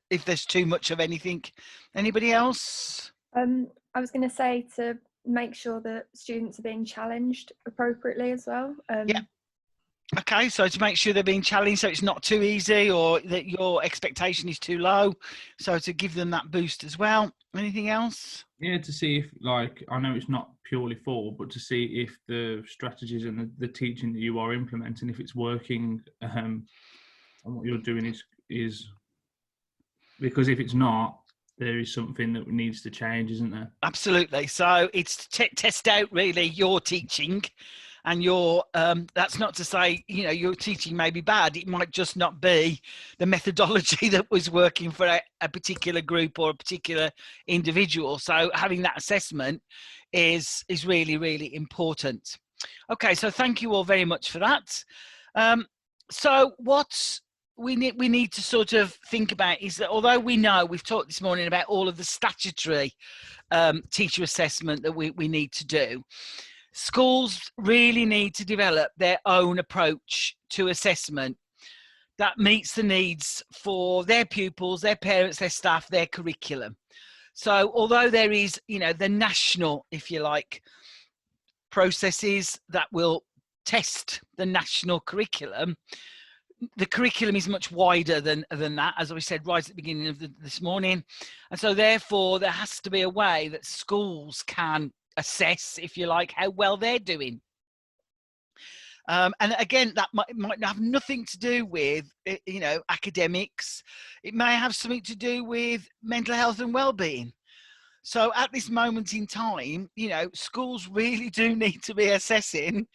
if there's too much of anything. Anybody else? I was going to say to make sure that students are being challenged appropriately as well. Yeah. Okay, so to make sure they're being challenged so it's not too easy or that your expectation is too low. So to give them that boost as well. Anything else? Yeah, to see if, like, I know it's not purely for, but to see if the strategies and the teaching that you are implementing, if it's working, and what you're doing is because if it's not, there is something that needs to change, isn't there? Absolutely. So it's to test out really your teaching. And that's not to say, your teaching may be bad. It might just not be the methodology that was working for a particular group or a particular individual. So having that assessment is really, really important. Okay, so thank you all very much for that. So what we need to sort of think about is that although we've talked this morning about all of the statutory teacher assessment that we need to do, schools really need to develop their own approach to assessment that meets the needs for their pupils, their parents, their staff, their curriculum. So although there is, the national, if you like, processes that will test the national curriculum, the curriculum is much wider than that, as we said right at the beginning of this morning. And so therefore there has to be a way that schools can assess, if you like, how well they're doing. And again, that might have nothing to do with, academics. It may have something to do with mental health and well-being. So at this moment in time, schools really do need to be assessing,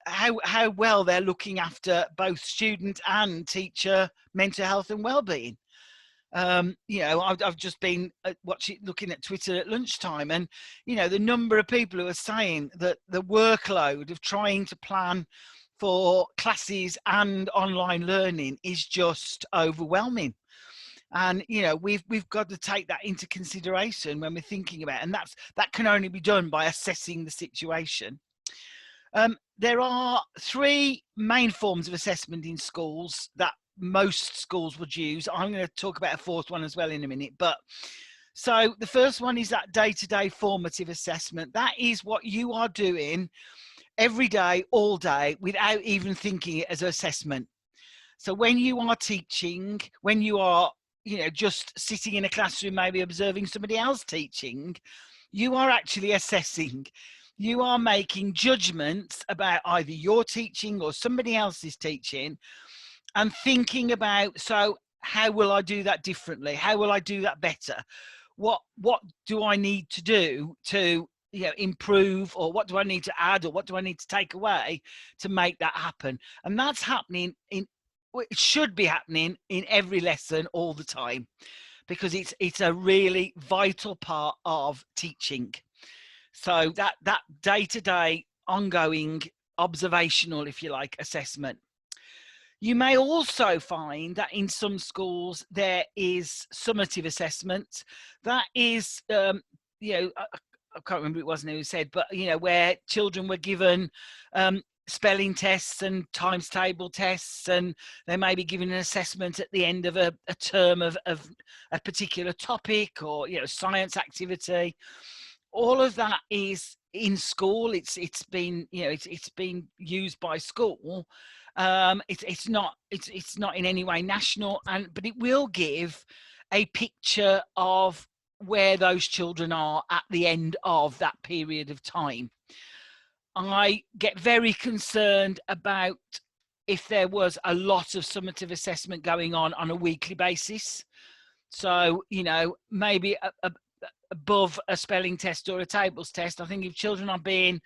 how well they're looking after both student and teacher mental health and well-being. I've just been looking at Twitter at lunchtime, and the number of people who are saying that the workload of trying to plan for classes and online learning is just overwhelming. And we've got to take that into consideration when we're thinking about it, and that can only be done by assessing the situation. There are 3 main forms of assessment in schools that most schools would use. I'm going to talk about a 4th one as well in a minute. But so the first one is that day-to-day formative assessment. That is what you are doing every day, all day, without even thinking it as an assessment. So when you are teaching, when you are, you know, just sitting in a classroom, maybe observing somebody else teaching, you are actually assessing. You are making judgments about either your teaching or somebody else's teaching, and thinking about, so how will I do that differently? How will I do that better? What do I need to do to, you know, improve, or what do I need to add, or what do I need to take away to make that happen? And that's happening it should be happening in every lesson all the time, because it's a really vital part of teaching. So that day-to-day ongoing observational, if you like, assessment. You may also find that in some schools there is summative assessment. That is, you know, I can't remember who it was who said, but, you know, where children were given spelling tests and times table tests, and they may be given an assessment at the end of a term of a particular topic, or, you know, science activity. All of that is in school. It's been, you know, it's been used by school. It's not in any way national, but it will give a picture of where those children are at the end of that period of time. I get very concerned about if there was a lot of summative assessment going on a weekly basis. So, you know, maybe above a spelling test or a tables test. I think if children are being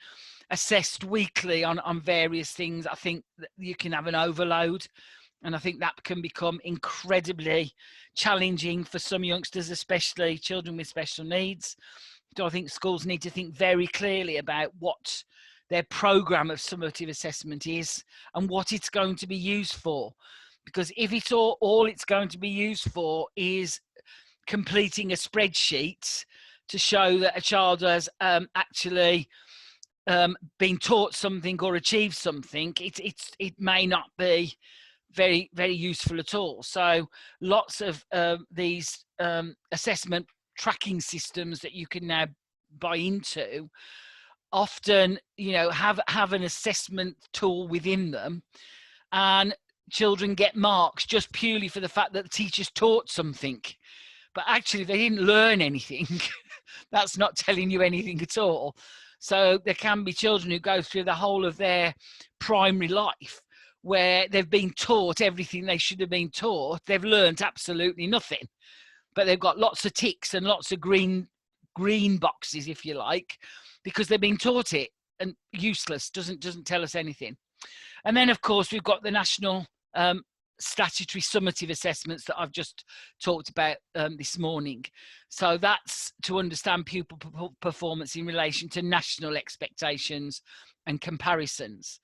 assessed weekly on various things, I think that you can have an overload. And I think that can become incredibly challenging for some youngsters, especially children with special needs. So I think schools need to think very clearly about what their programme of summative assessment is and what it's going to be used for. Because if it's all it's going to be used for is completing a spreadsheet to show that a child has actually been taught something or achieved something, it may not be very, very useful at all. So lots of these assessment tracking systems that you can now buy into often, you know, have an assessment tool within them, and children get marks just purely for the fact that the teachers taught something. But actually they didn't learn anything. That's not telling you anything at all. So there can be children who go through the whole of their primary life where they've been taught everything they should have been taught. They've learned absolutely nothing, but they've got lots of ticks and lots of green boxes, if you like, because they've been taught it, and useless, doesn't tell us anything. And then, of course, we've got the national statutory summative assessments that I've just talked about this morning. So that's to understand pupil performance in relation to national expectations and comparisons.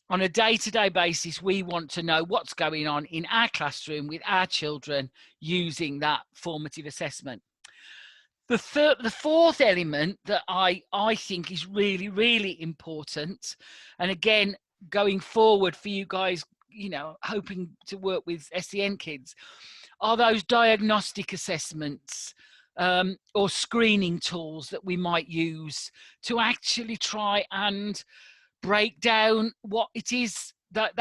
On a day-to-day basis, we want to know what's going on in our classroom with our children using that formative assessment. The fourth element that I think is really, really important, and again, going forward for you guys, you know, hoping to work with SEN kids, are those diagnostic assessments or screening tools that we might use to actually try and break down what it is that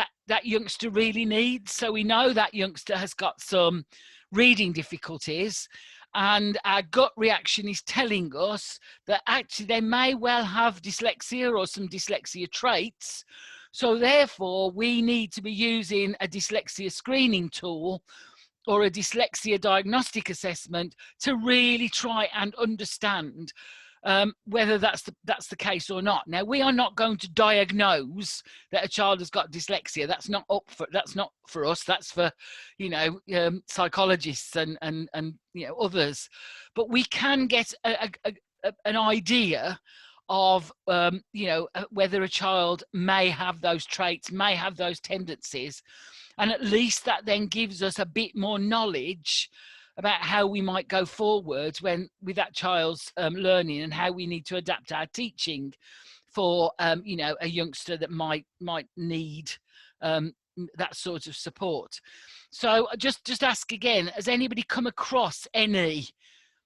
youngster really needs. So we know that youngster has got some reading difficulties, and our gut reaction is telling us that actually they may well have dyslexia or some dyslexia traits. So therefore, we need to be using a dyslexia screening tool or a dyslexia diagnostic assessment to really try and understand whether that's the case or not. Now, we are not going to diagnose that a child has got dyslexia. That's not for us. That's for, you know, psychologists and you know, others. But we can get an idea of you know, whether a child may have those traits, may have those tendencies, and at least that then gives us a bit more knowledge about how we might go forwards with that child's learning, and how we need to adapt our teaching for you know, a youngster that might need that sort of support. So just ask again, has anybody come across any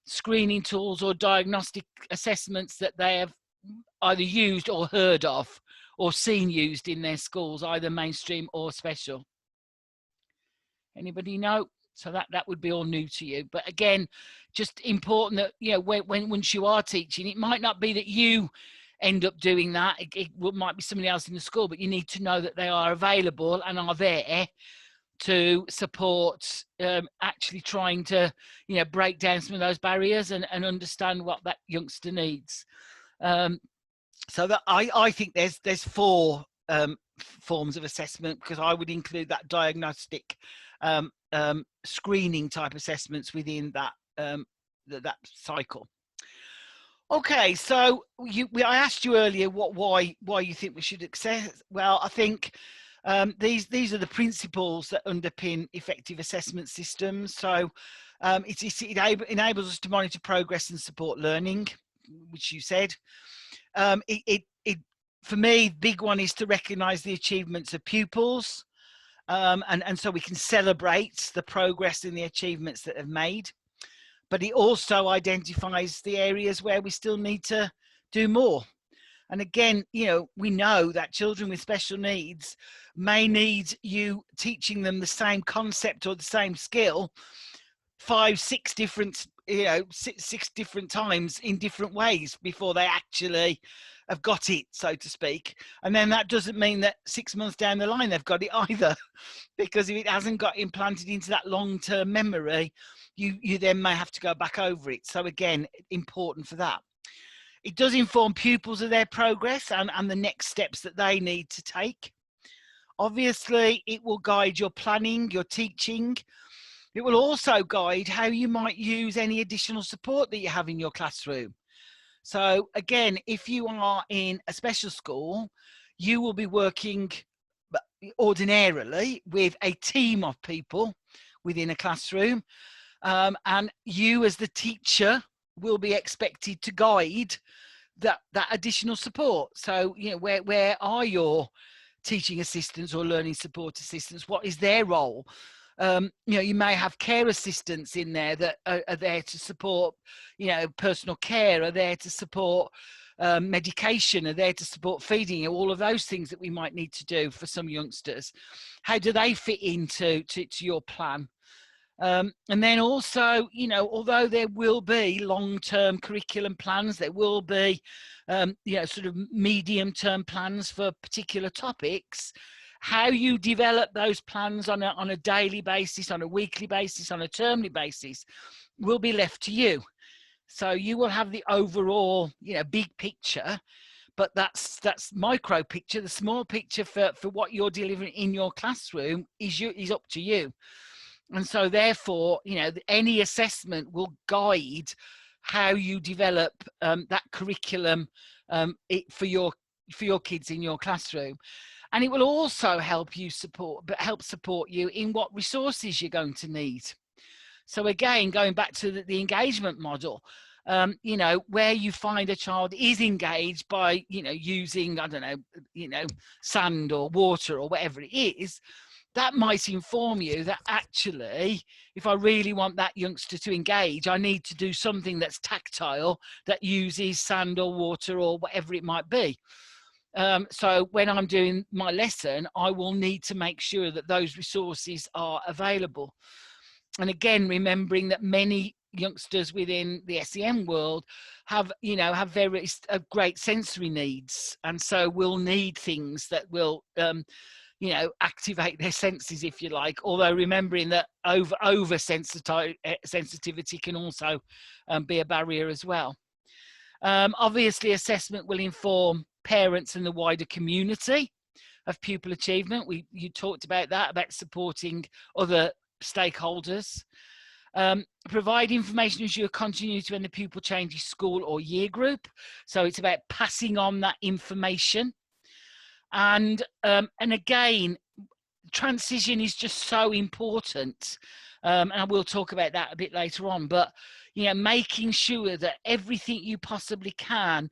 screening tools or diagnostic assessments that they have either used or heard of or seen used in their schools, either mainstream or special? Anybody know? So that would be all new to you. But again, just important that, you know, once you are teaching, it might not be that you end up doing that. It might be somebody else in the school, but you need to know that they are available and are there to support actually trying to, you know, break down some of those barriers and understand what that youngster needs. So that I think there's 4 forms of assessment, because I would include that diagnostic screening type assessments within that that cycle. Okay, so I asked you earlier why you think we should assess. Well, I think these are the principles that underpin effective assessment systems. So it enables us to monitor progress and support learning, which you said. For me, the big one is to recognise the achievements of pupils, and so we can celebrate the progress and the achievements that have made. But it also identifies the areas where we still need to do more. And again, you know, we know that children with special needs may need you teaching them the same concept or the same skill 5, 6 different, you know, six different times in different ways before they actually have got it, so to speak. And then that doesn't mean that 6 months down the line they've got it either, because if it hasn't got implanted into that long-term memory, you then may have to go back over it. So again, important for that. It does inform pupils of their progress and the next steps that they need to take. Obviously, it will guide your planning, your teaching. It will also guide how you might use any additional support that you have in your classroom. So again, if you are in a special school, you will be working ordinarily with a team of people within a classroom. And you as the teacher will be expected to guide that additional support. So, you know, where are your teaching assistants or learning support assistants? What is their role? You know, you may have care assistants in there that are there to support, you know, personal care, are there to support medication, are there to support feeding, all of those things that we might need to do for some youngsters. How do they fit into your plan? And then also, you know, although there will be long-term curriculum plans, there will be, you know, sort of medium-term plans for particular topics, how you develop those plans on a daily basis, on a weekly basis, on a termly basis, will be left to you. So you will have the overall, you know, big picture, but that's micro picture. The small picture for what you're delivering in your classroom is up to you. And so therefore, you know, any assessment will guide how you develop that curriculum for your kids in your classroom. And it will also help support you in what resources you're going to need. So again, going back to the engagement model, you know, where you find a child is engaged by, you know, using, I don't know, you know, sand or water or whatever it is, that might inform you that actually, if I really want that youngster to engage, I need to do something that's tactile, that uses sand or water or whatever it might be. So when I'm doing my lesson, I will need to make sure that those resources are available. And again, remembering that many youngsters within the SEN world have very great sensory needs, and so will need things that will you know, activate their senses, if you like, although remembering that over sensitivity can also be a barrier as well. Obviously, assessment will inform parents and the wider community of pupil achievement. You talked about that, about supporting other stakeholders. Provide information as you continue to when the pupil changes school or year group. So it's about passing on that information. And again, transition is just so important. And I will talk about that a bit later on, but, you know, making sure that everything you possibly can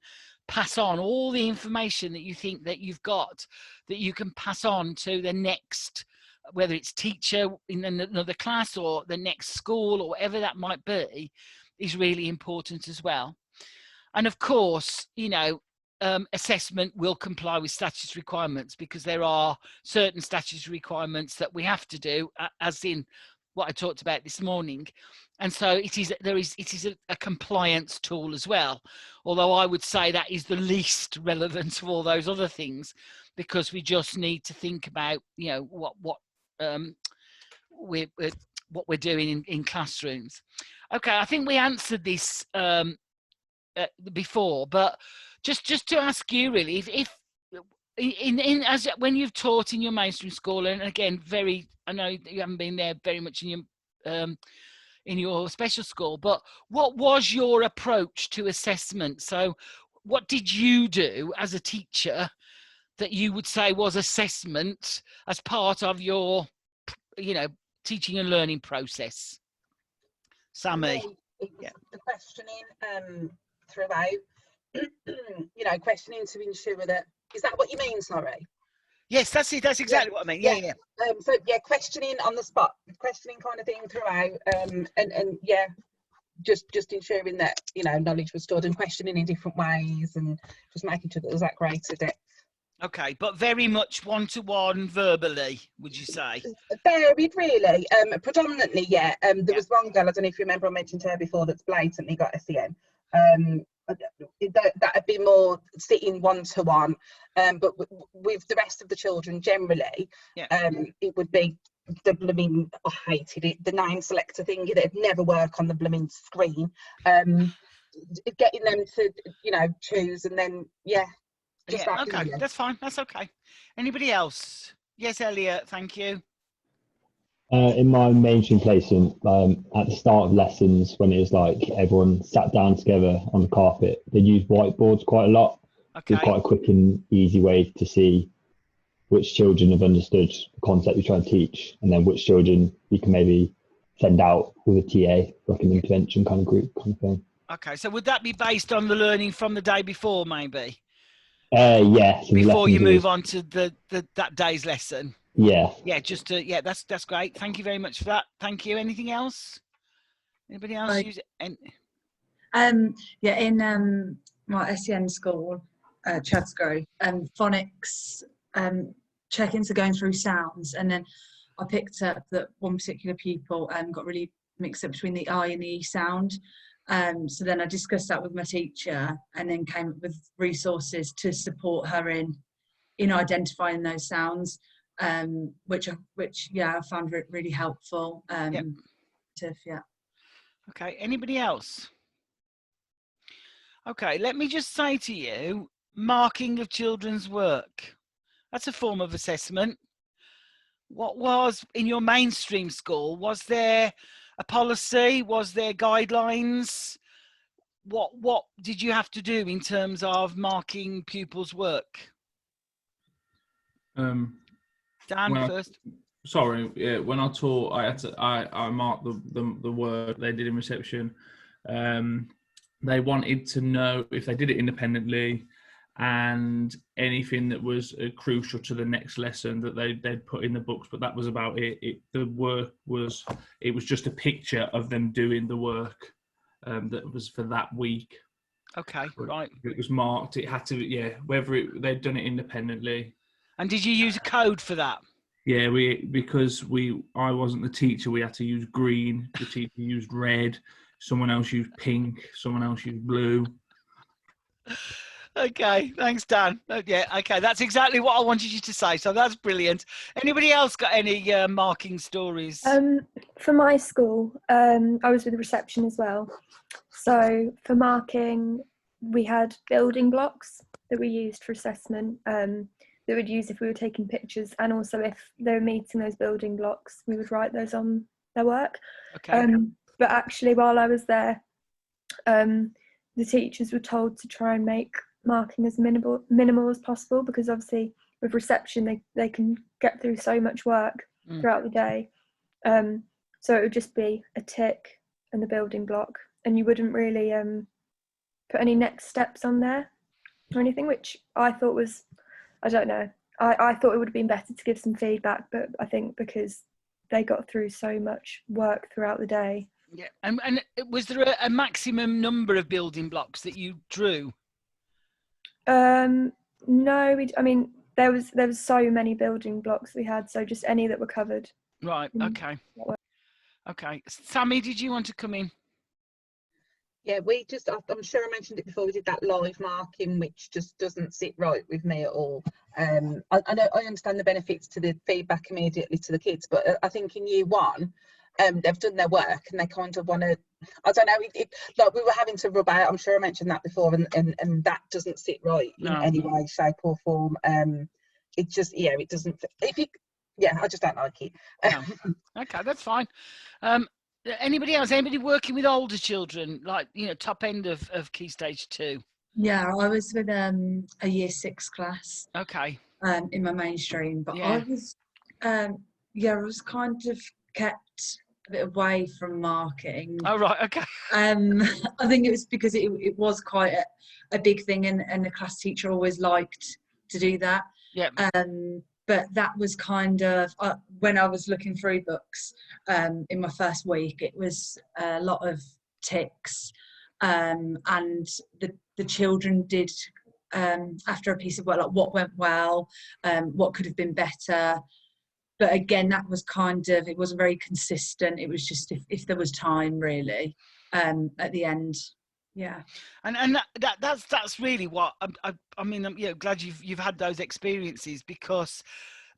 pass on, all the information that you think that you've got, that you can pass on to the next, whether it's teacher in another class or the next school or whatever that might be, is really important as well. And of course, you know, assessment will comply with statutory requirements, because there are certain statutory requirements that we have to do, as in what I talked about this morning. And so it is a compliance tool as well, although I would say that is the least relevant of all those other things, because we just need to think about, you know, what we're doing in classrooms. Okay, I think we answered this before, but just to ask you really, if as when you've taught in your mainstream school, and again, I know you haven't been there very much in your special school, but what was your approach to assessment? So what did you do as a teacher that you would say was assessment as part of your, you know, teaching and learning process? Sammy. The questioning throughout, you know, questioning to ensure that, is that what you mean, sorry? Yes, that's it. That's exactly what I mean. Yeah. So yeah, questioning on the spot, questioning kind of thing throughout, and yeah, just ensuring that, you know, knowledge was stored, and questioning in different ways, and just making sure that there was that greater depth. Okay, but very much one-to-one verbally, would you say? Varied, really. Predominantly, yeah. There was one girl, I don't know if you remember, I mentioned her before, that's blatantly got SEN. That'd be more sitting one-to-one, but with the rest of the children generally, it would be the blooming, I hated it, the name selector thing. They'd never work on the blooming screen. Getting them to, you know, choose, and then okay, that's fine, that's okay. Anybody else? Yes, Elliot, thank you. In my mainstream placement, at the start of lessons, when it was like everyone sat down together on the carpet, they used whiteboards quite a lot. Okay. It's quite a quick and easy way to see which children have understood the concept you're trying to teach, and then which children you can maybe send out with a TA, like an intervention kind of group kind of thing. Okay, so would that be based on the learning from the day before, maybe? Yeah. So before you move on to that day's lesson. Yeah. Yeah, just to, yeah, that's great. Thank you very much for that. Thank you. Anything else? Anybody else use it? Yeah, in my SEN school, Chadsgrove, phonics check-ins are going through sounds, and then I picked up that one particular pupil got really mixed up between the I and the E sound. So then I discussed that with my teacher, and then came up with resources to support her in identifying those sounds, which I found really helpful. Okay, anybody else? Okay, let me just say to you, marking of children's work, that's a form of assessment. What was in your mainstream school? Was there a policy? Was there guidelines? What did you have to do in terms of marking pupils' work? Dan first. When I taught, I marked the work they did in reception. They wanted to know if they did it independently, and anything that was crucial to the next lesson that they'd put in the books, but that was about it. The work was just a picture of them doing the work that was for that week. Okay, right. It was marked. It had to, whether they'd done it independently. And did you use a code for that? Yeah, because I wasn't the teacher, we had to use green. The teacher used red. Someone else used pink. Someone else used blue. Okay, thanks, Dan. Yeah, okay, that's exactly what I wanted you to say. So that's brilliant. Anybody else got any marking stories? For my school, I was with reception as well. So for marking, we had building blocks that we used for assessment. That we'd use if we were taking pictures, and also if they were meeting those building blocks, we would write those on their work. Okay. But actually, while I was there, the teachers were told to try and make marking as minimal as possible, because obviously with reception they can get through so much work throughout the day. So it would just be a tick and the building block, and you wouldn't really put any next steps on there or anything, which I thought was, I don't know, I thought it would have been better to give some feedback, but I think because they got through so much work throughout the day. Yeah, and was there a maximum number of building blocks that you drew? No, I mean, there was so many building blocks we had, so just any that were covered. Right. Okay. Okay. Sammy, did you want to come in? Yeah, I'm sure I mentioned it before, we did that live marking, which just doesn't sit right with me at all. I know I understand the benefits to the feedback immediately to the kids, but I think in year one, they've done their work and they kind of want to, I don't know, like we were having to rub out, I'm sure I mentioned that before, and that doesn't sit right in any way, shape or form. It just, it doesn't, I just don't like it. No. Okay, that's fine. Anybody else? Anybody working with older children, like, top end of Key Stage 2? Yeah, I was with a year 6 class. Okay. In my mainstream, but Yeah. I was kind of kept a bit away from marking. Oh, right, okay. I think it was because it was quite a big thing, and the class teacher always liked to do that. Yeah. But that was kind of when I was looking through books in my first week, it was a lot of ticks, and the children did after a piece of work, like what went well, what could have been better. But again, that was kind of, it wasn't very consistent. It was just if there was time, really, at the end. Yeah. And that's really what I mean. I'm glad you've had those experiences, because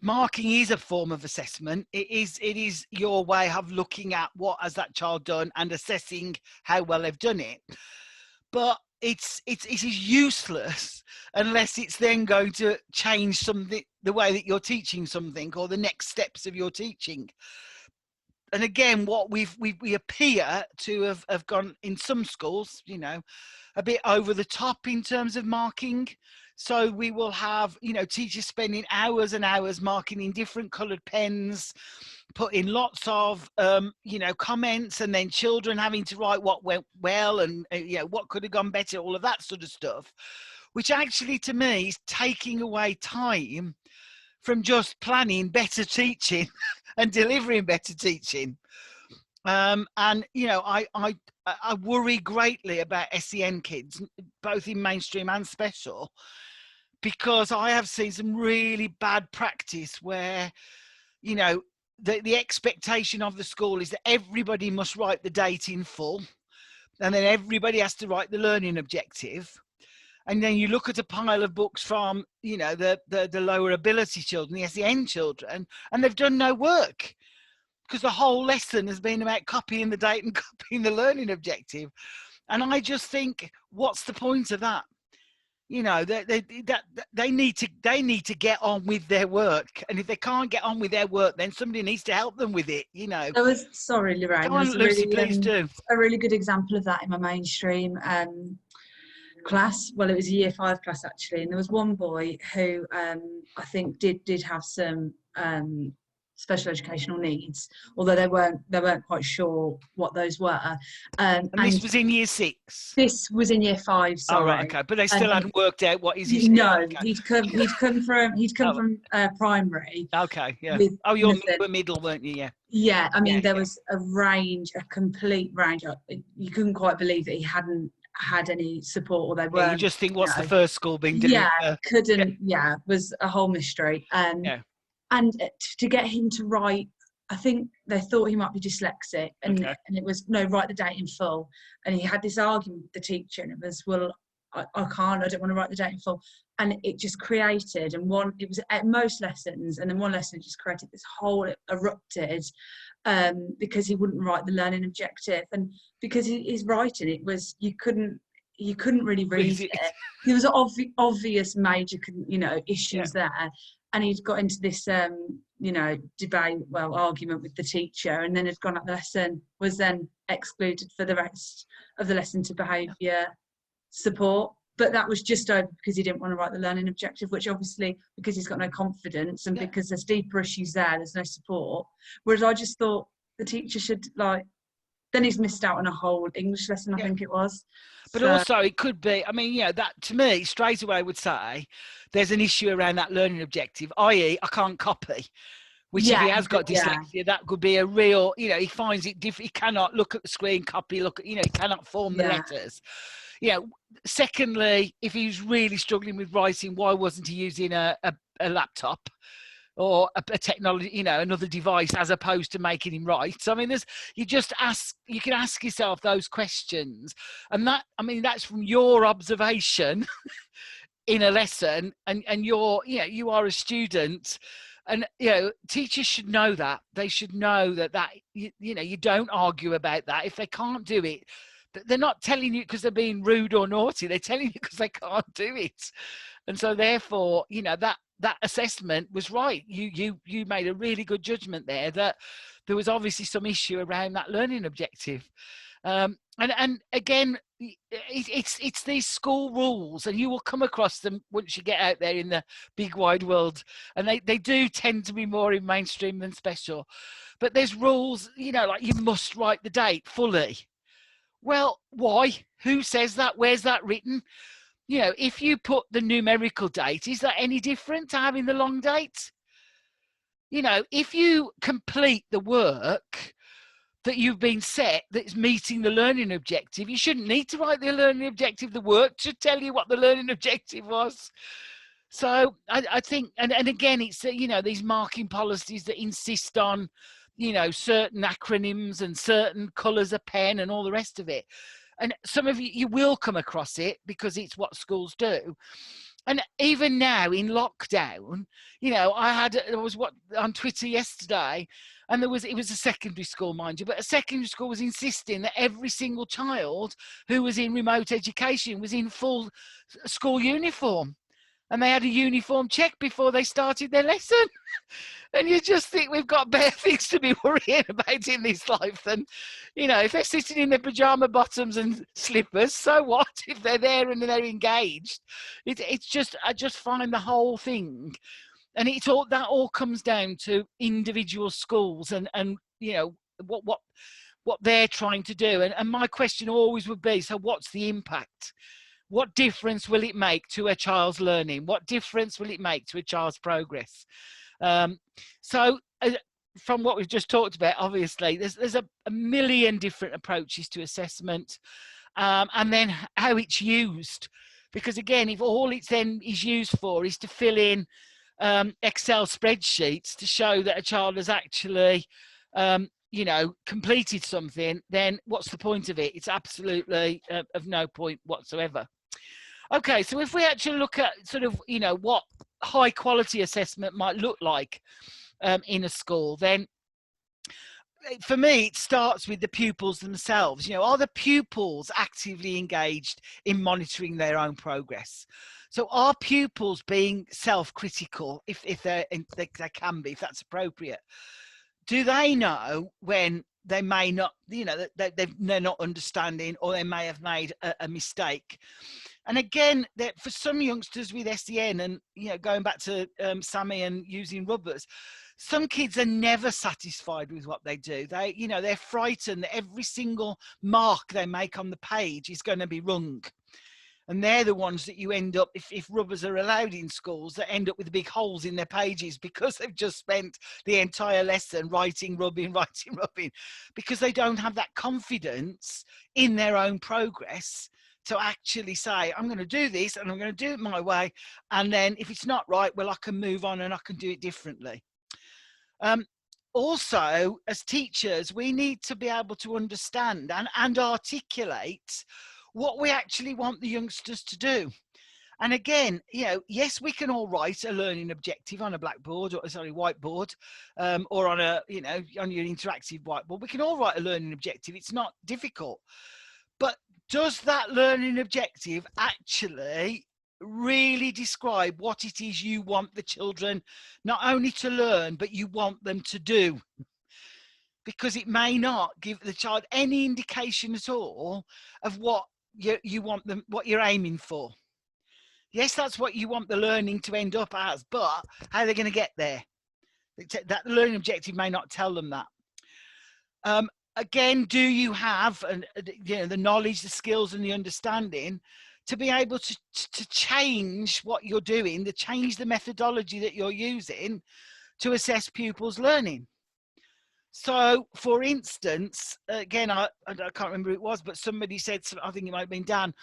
marking is a form of assessment. It is your way of looking at what has that child done and assessing how well they've done it. But it is useless unless it's then going to change something, the way that you're teaching something, or the next steps of your teaching. And again, what we appear to have gone in some schools, a bit over the top in terms of marking. So we will have, teachers spending hours and hours marking in different coloured pens, putting lots of, comments, and then children having to write what went well and, what could have gone better, all of that sort of stuff, which actually to me is taking away time from just planning better teaching and delivering better teaching. And, I worry greatly about SEN kids, both in mainstream and special, because I have seen some really bad practice where, the expectation of the school is that everybody must write the date in full, and then everybody has to write the learning objective. And then you look at a pile of books from, the lower ability children, the SEN children, and they've done no work, because the whole lesson has been about copying the date and copying the learning objective. And I just think, what's the point of that? They need to get on with their work, and if they can't get on with their work, then somebody needs to help them with it. Sorry, Lorraine. Go on, Lucy, please do. A really good example of that in my mainstream class. Well, it was a year 5 class actually, and there was one boy who I think did have some special educational needs, although they weren't quite sure what those were. And this was in year 6. This was in year 5. Sorry. Oh, right, okay, but they still hadn't worked out what is his. No, okay. he'd come from primary. Okay, yeah. You were middle, weren't you? Yeah. Yeah, I mean there was a complete range. You couldn't quite believe that he hadn't had any support, or they weren't. You just think, what's the first school been doing? Yeah, was a whole mystery. And to get him to write, I think they thought he might be dyslexic, and it was, no, write the date in full. And he had this argument with the teacher, and it was, well, I don't want to write the date in full. And it just created, it was at most lessons, and then one lesson just created this whole, it erupted, because he wouldn't write the learning objective. And because his writing, it was, you couldn't really read it. There was obvious major, issues there. And he'd got into this, argument with the teacher, and then had gone up the lesson, was then excluded for the rest of the lesson to behaviour support. But that was just over because he didn't want to write the learning objective, which obviously, because he's got no confidence and because there's deeper issues there's no support. Whereas I just thought the teacher should, then he's missed out on a whole English lesson, I think it was. But also it could be, that to me, straight away would say there's an issue around that learning objective, i.e. I can't copy. which if he has got dyslexia, that could be a real, you know, he finds it he cannot look at the screen, copy, look at, you know, he cannot form the letters. You know, secondly, if he's really struggling with writing, why wasn't he using a laptop or a technology, you know, another device as opposed to making him write? So, I mean, you can ask yourself those questions. And that, I mean, that's from your observation in a lesson, and you're, you know, you are a student. And, you know, teachers should know that. They should know that you know, you don't argue about that. If they can't do it, they're not telling you because they're being rude or naughty. They're telling you because they can't do it. And so therefore, you know, that assessment was right. You made a really good judgment there that there was obviously some issue around that learning objective. And again, it's these school rules, and you will come across them once you get out there in the big wide world, and they do tend to be more in mainstream than special. But there's rules, you know, like you must write the date fully. Well, why? Who says that? Where's that written? You know, if you put the numerical date, is that any different to having the long date? You know, if you complete the work that you've been set that's meeting the learning objective, you shouldn't need to write the learning objective. The work should tell you what the learning objective was. So I think, and again, it's, you know, these marking policies that insist on, you know, certain acronyms and certain colours of pen and all the rest of it. And some of you will come across it because it's what schools do. And even now in lockdown, you know, I was on Twitter yesterday, and it was a secondary school, mind you, but a secondary school was insisting that every single child who was in remote education was in full school uniform, and they had a uniform check before they started their lesson. And you just think we've got better things to be worrying about in this life than, you know, if they're sitting in their pajama bottoms and slippers, so what? If they're there and they're engaged, it's just, I just find the whole thing, and that all comes down to individual schools and you know, what they're trying to do. And my question always would be, so what's the impact? What difference will it make to a child's learning? What difference will it make to a child's progress? So from what we've just talked about, obviously there's a million different approaches to assessment, and then how it's used, because again, if all it's then is used for is to fill in Excel spreadsheets to show that a child has actually you know, completed something, then what's the point of it? It's absolutely of no point whatsoever. Okay, so if we actually look at sort of, you know, what high quality assessment might look like in a school, then for me, it starts with the pupils themselves. You know, are the pupils actively engaged in monitoring their own progress? So are pupils being self-critical, if they can be, if that's appropriate? Do they know when they may not, you know, they're not understanding, or they may have made a mistake? And again, that for some youngsters with SEN, and, you know, going back to Sammy and using rubbers, some kids are never satisfied with what they do. They, you know, they're frightened that every single mark they make on the page is going to be wrong. And they're the ones that you end up, if rubbers are allowed in schools, that end up with big holes in their pages because they've just spent the entire lesson writing, rubbing, because they don't have that confidence in their own progress to actually say, I'm going to do this and I'm going to do it my way. And then if it's not right, well, I can move on and I can do it differently. Also, as teachers, we need to be able to understand and articulate what we actually want the youngsters to do. And again, you know, yes, we can all write a learning objective on a blackboard, or sorry, whiteboard, or on a, you know, on your interactive whiteboard. We can all write a learning objective. It's not difficult. But does that learning objective actually really describe what it is you want the children not only to learn, but you want them to do? Because it may not give the child any indication at all of what you want them, what you're aiming for. Yes, that's what you want the learning to end up as, but how are they going to get there? That learning objective may not tell them that. Again, do you have you know, the knowledge, the skills, and the understanding to be able to change what you're doing, to change the methodology that you're using, to assess pupils' learning. So, for instance, again, I can't remember who it was, but somebody said, I think it might have been Dan,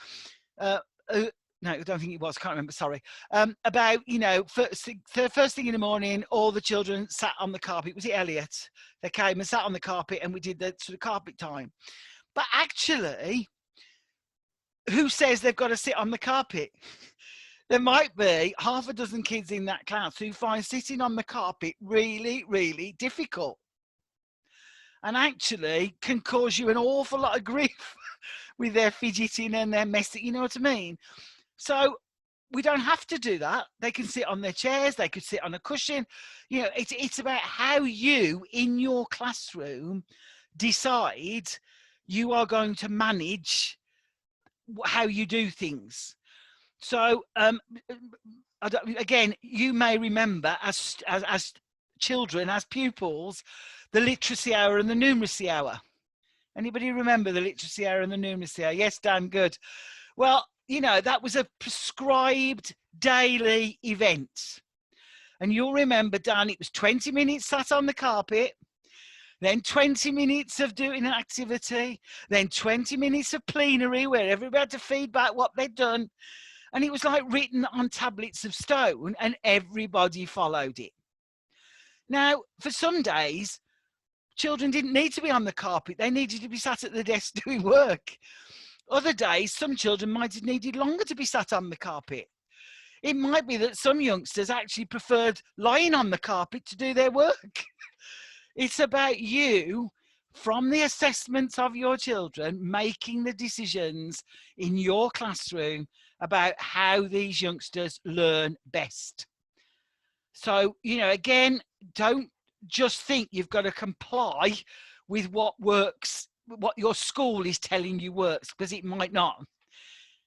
no, I don't think it was, can't remember, sorry, about, you know, first thing in the morning, all the children sat on the carpet. Was it Elliot? They came and sat on the carpet and we did the sort of carpet time. But actually, who says they've got to sit on the carpet? There might be half a dozen kids in that class who find sitting on the carpet really, really difficult. And actually can cause you an awful lot of grief with their fidgeting and their messing, you know what I mean? So we don't have to do that. They can sit on their chairs, they could sit on a cushion. You know, it's about how you, in your classroom, decide you are going to manage how you do things. So again, you may remember as children, as pupils, the literacy hour and the numeracy hour. Anybody remember the literacy hour and the numeracy hour? Yes, Dan, good. Well, you know, that was a prescribed daily event. And you'll remember, Dan, it was 20 minutes sat on the carpet, then 20 minutes of doing an activity, then 20 minutes of plenary where everybody had to feedback what they'd done. And it was like written on tablets of stone and everybody followed it. Now, for some days, children didn't need to be on the carpet. They needed to be sat at the desk doing work. Other days, some children might have needed longer to be sat on the carpet. It might be that some youngsters actually preferred lying on the carpet to do their work. It's about you, from the assessments of your children, making the decisions in your classroom about how these youngsters learn best. So, you know, again, don't just think you've got to comply with what works, what your school is telling you works, because it might not.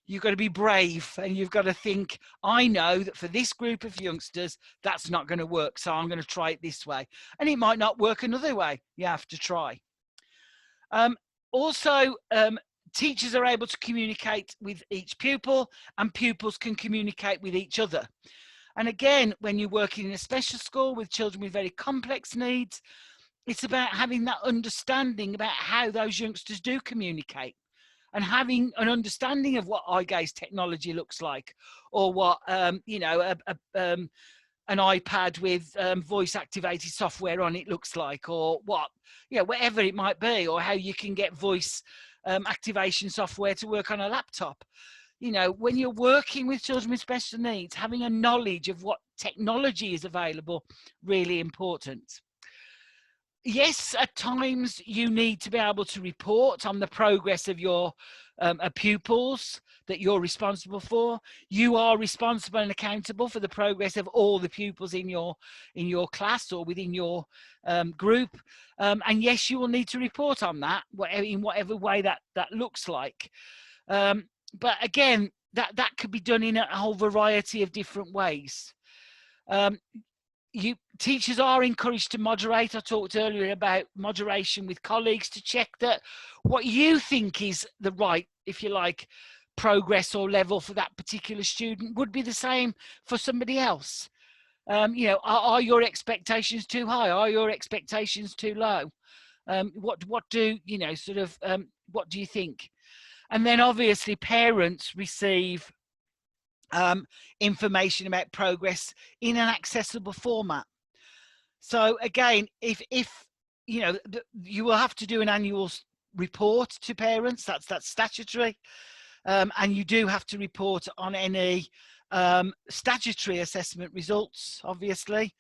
You've got to be brave and you've got to think, I know that for this group of youngsters, that's not going to work. So I'm going to try it this way. And it might not work another way. You have to try. Also, teachers are able to communicate with each pupil and pupils can communicate with each other. And again, when you're working in a special school with children with very complex needs, it's about having that understanding about how those youngsters do communicate and having an understanding of what eye gaze technology looks like, or what, you know, an iPad with voice activated software on it looks like, or what, you know, whatever it might be, or how you can get voice activation software to work on a laptop. You know, when you're working with children with special needs, having a knowledge of what technology is available, really important. Yes, at times you need to be able to report on the progress of your pupils that you're responsible for. You are responsible and accountable for the progress of all the pupils in your class or within your group. And yes, you will need to report on that in whatever way that looks like. But again, that could be done in a whole variety of different ways. Teachers are encouraged to moderate. I talked earlier about moderation with colleagues to check that what you think is the right, if you like, progress or level for that particular student would be the same for somebody else. You know, are your expectations too high? Are your expectations too low? What do you know? Sort of, what do you think? And then obviously parents receive information about progress in an accessible format. So again, if you know, you will have to do an annual report to parents, that's statutory, and you do have to report on any statutory assessment results, obviously.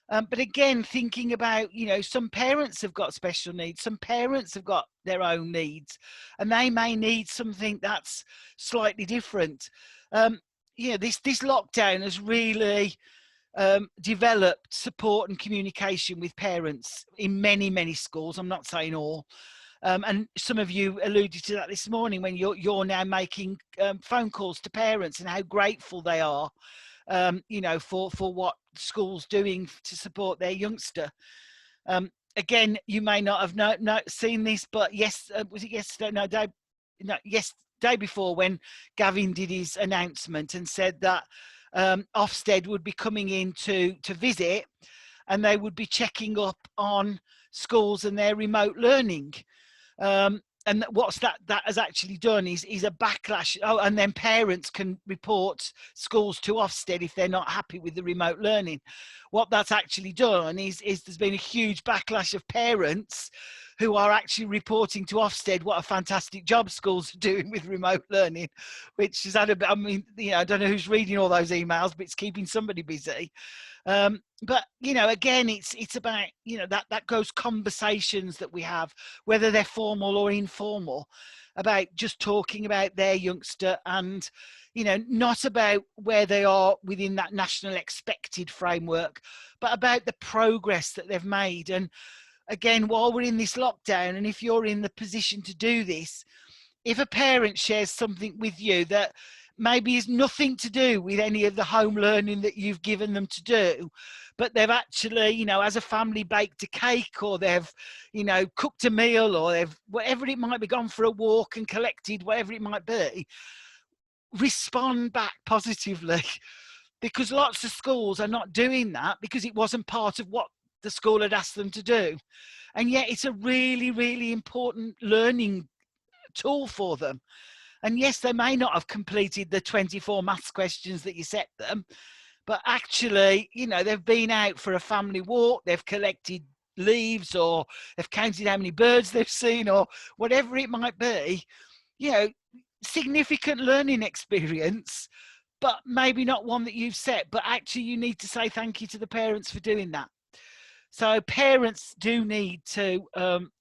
But again, thinking about, you know, some parents have got special needs, some parents have got their own needs, and they may need something that's slightly different. You know, this lockdown has really developed support and communication with parents in many schools. I'm not saying all. And some of you alluded to that this morning when you're now making phone calls to parents and how grateful they are, you know, for what schools doing to support their youngster. Again, you may not have seen this, but yes, was it yesterday? Day before, when Gavin did his announcement and said that Ofsted would be coming in to visit, and they would be checking up on schools and their remote learning. And what's that has actually done is a backlash. Oh, and then parents can report schools to Ofsted if they're not happy with the remote learning. What that's actually done is there's been a huge backlash of parents who are actually reporting to Ofsted what a fantastic job schools are doing with remote learning, which is, I mean, you know, I don't know who's reading all those emails, but it's keeping somebody busy. But, you know, again, it's about, you know, that goes conversations that we have, whether they're formal or informal, about just talking about their youngster, and, you know, not about where they are within that national expected framework, but about the progress that they've made. And again, while we're in this lockdown, and if you're in the position to do this, if a parent shares something with you that maybe is nothing to do with any of the home learning that you've given them to do, but they've actually, you know, as a family baked a cake, or they've, you know, cooked a meal, or they've, whatever it might be, gone for a walk and collected, whatever it might be, respond back positively. Because lots of schools are not doing that because it wasn't part of what the school had asked them to do. And yet it's a really, really important learning tool for them. And yes, they may not have completed the 24 maths questions that you set them, but actually, you know, they've been out for a family walk, they've collected leaves, or they've counted how many birds they've seen, or whatever it might be. You know, significant learning experience, but maybe not one that you've set, but actually you need to say thank you to the parents for doing that. So parents do need to,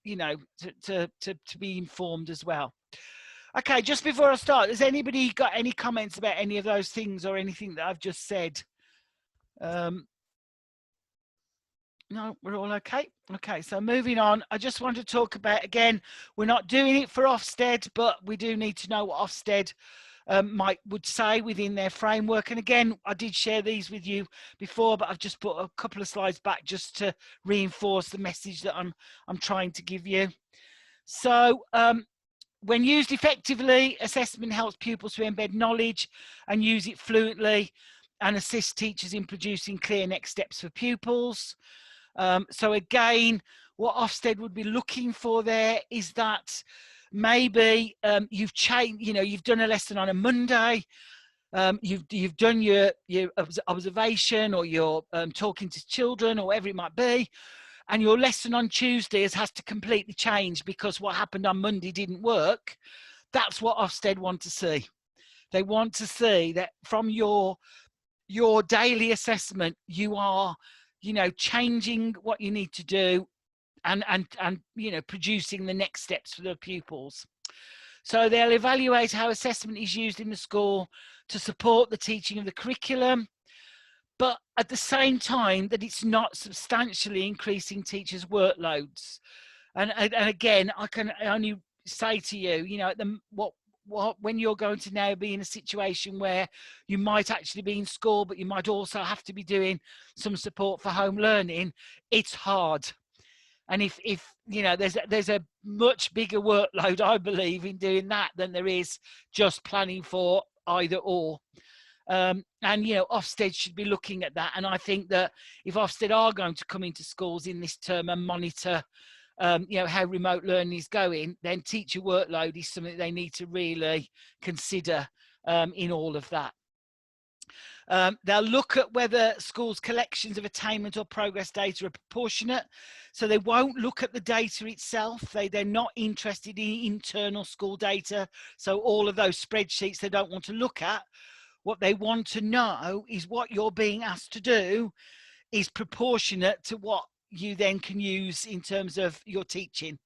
you know, to be informed as well. Okay, just before I start, has anybody got any comments about any of those things or anything that I've just said? No, we're all okay. Okay, so moving on, I just want to talk about, again, we're not doing it for Ofsted, but we do need to know what Ofsted would say within their framework. And again, I did share these with you before, but I've just put a couple of slides back just to reinforce the message that I'm trying to give you. So when used effectively, assessment helps pupils to embed knowledge and use it fluently, and assist teachers in producing clear next steps for pupils. So again, what Ofsted would be looking for there is that maybe you've changed, you know, you've done a lesson on a Monday, you've done your observation, or you're talking to children, or whatever it might be, and your lesson on Tuesday has to completely change because what happened on Monday didn't work. That's what Ofsted want to see. They want to see that from your daily assessment, you are, you know, changing what you need to do, and you know, producing the next steps for the pupils. So they'll evaluate how assessment is used in the school to support the teaching of the curriculum, but at the same time that it's not substantially increasing teachers' workloads. And again, I can only say to you, you know, when you're going to now be in a situation where you might actually be in school, but you might also have to be doing some support for home learning, it's hard. And if you know, there's a much bigger workload, I believe, in doing that than there is just planning for either or. And, you know, Ofsted should be looking at that. And I think that if Ofsted are going to come into schools in this term and monitor, you know, how remote learning is going, then teacher workload is something they need to really consider in all of that. They'll look at whether schools' collections of attainment or progress data are proportionate. So they won't look at the data itself. They're not interested in internal school data. So all of those spreadsheets they don't want to look at. What they want to know is what you're being asked to do is proportionate to what you then can use in terms of your teaching.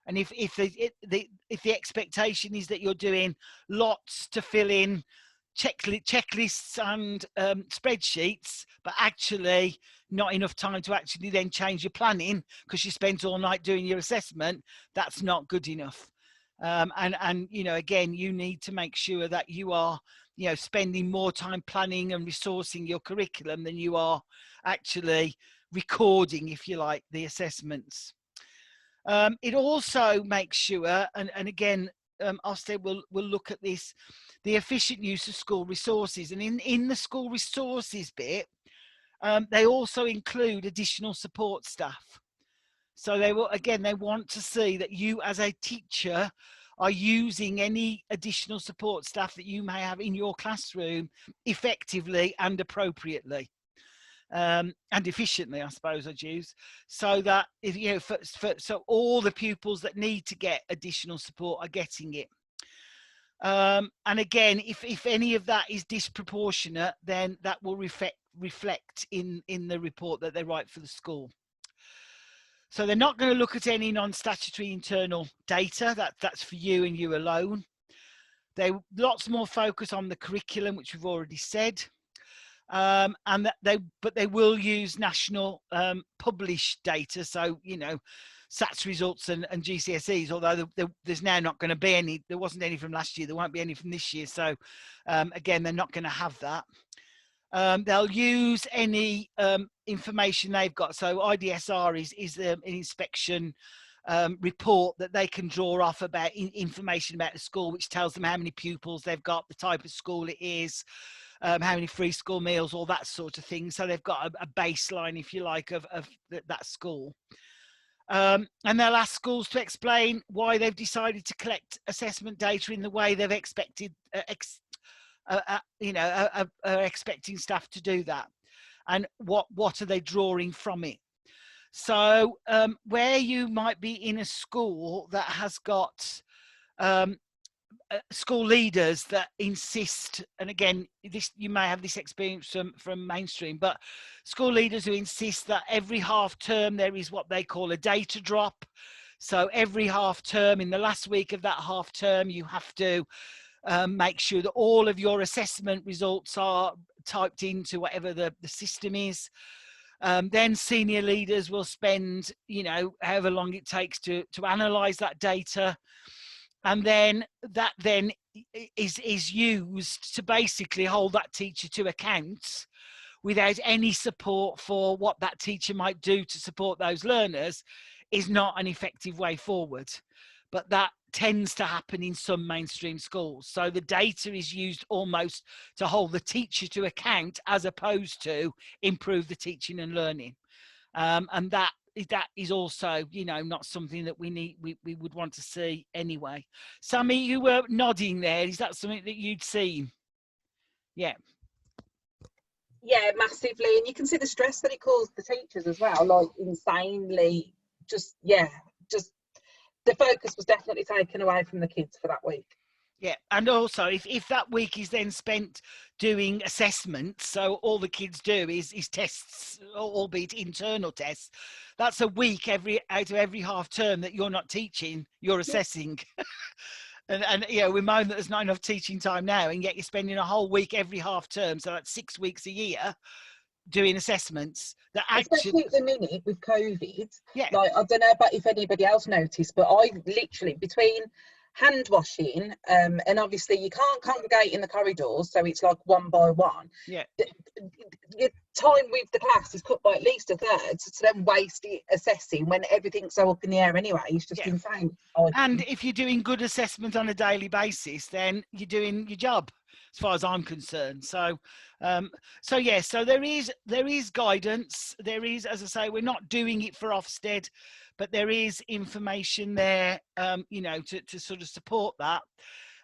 And if the expectation is that you're doing lots to fill in checklists and spreadsheets, but actually not enough time to actually then change your planning because you spent all night doing your assessment, that's not good enough. And you know, again, you need to make sure that you are, you know, spending more time planning and resourcing your curriculum than you are actually recording, if you like, the assessments. It also makes sure, and again, Ofsted will look at this, the efficient use of school resources. And in the school resources bit, They also include additional support staff. So they will, again, they want to see that you as a teacher are using any additional support staff that you may have in your classroom effectively and appropriately. And efficiently, I suppose I'd use, so that if you know, so all the pupils that need to get additional support are getting it. And again, if any of that is disproportionate, then that will reflect in the report that they write for the school. So they're not going to look at any non-statutory internal data. That's for you and you alone. They lots more focus on the curriculum, which we've already said. And that they will use national published data, so you know, SATs results and GCSEs, although there's now not going to be any. There wasn't any from last year, there won't be any from this year, so again, they're not going to have that. They'll use any information they've got, so IDSR is an inspection report that they can draw off about information about the school, which tells them how many pupils they've got, the type of school it is, how many free school meals, all that sort of thing. So they've got a baseline, if you like, of that school. And they'll ask schools to explain why they've decided to collect assessment data in the way they've expected, are expecting staff to do that, and what are they drawing from it. So where you might be in a school that has got school leaders that insist, and again, this you may have this experience from mainstream, but school leaders who insist that every half term there is what they call a data drop. So every half term, in the last week of that half term, you have to make sure that all of your assessment results are typed into whatever the system is. Then senior leaders will spend, you know, however long it takes to analyze that data. And then that then is used to basically hold that teacher to account without any support for what that teacher might do to support those learners is not an effective way forward. But that tends to happen in some mainstream schools. So the data is used almost to hold the teacher to account as opposed to improve the teaching and learning. And that is also, you know, not something that we would want to see anyway. Sammy, you were nodding there. Is that something that you'd seen? Yeah. Yeah, massively. And you can see the stress that it caused the teachers as well, like insanely, just the focus was definitely taken away from the kids for that week. Yeah, and also if that week is then spent doing assessments, so all the kids do is tests, albeit internal tests, that's a week out of every half term that you're not teaching, you're assessing. and you know, we moan that there's not enough teaching time now, and yet you're spending a whole week every half term, so that's 6 weeks a year, doing assessments that actually, especially at the minute with COVID. Yeah, like I don't know about if anybody else noticed, but I literally, between hand washing and obviously you can't congregate in the corridors, so it's like one by one. Yeah, your time with the class is cut by at least a third, to then waste it assessing when everything's so up in the air anyway. It's just insane. And if you're doing good assessment on a daily basis, then you're doing your job, as far as I'm concerned. So so there is guidance. There is, as I say, we're not doing it for Ofsted, but there is information there, you know, to sort of support that.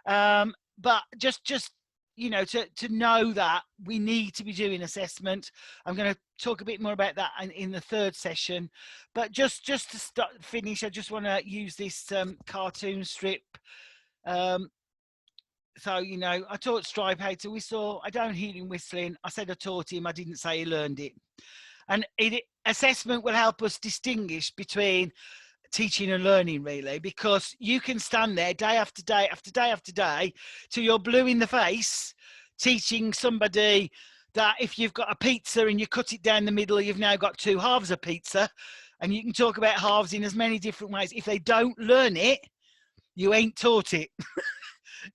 But just you know, to know that we need to be doing assessment. I'm going to talk a bit more about that in the third session. But just to finish, I just want to use this cartoon strip. So, you know, I taught Stripe how to whistle. I don't hear him whistling. I said I taught him. I didn't say he learned it. And assessment will help us distinguish between teaching and learning, really, because you can stand there day after day after day after day till you're blue in the face teaching somebody that if you've got a pizza and you cut it down the middle, you've now got two halves of pizza, and you can talk about halves in as many different ways. If they don't learn it, you ain't taught it.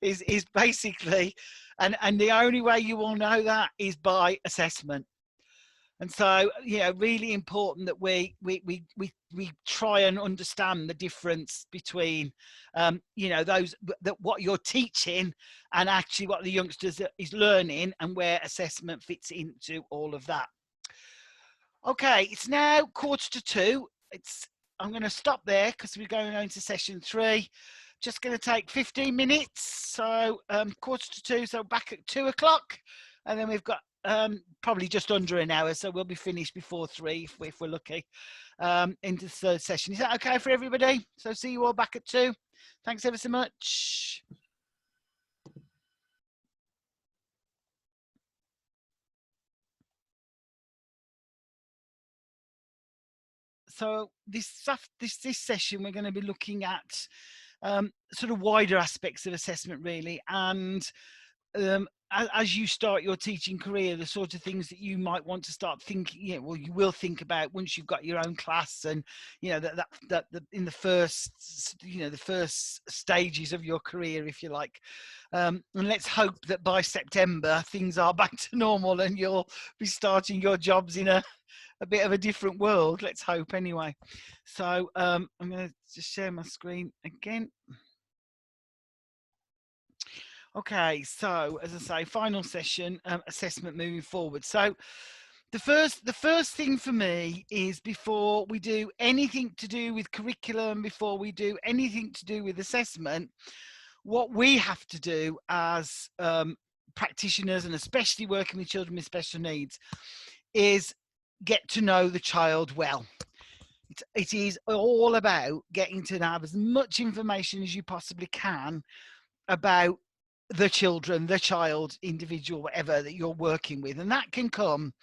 is basically, and the only way you will know that is by assessment. And so, you know, really important that we try and understand the difference between, you know, that what you're teaching and actually what the youngsters is learning, and where assessment fits into all of that. Okay, it's now 1:45. I'm going to stop there because we're going into session 3. Just going to take 15 minutes. So 1:45, so back at 2 o'clock. And then we've got probably just under an hour. So we'll be finished before 3 if we're lucky into the third session. Is that okay for everybody? So see you all back at 2. Thanks ever so much. So this session, we're going to be looking at sort of wider aspects of assessment, really, and as you start your teaching career, the sort of things that you might want to start thinking, well, you will think about once you've got your own class, and that in the first stages of your career, if you like, and let's hope that by September things are back to normal and you'll be starting your jobs in a bit of a different world. Let's hope anyway. So I'm going to just share my screen again. Okay, so as I say, final session, assessment moving forward. So the first thing for me is, before we do anything to do with curriculum, before we do anything to do with assessment, what we have to do as practitioners, and especially working with children with special needs, is get to know the child well. It is all about getting to have as much information as you possibly can about the children, the child, individual, whatever that you're working with. And that can come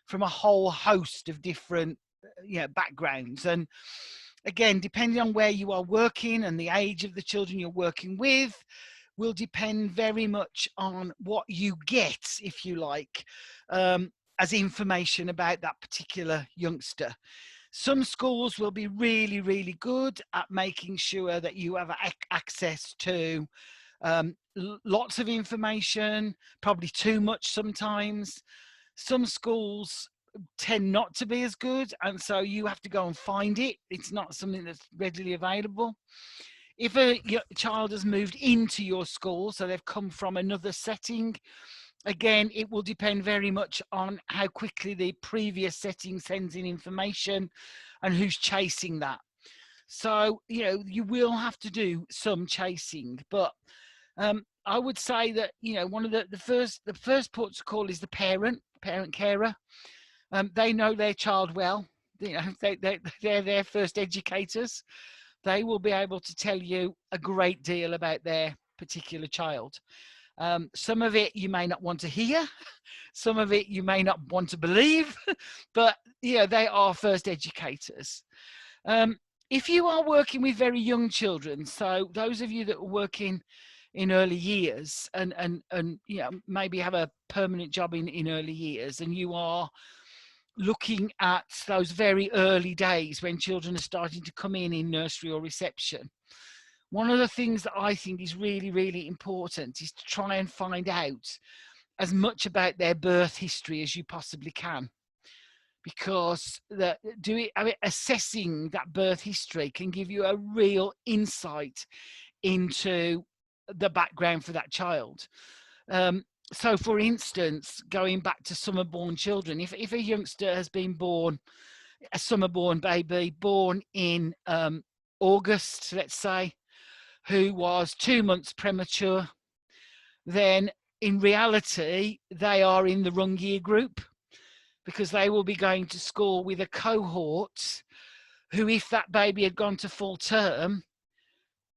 from a whole host of different backgrounds. And again, depending on where you are working and the age of the children you're working with, will depend very much on what you get, if you like, as information about that particular youngster. Some schools will be really, really good at making sure that you have access to lots of information, probably too much sometimes. Some schools tend not to be as good, and so you have to go and find it. It's not something that's readily available. If a child has moved into your school, so they've come from another setting, again, it will depend very much on how quickly the previous setting sends in information and who's chasing that. So, you will have to do some chasing, but I would say that, one of the first port to call is the parent carer. They know their child well. They're their first educators. They will be able to tell you a great deal about their particular child. Some of it you may not want to hear, some of it you may not want to believe, but they are first educators. If you are working with very young children, so those of you that are working in early years and maybe have a permanent job in early years, and you are looking at those very early days when children are starting to come in nursery or reception, one of the things that I think is really, really important is to try and find out as much about their birth history as you possibly can, because assessing that birth history can give you a real insight into the background for that child. So for instance, going back to summer-born children, if a youngster has been born, a summer-born baby, born in August, let's say, who was 2 months premature, then in reality, they are in the wrong year group, because they will be going to school with a cohort who, if that baby had gone to full term,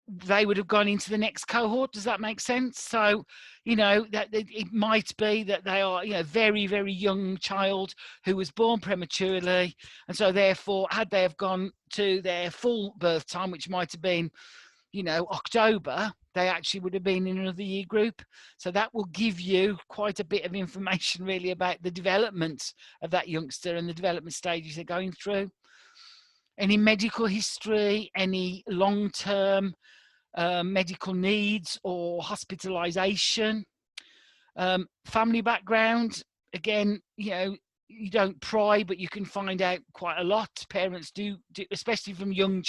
they would have gone into the next cohort. Does that make sense? So, that it might be that they are, very, very young child who was born prematurely. And so therefore, had they have gone to their full birth time, which might have been, October, they actually would have been in another year group. So that will give you quite a bit of information really about the development of that youngster and the development stages they're going through. Any medical history, any long-term medical needs or hospitalization, family background. Again, you don't pry, but you can find out quite a lot. Parents do especially from young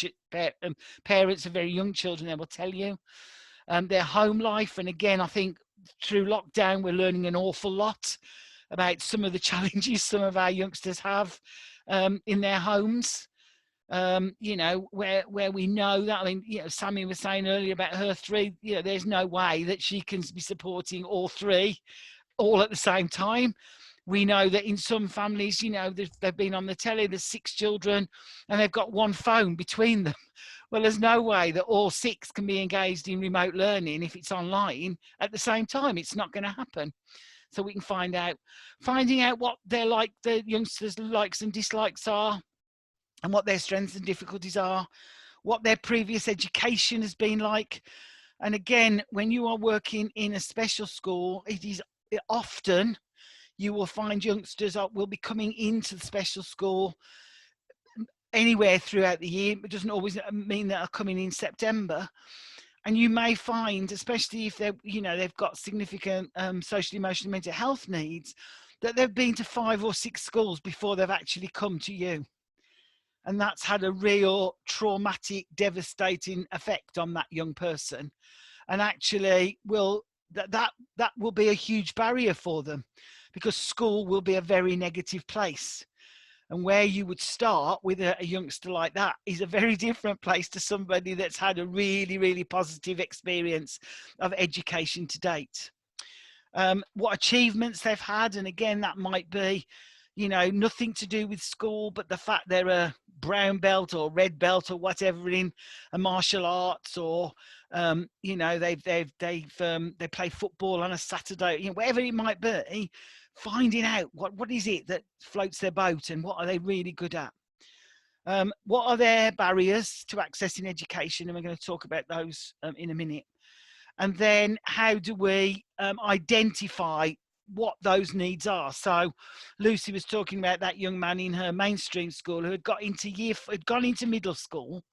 parents of very young children, they will tell you. Their home life, and again, I think through lockdown we're learning an awful lot about some of the challenges some of our youngsters have in their homes. You know, where we know that, I mean, you know, Sammy was saying earlier about her 3, you know, there's no way that she can be supporting all 3 all at the same time. We know that in some families, you know, they've been on the telly, there's 6 children and they've got 1 phone between them. Well, there's no way that all 6 can be engaged in remote learning if it's online at the same time. It's not going to happen. So we can finding out what they're like, the youngsters' likes and dislikes are, and what their strengths and difficulties are, what their previous education has been like. And again, when you are working in a special school, often you will find youngsters will be coming into the special school anywhere throughout the year. It doesn't always mean that are coming in September. And you may find, especially if they've got significant social, emotional, mental health needs, that they've been to 5 or 6 schools before they've actually come to you. And that's had a real traumatic, devastating effect on that young person. And actually that will be a huge barrier for them, because school will be a very negative place. And where you would start with a youngster like that is a very different place to somebody that's had a really, really positive experience of education to date. What achievements they've had, and again, that might be, you know, nothing to do with school, but the fact they're a brown belt or red belt or whatever in a martial arts, or you know, they play football on a Saturday, you know, whatever it might be. Finding out what is it that floats their boat and what are they really good at. What are their barriers to accessing education, and we're going to talk about those in a minute. And then how do we identify what those needs are? So Lucy was talking about that young man in her mainstream school who had gone into middle school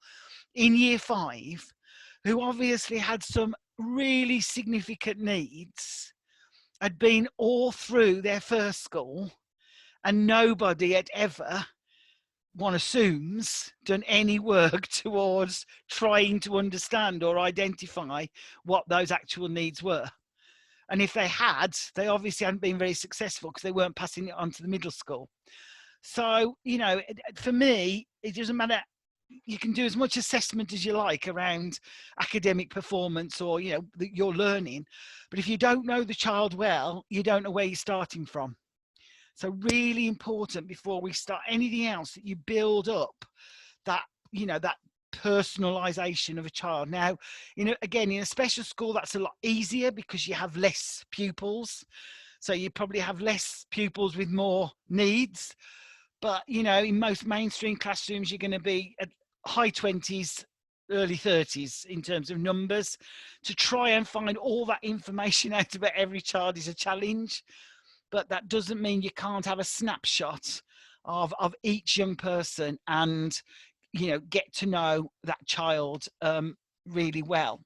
in year 5, who obviously had some really significant needs, had been all through their first school, and nobody had ever, one assumes, done any work towards trying to understand or identify what those actual needs were. And if they had, they obviously hadn't been very successful because they weren't passing it on to the middle school. So, you know, for me, it doesn't matter. You can do as much assessment as you like around academic performance or, you know, your learning. But if you don't know the child well, you don't know where you're starting from. So really important before we start anything else that you build up that, you know, that personalization of a child. Now, you know, again, in a special school, that's a lot easier because you have less pupils. So you probably have less pupils with more needs. But, you know, in most mainstream classrooms, you're going to be at high 20s, early 30s in terms of numbers. To try and find all that information out about every child is a challenge. But that doesn't mean you can't have a snapshot of each young person and, you know, get to know that child really well.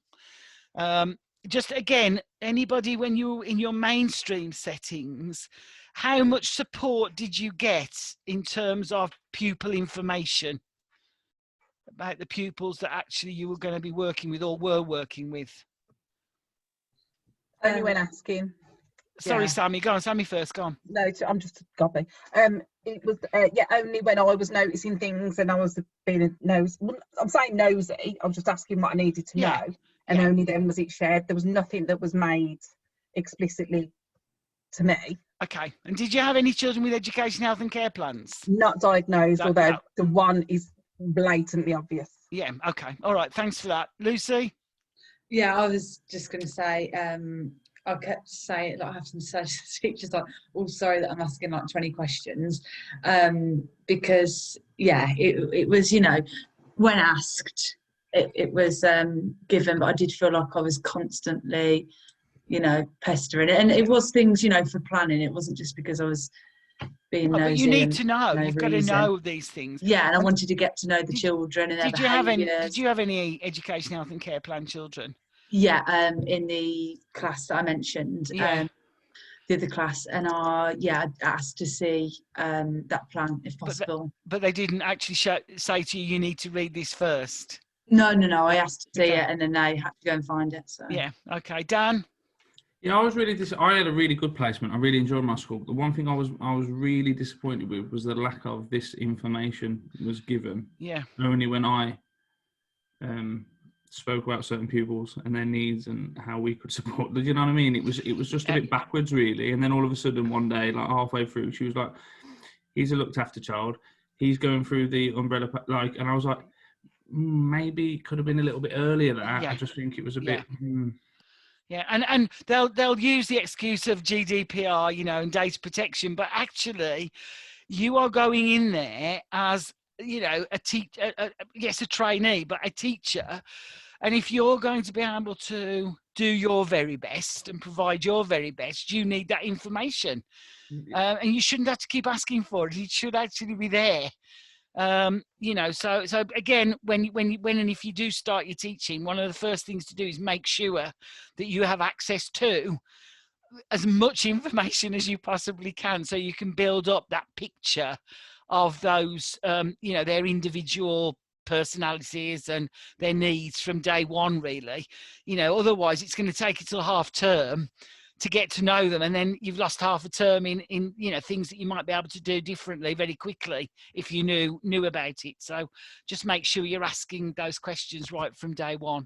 Just again, anybody, when you were in your mainstream settings, how much support did you get in terms of pupil information about the pupils that actually you were going to be working with or were working with? Only when asking. Sorry, Yeah. Sammy, go on. Sammy first, go on. No, I'm just copy. It was only when I was noticing things and I was being a nosy. I'm saying nosy. I was just asking what I needed to know, and only then was it shared. There was nothing that was made explicitly to me. Okay. And did you have any children with education, health and care plans? Not diagnosed, although the one is blatantly obvious. Yeah. Okay. All right. Thanks for that, Lucy. Yeah, I was just going to say. I kept saying, like, I have to say to the teachers, like, oh, sorry that I'm asking like 20 questions, because yeah, it was, you know, when asked, it was given, but I did feel like I was constantly, you know, pestering it, and it was things, you know, for planning. It wasn't just because I was being nosy. But you need to know. You've got to know these things. Yeah, and I wanted to get to know the children and their behaviours. Did you have any education, health and care plan children? Yeah, in the class that I mentioned, the other class, and I asked to see that plan if possible. But they didn't actually say to you, you need to read this first? No, I asked to see it, and then they had to go and find it. So. Yeah, okay. Dan? Yeah, I was really I had a really good placement. I really enjoyed my school. The one thing I was really disappointed with was the lack of this information was given. Yeah. Only when I spoke about certain pupils and their needs and how we could support them. You know what I mean? It was just a bit backwards, really. And then all of a sudden, one day, like halfway through, she was like, "He's a looked after child. He's going through the umbrella and I was like, maybe it could have been a little bit earlier. That I just think it was a bit. Yeah, and they'll use the excuse of GDPR, you know, and data protection, but actually, you are going in there as, you know, yes, a trainee, but a teacher, and if you're going to be able to do your very best and provide your very best, you need that information, and you shouldn't have to keep asking for it. It should actually be there. You know, so again, when and if you do start your teaching, one of the first things to do is make sure that you have access to as much information as you possibly can, so you can build up that picture of those, you know, their individual personalities and their needs from day one, really. You know, otherwise it's going to take you till half term to get to know them, and then you've lost half a term in you know, things that you might be able to do differently very quickly if you knew about it. So just make sure you're asking those questions right from day one.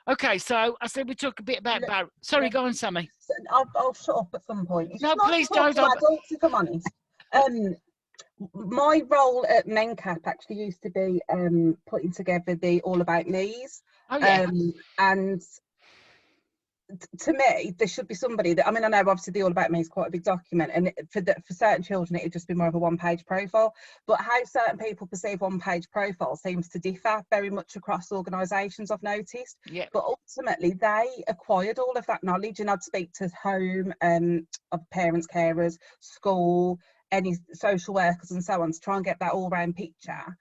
Okay, so I said we talk a bit about Barry. Sorry, go on, Sammy. I'll shut up at some point. No, please don't. Adults, if I'm honest. My role at MENCAP actually used to be putting together the All About Me's. Oh, yeah. And to me, there should be somebody that, I mean, I know obviously the All About Me is quite a big document, and for certain children, it would just be more of a one-page profile. But how certain people perceive one-page profile seems to differ very much across organisations, I've noticed. Yeah. But ultimately, they acquired all of that knowledge, and I'd speak to home, of parents, carers, school, any social workers and so on, to try and get that all-round picture.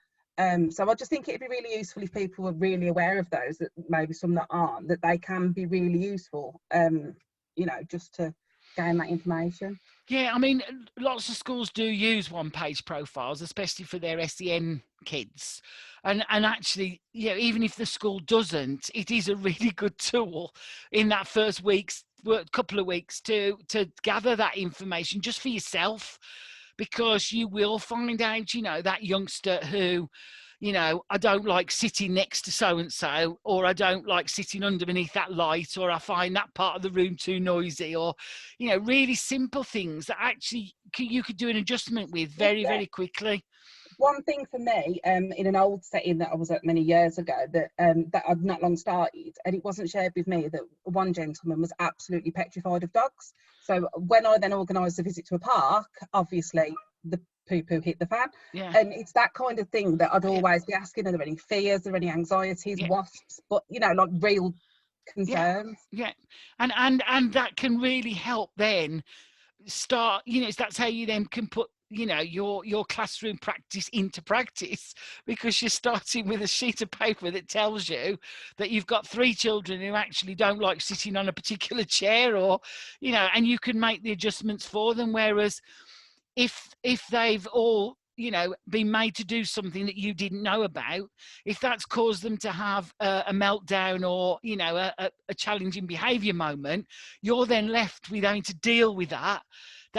So I just think it'd be really useful if people were really aware of those, that maybe some that aren't, that they can be really useful, you know, just to gain that information. Yeah, I mean, lots of schools do use one-page profiles, especially for their SEN kids. And actually, you know, even if the school doesn't, it is a really good tool in that first couple of weeks to gather that information just for yourself, because you will find out, you know, that youngster who, you know, I don't like sitting next to so-and-so, or I don't like sitting underneath that light, or I find that part of the room too noisy, or, you know, really simple things that actually you could do an adjustment with very, very quickly. One thing for me, in an old setting that I was at many years ago, that I'd not long started, and it wasn't shared with me, that one gentleman was absolutely petrified of dogs. So when I then organised a visit to a park, obviously the poo-poo hit the fan. Yeah. And it's that kind of thing that I'd always be asking, are there any fears, are there any anxieties, wasps, but, you know, like real concerns. Yeah. And that can really help then start, you know, that's how you then can put, you know, your classroom practice into practice, because you're starting with a sheet of paper that tells you that you've got 3 children who actually don't like sitting on a particular chair, or, you know, and you can make the adjustments for them. Whereas if they've all, you know, been made to do something that you didn't know about, if that's caused them to have a meltdown, or, you know, a challenging behaviour moment, you're then left with having to deal with that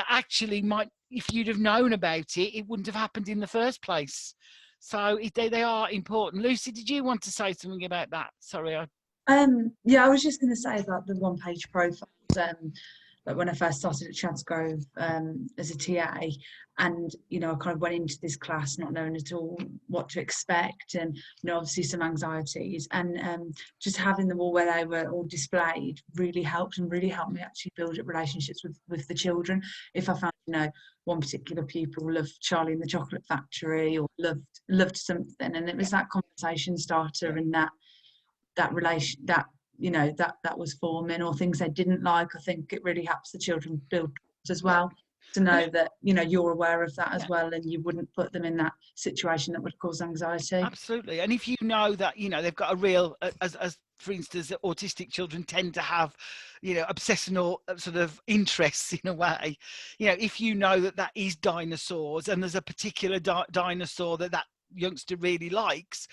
actually might, if you'd have known about it, it wouldn't have happened in the first place. So they are important. Lucy, did you want to say something about that? Sorry. Yeah, I was just going to say about the one-page profiles. Like when I first started at Chadsgrove as a TA, and, you know, I kind of went into this class not knowing at all what to expect, and, you know, obviously some anxieties, and just having them all where they were all displayed really helped me actually build up relationships with the children. If I found, you know, one particular pupil loved Charlie and the Chocolate Factory, or loved something, and it was that conversation starter, and that relation, that, you know, that was forming, or things they didn't like. I think it really helps the children build as well, to know that, you know, you're aware of that as well, and you wouldn't put them in that situation that would cause anxiety. Absolutely. And if you know that, you know, they've got a real, as for instance, autistic children tend to have, you know, obsessional sort of interests in a way, you know, if you know that is dinosaurs, and there's a particular dinosaur that youngster really likes,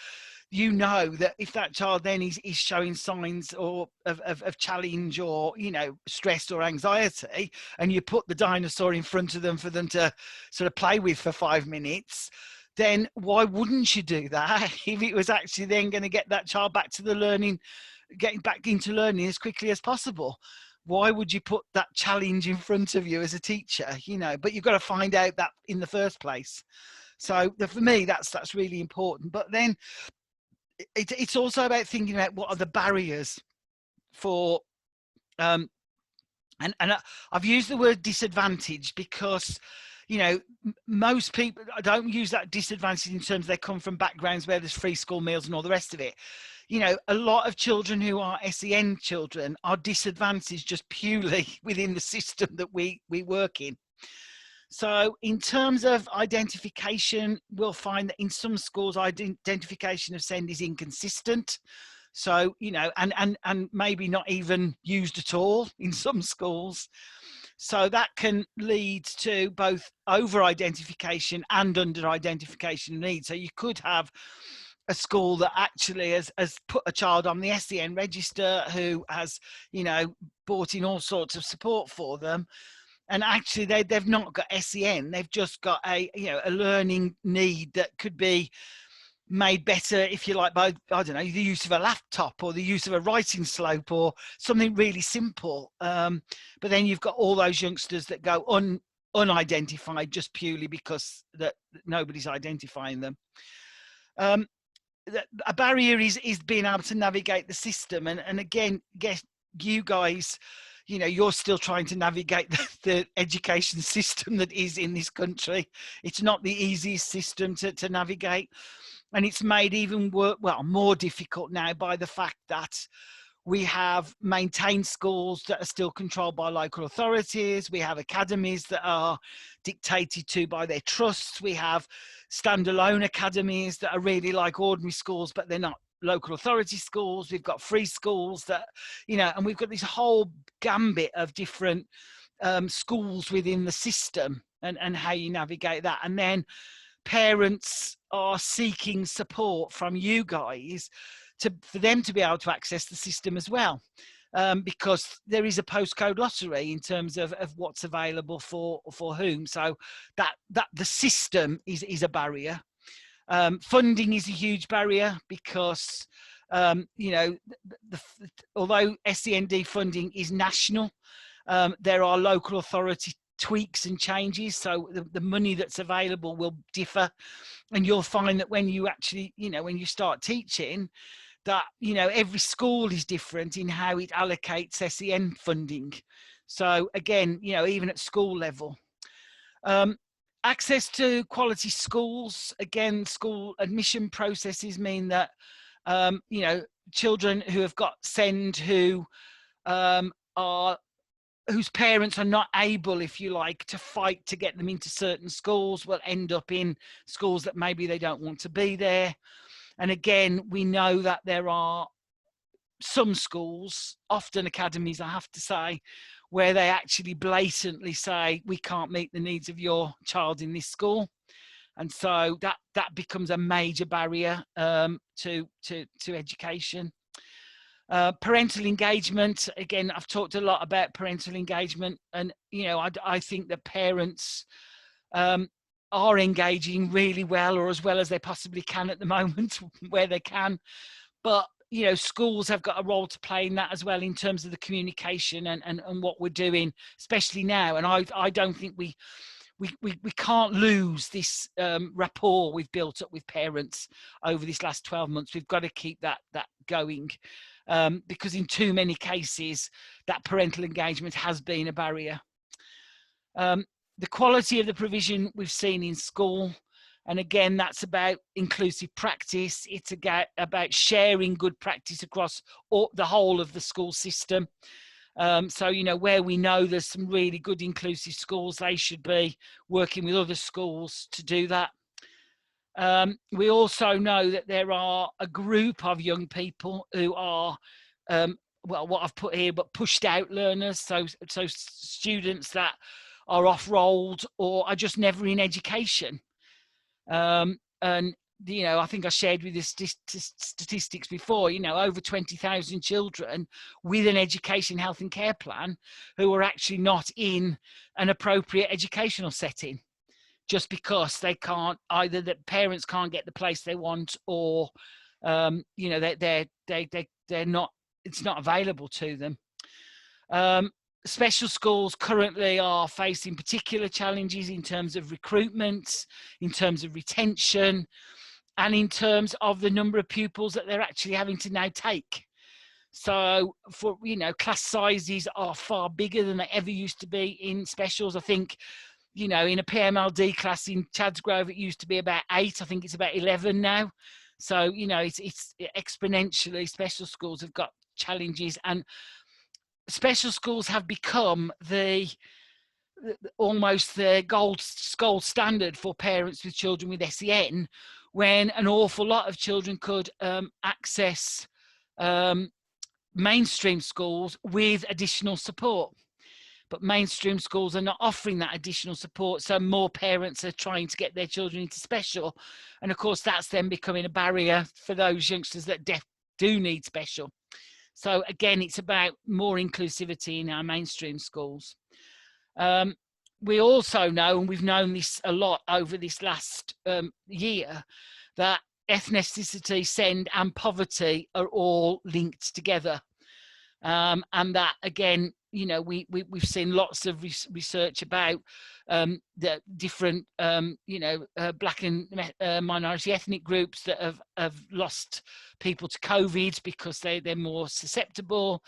you know that if that child then is showing signs or of challenge or, you know, stress or anxiety, and you put the dinosaur in front of them for them to sort of play with for 5 minutes, then why wouldn't you do that if it was actually then going to get that child back to the learning, getting back into learning as quickly as possible? Why would you put that challenge in front of you as a teacher, you know? But you've got to find out that in the first place. So for me, that's really important. But then it's also about thinking about what are the barriers for, and I've used the word disadvantage because, you know, most people, I don't use that disadvantage in terms they come from backgrounds where there's free school meals and all the rest of it. You know, a lot of children who are SEN children are disadvantaged just purely within the system that we work in. So in terms of identification, we'll find that in some schools, identification of SEND is inconsistent. So, you know, and maybe not even used at all in some schools. So that can lead to both over-identification and under-identification needs. So you could have a school that actually has put a child on the SEN register who has, you know, brought in all sorts of support for them. And actually they've not got SEN, they've just got a, you know, a learning need that could be made better, if you like, by, I don't know, the use of a laptop or the use of a writing slope or something really simple. But then you've got all those youngsters that go unidentified just purely because that nobody's identifying them. A barrier is being able to navigate the system. And again, guess you guys, you know, you're still trying to navigate the education system that is in this country. It's not the easiest system to navigate. And it's made even more difficult now by the fact that we have maintained schools that are still controlled by local authorities. We have academies that are dictated to by their trusts. We have standalone academies that are really like ordinary schools, but they're not local authority schools. We've got free schools that, you know, and we've got this whole gambit of different schools within the system and how you navigate that. And then parents are seeking support from you guys for them to be able to access the system as well, because there is a postcode lottery in terms of what's available for whom. So that the system is a barrier. Funding is a huge barrier because you know, although SEND funding is national, there are local authority tweaks and changes, so the money that's available will differ. And you'll find that when you actually, you know, when you start teaching, that, you know, every school is different in how it allocates SEN funding. So again, you know, even at school level, access to quality schools, again, school admission processes mean that you know, children who have got SEND whose parents are not able, if you like, to fight to get them into certain schools will end up in schools that maybe they don't want to be there. And again, we know that there are some schools, often academies, I have to say, where they actually blatantly say, we can't meet the needs of your child in this school. And so that becomes a major barrier to education. Parental engagement, again, I've talked a lot about parental engagement, and, you know, I think that parents are engaging really well, or as well as they possibly can at the moment where they can. But, you know, schools have got a role to play in that as well, in terms of the communication and what we're doing, especially now. And I don't think we can't lose this rapport we've built up with parents over this last 12 months. We've got to keep that going, because in too many cases, that parental engagement has been a barrier. The quality of the provision we've seen in school, and again, that's about inclusive practice. It's about sharing good practice across the whole of the school system. So, you know, where we know there's some really good inclusive schools, they should be working with other schools to do that. We also know that there are a group of young people who are, well, what I've put here, but pushed out learners. So students that are off-rolled or are just never in education. And you know, I think I shared with you statistics before, you know, over 20,000 children with an education, health and care plan who are actually not in an appropriate educational setting, just because they can't, either the parents can't get the place they want, or, you know, they're not, it's not available to them. Special schools currently are facing particular challenges in terms of recruitment, in terms of retention, and in terms of the number of pupils that they're actually having to now take. So, for, you know, class sizes are far bigger than they ever used to be in specials. I think, you know, in a PMLD class in Chadsgrove, it used to be about 8. I think it's about 11 now. So, you know, it's exponentially, special schools have got challenges, and special schools have become almost the gold standard for parents with children with SEN, when an awful lot of children could access mainstream schools with additional support. But mainstream schools are not offering that additional support, so more parents are trying to get their children into special, and of course that's then becoming a barrier for those youngsters that do need special. So again, it's about more inclusivity in our mainstream schools. We also know, and we've known this a lot over this last year, that ethnicity, SEND and poverty are all linked together. And that, again, you know, we've seen lots of research about the different, you know, black and minority ethnic groups that have lost people to COVID because they're more susceptible.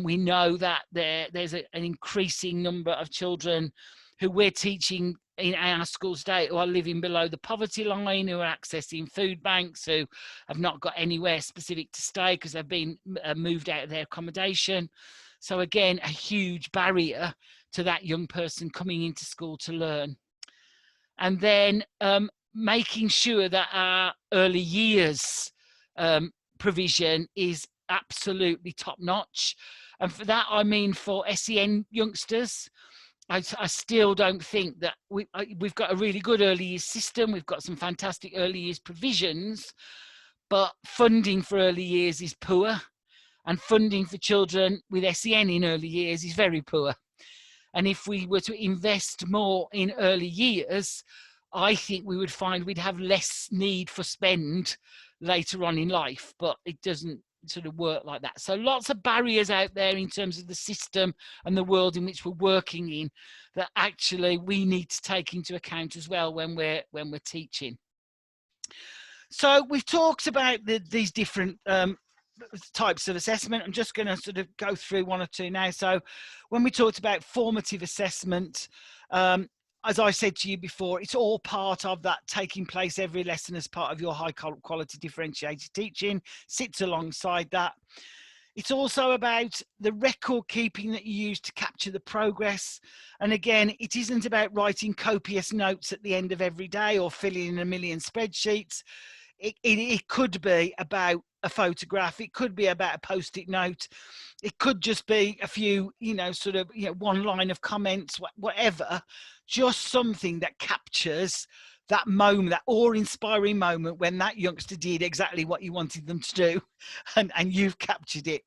We know that there's an increasing number of children who we're teaching in our schools today who are living below the poverty line, who are accessing food banks, who have not got anywhere specific to stay because they've been moved out of their accommodation. So again, a huge barrier to that young person coming into school to learn. And then making sure that our early years provision is absolutely top notch. And for that, I mean, for SEN youngsters, I still don't think that we've got a really good early years system. We've got some fantastic early years provisions, but funding for early years is poor, and funding for children with SEN in early years is very poor. And if we were to invest more in early years, I think we would find we'd have less need for spend later on in life, but it doesn't sort of work like that. So lots of barriers out there in terms of the system and the world in which we're working in that actually we need to take into account as well when we're teaching. So we've talked about these different types of assessment. I'm just going to sort of go through one or two now. So when we talked about formative assessment, as I said to you before, it's all part of that taking place every lesson as part of your high quality differentiated teaching, sits alongside that. It's also about the record keeping that you use to capture the progress. And again, it isn't about writing copious notes at the end of every day or filling in a million spreadsheets. It could be about a photograph. It could be about a post-it note. It could just be a few, you know, sort of, you know, one line of comments, whatever, just something that captures that moment, that awe-inspiring moment when that youngster did exactly what you wanted them to do, and you've captured it.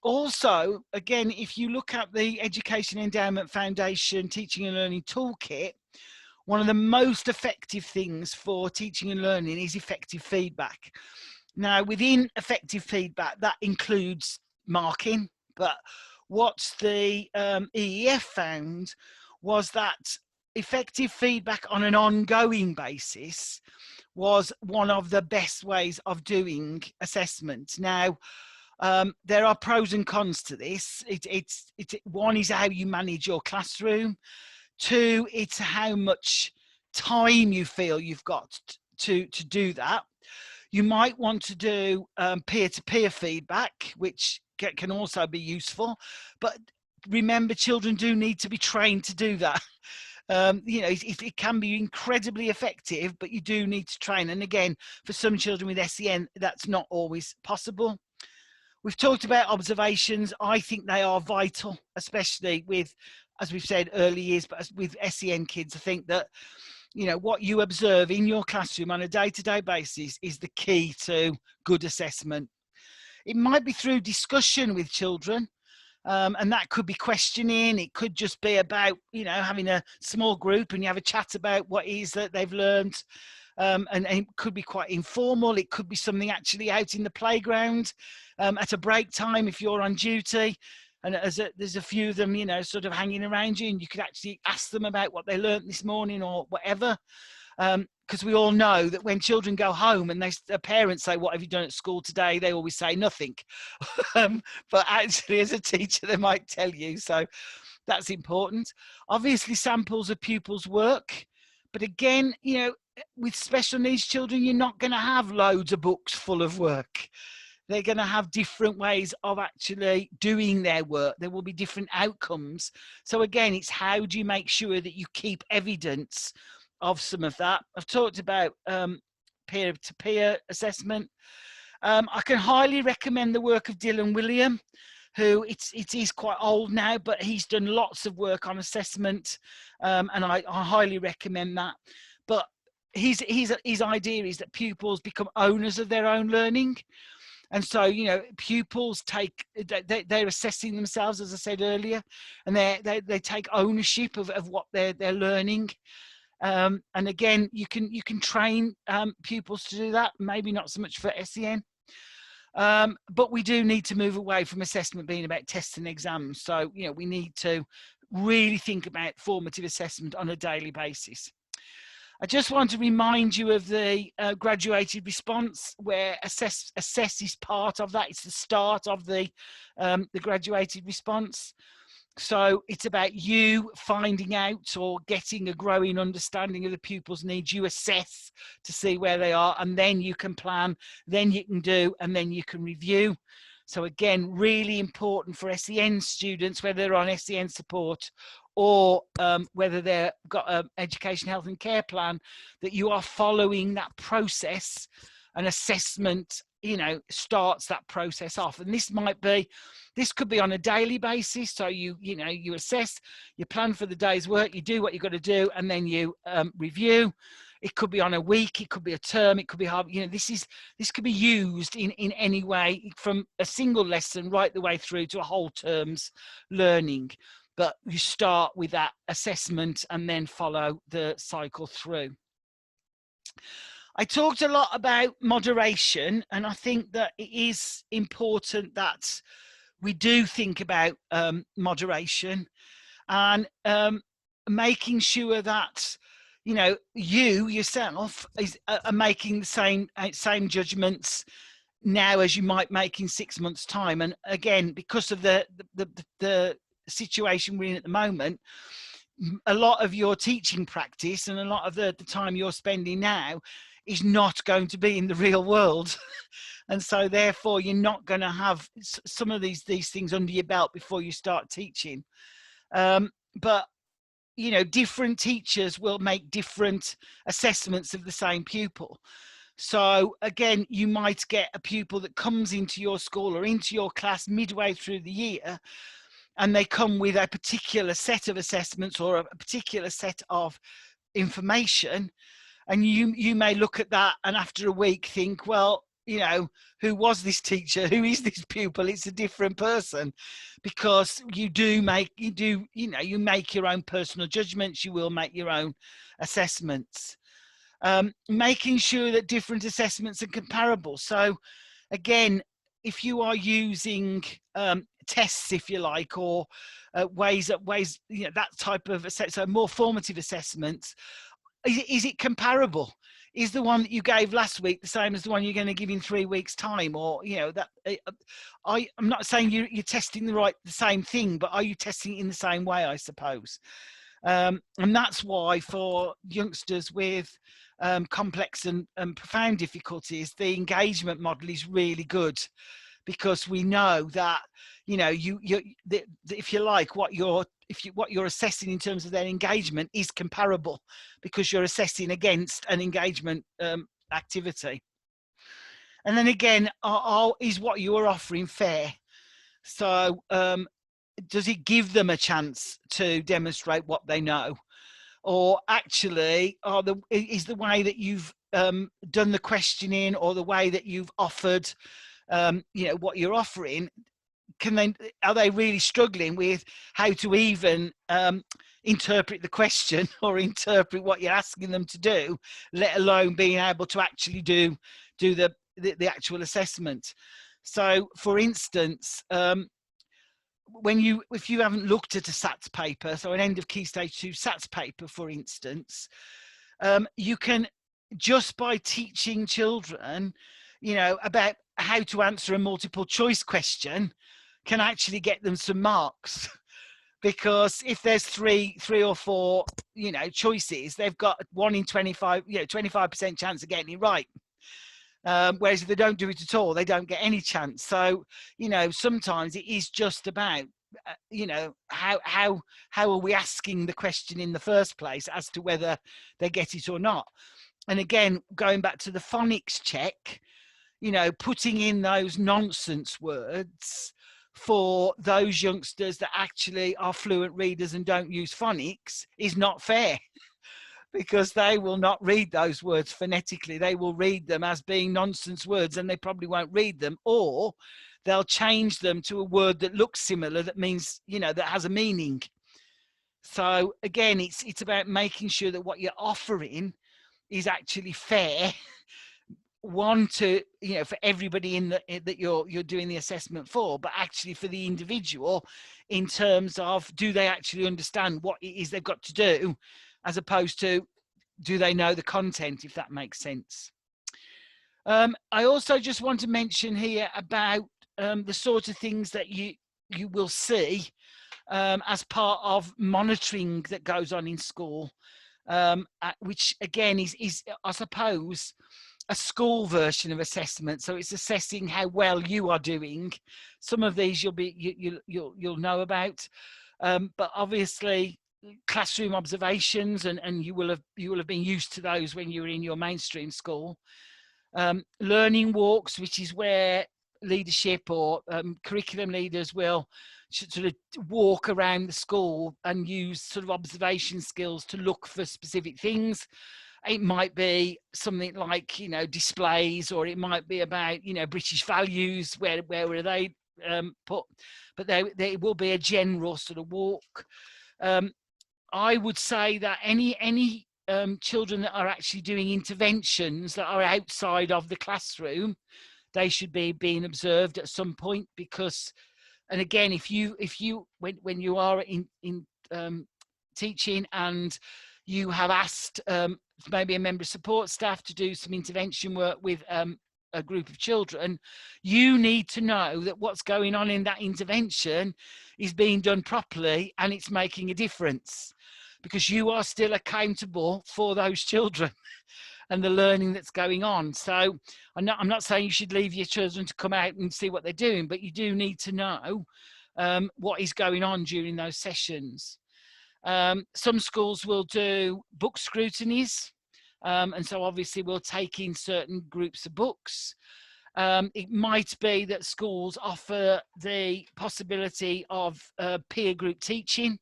Also, again, if you look at the Education Endowment Foundation Teaching and Learning Toolkit, one of the most effective things for teaching and learning is effective feedback. Now, within effective feedback, that includes marking, but what the EEF found was that effective feedback on an ongoing basis was one of the best ways of doing assessment. Now, there are pros and cons to this. One is how you manage your classroom. 2, it's how much time you feel you've got to do that. You might want to do peer-to-peer feedback, which can also be useful. But remember, children do need to be trained to do that. You know, it can be incredibly effective, but you do need to train. And again, for some children with SEN, that's not always possible. We've talked about observations. I think they are vital, especially with, as we've said, early years, but with SEN kids. I think that, you know, what you observe in your classroom on a day-to-day basis is the key to good assessment. It might be through discussion with children, and that could be questioning. It could just be about, you know, having a small group and you have a chat about what it is that they've learned. And it could be quite informal. It could be something actually out in the playground at a break time if you're on duty. And there's a few of them, you know, sort of hanging around you, and you could actually ask them about what they learned this morning or whatever. Because we all know that when children go home and their parents say, "What have you done at school today?" they always say nothing. But actually, as a teacher, they might tell you. So that's important. Obviously, samples of pupils' work. But again, you know, with special needs children, you're not going to have loads of books full of work. They're going to have different ways of actually doing their work. There will be different outcomes. So again, it's how do you make sure that you keep evidence of some of that. I've talked about peer-to-peer assessment. I can highly recommend the work of Dylan William, who it is quite old now, but he's done lots of work on assessment, and I highly recommend that. But his idea is that pupils become owners of their own learning. And so, you know, pupils they're assessing themselves, as I said earlier, and they take ownership of what they're learning. And again, you can train pupils to do that. Maybe not so much for SEN, but we do need to move away from assessment being about tests and exams. So, you know, we need to really think about formative assessment on a daily basis. I just want to remind you of the graduated response, where assess is part of that. It's the start of the graduated response. So it's about you finding out or getting a growing understanding of the pupil's needs. You assess to see where they are, and then you can plan, then you can do, and then you can review. So again, really important for SEN students, whether they're on SEN support or whether they've got an education, health and care plan, that you are following that process. An assessment, you know, starts that process off. And this could be on a daily basis. So you assess, you plan for the day's work, you do what you've got to do, and then you review. It could be on a week, it could be a term, it could be hard. You know, this could be used in any way, from a single lesson right the way through to a whole term's learning. But you start with that assessment and then follow the cycle through. I talked a lot about moderation, and I think that it is important that we do think about moderation and making sure that, you know, you yourself are making the same judgments now as you might make in 6 months' time. And again, because of the situation we're in at the moment, a lot of your teaching practice and a lot of the time you're spending now is not going to be in the real world. And so therefore you're not going to have some of these things under your belt before you start teaching. But you know, different teachers will make different assessments of the same pupil. So again, you might get a pupil that comes into your school or into your class midway through the year, and they come with a particular set of assessments or a particular set of information. And you may look at that and after a week think, well, you know, who was this teacher? Who is this pupil? It's a different person, because you make your own personal judgments. You will make your own assessments. Making sure that different assessments are comparable. So again, if you are using tests, if you like, or ways, you know, that type of so more formative assessments, is it comparable? Is the one that you gave last week the same as the one you're going to give in 3 weeks' time? Or, you know, that I'm not saying you're testing the same thing, but are you testing it in the same way, I suppose? And that's why for youngsters with complex and profound difficulties, the engagement model is really good, because we know that, you know, if you like, what you're assessing in terms of their engagement is comparable, because you're assessing against an engagement activity. And then again, is what you are offering fair? So does it give them a chance to demonstrate what they know? or actually is the way that you've done the questioning or the way that you've offered what you're offering, are they really struggling with how to even interpret the question or interpret what you're asking them to do, let alone being able to actually do the actual assessment. So for instance, if you haven't looked at a SATs paper, so an end of Key Stage 2 SATs paper, for instance, you can, just by teaching children, about how to answer a multiple choice question, can actually get them some marks. Because if there's three or four, choices, they've got 1 in 25, 25% chance of getting it right. Whereas if they don't do it at all, they don't get any chance. So, sometimes it is just about, how are we asking the question in the first place as to whether they get it or not. And again, going back to the phonics check, putting in those nonsense words for those youngsters that actually are fluent readers and don't use phonics is not fair. Because they will not read those words phonetically. They will read them as being nonsense words, and they probably won't read them, or they'll change them to a word that looks similar, that means, that has a meaning. So again, it's about making sure that what you're offering is actually fair. One, to, for everybody that you're doing the assessment for, but actually for the individual, in terms of, do they actually understand what it is they've got to do, as opposed to, do they know the content, if that makes sense. I also just want to mention here about the sort of things that you will see as part of monitoring that goes on in school, which again is I suppose a school version of assessment. So it's assessing how well you are doing. Some of these you'll know about, but obviously classroom observations, and you will have been used to those when you were in your mainstream school. Learning walks, which is where leadership or curriculum leaders will sort of walk around the school and use sort of observation skills to look for specific things. It might be something like, displays, or it might be about, British values, where are they put, but there will be a general sort of walk. I would say that any children that are actually doing interventions that are outside of the classroom, they should be being observed at some point, because, and again, if you when you are in teaching and you have asked maybe a member of support staff to do some intervention work with a group of children, you need to know that what's going on in that intervention is being done properly and it's making a difference, because you are still accountable for those children and the learning that's going on. So I'm not saying you should leave your children to come out and see what they're doing, but you do need to know what is going on during those sessions. Some schools will do book scrutinies, and so obviously we'll take in certain groups of books. It might be that schools offer the possibility of peer group teaching.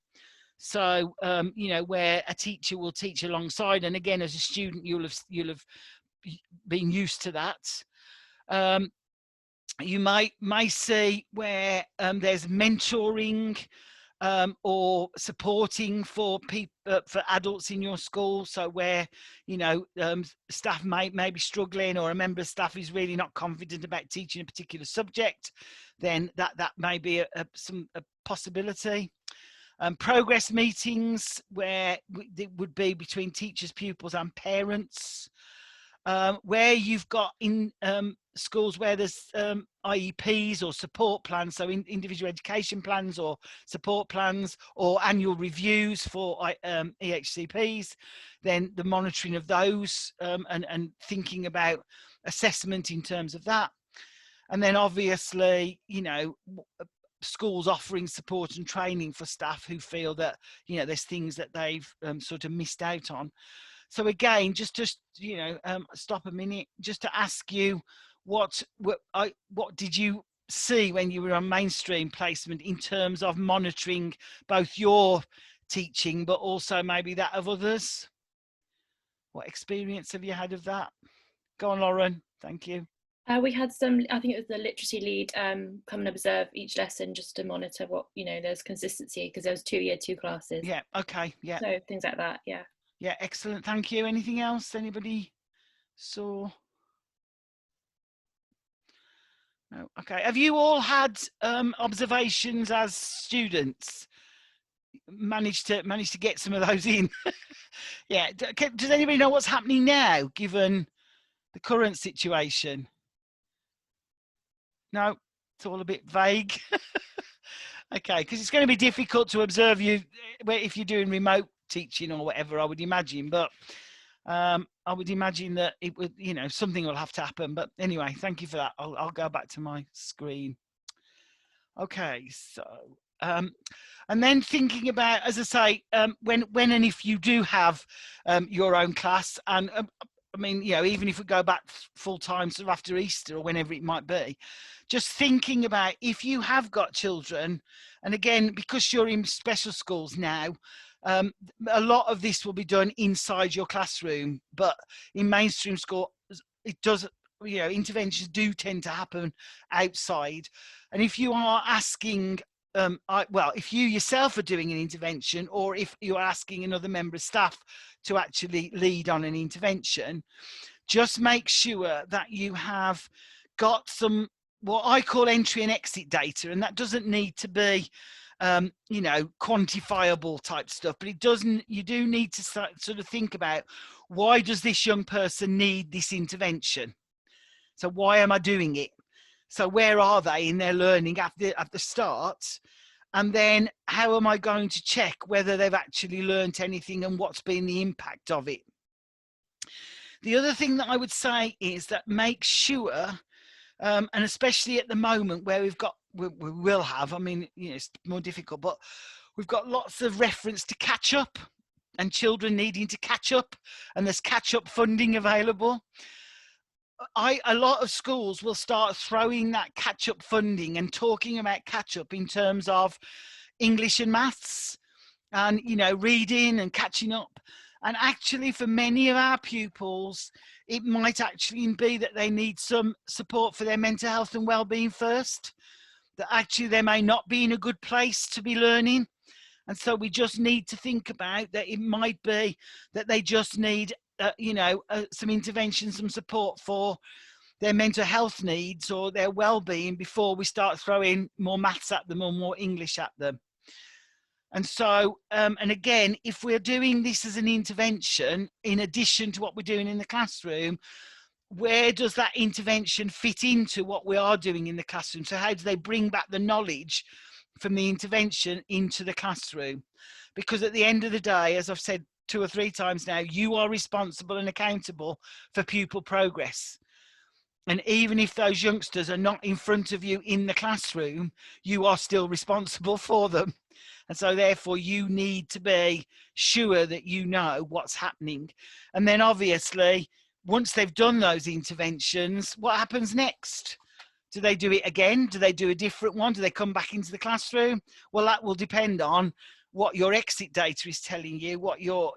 So, where a teacher will teach alongside, and again, as a student, you'll have been used to that. You may see where there's mentoring or supporting for people, for adults in your school. So where, staff may be struggling, or a member of staff is really not confident about teaching a particular subject, then that may be a possibility. Progress meetings, where it would be between teachers, pupils and parents. Where you've got in schools where there's IEPs or support plans, so individual education plans or support plans, or annual reviews for EHCPs, then the monitoring of those and thinking about assessment in terms of that. And then obviously, schools offering support and training for staff who feel that, there's things that they've sort of missed out on. So again, just stop a minute, just to ask you, what did you see when you were on mainstream placement in terms of monitoring both your teaching, but also maybe that of others? What experience have you had of that? Go on, Lauren. Thank you. We had some, I think it was the literacy lead, come and observe each lesson just to monitor what, there's consistency, because there was 2 year 2 classes. Yeah, okay, yeah. So things like that, yeah. Yeah, excellent, thank you. Anything else anybody saw? No, okay. Have you all had observations as students? Managed to get some of those in? Yeah, does anybody know what's happening now, given the current situation? No, it's all a bit vague. Okay, because it's going to be difficult to observe you if you're doing remote teaching or whatever, I would imagine. But I would imagine that it would, something will have to happen. But anyway, thank you for that. I'll go back to my screen. Okay, so and then thinking about, as I say, when and if you do have your own class, and I mean, even if we go back full time, sort of after Easter or whenever it might be, just thinking about if you have got children, and again, because you're in special schools now, a lot of this will be done inside your classroom, but in mainstream school, it does, interventions do tend to happen outside. And if you are asking, if you yourself are doing an intervention, or if you're asking another member of staff to actually lead on an intervention, just make sure that you have got some, what I call entry and exit data. And that doesn't need to be, quantifiable type stuff, but you do need to sort of think about, why does this young person need this intervention? So why am I doing it? So where are they in their learning at the start? And then how am I going to check whether they've actually learnt anything and what's been the impact of it? The other thing that I would say is that make sure, and especially at the moment where we will have, I mean, it's more difficult, but we've got lots of reference to catch up and children needing to catch up, and there's catch up funding available. A lot of schools will start throwing that catch up funding and talking about catch up in terms of English and maths and, reading and catching up. And actually for many of our pupils, it might actually be that they need some support for their mental health and well-being first, that actually they may not be in a good place to be learning. And so we just need to think about that. It might be that they just need some intervention, some support for their mental health needs or their well-being before we start throwing more maths at them or more English at them. And so, and again, if we're doing this as an intervention, in addition to what we're doing in the classroom, where does that intervention fit into what we are doing in the classroom? So how do they bring back the knowledge from the intervention into the classroom? Because at the end of the day, as I've said 2 or 3 times now, you are responsible and accountable for pupil progress. And even if those youngsters are not in front of you in the classroom, you are still responsible for them. And so therefore you need to be sure that you know what's happening. And then obviously, once they've done those interventions, what happens next? Do they do it again? Do they do a different one? Do they come back into the classroom? Well, that will depend on what your exit data is telling you, what you've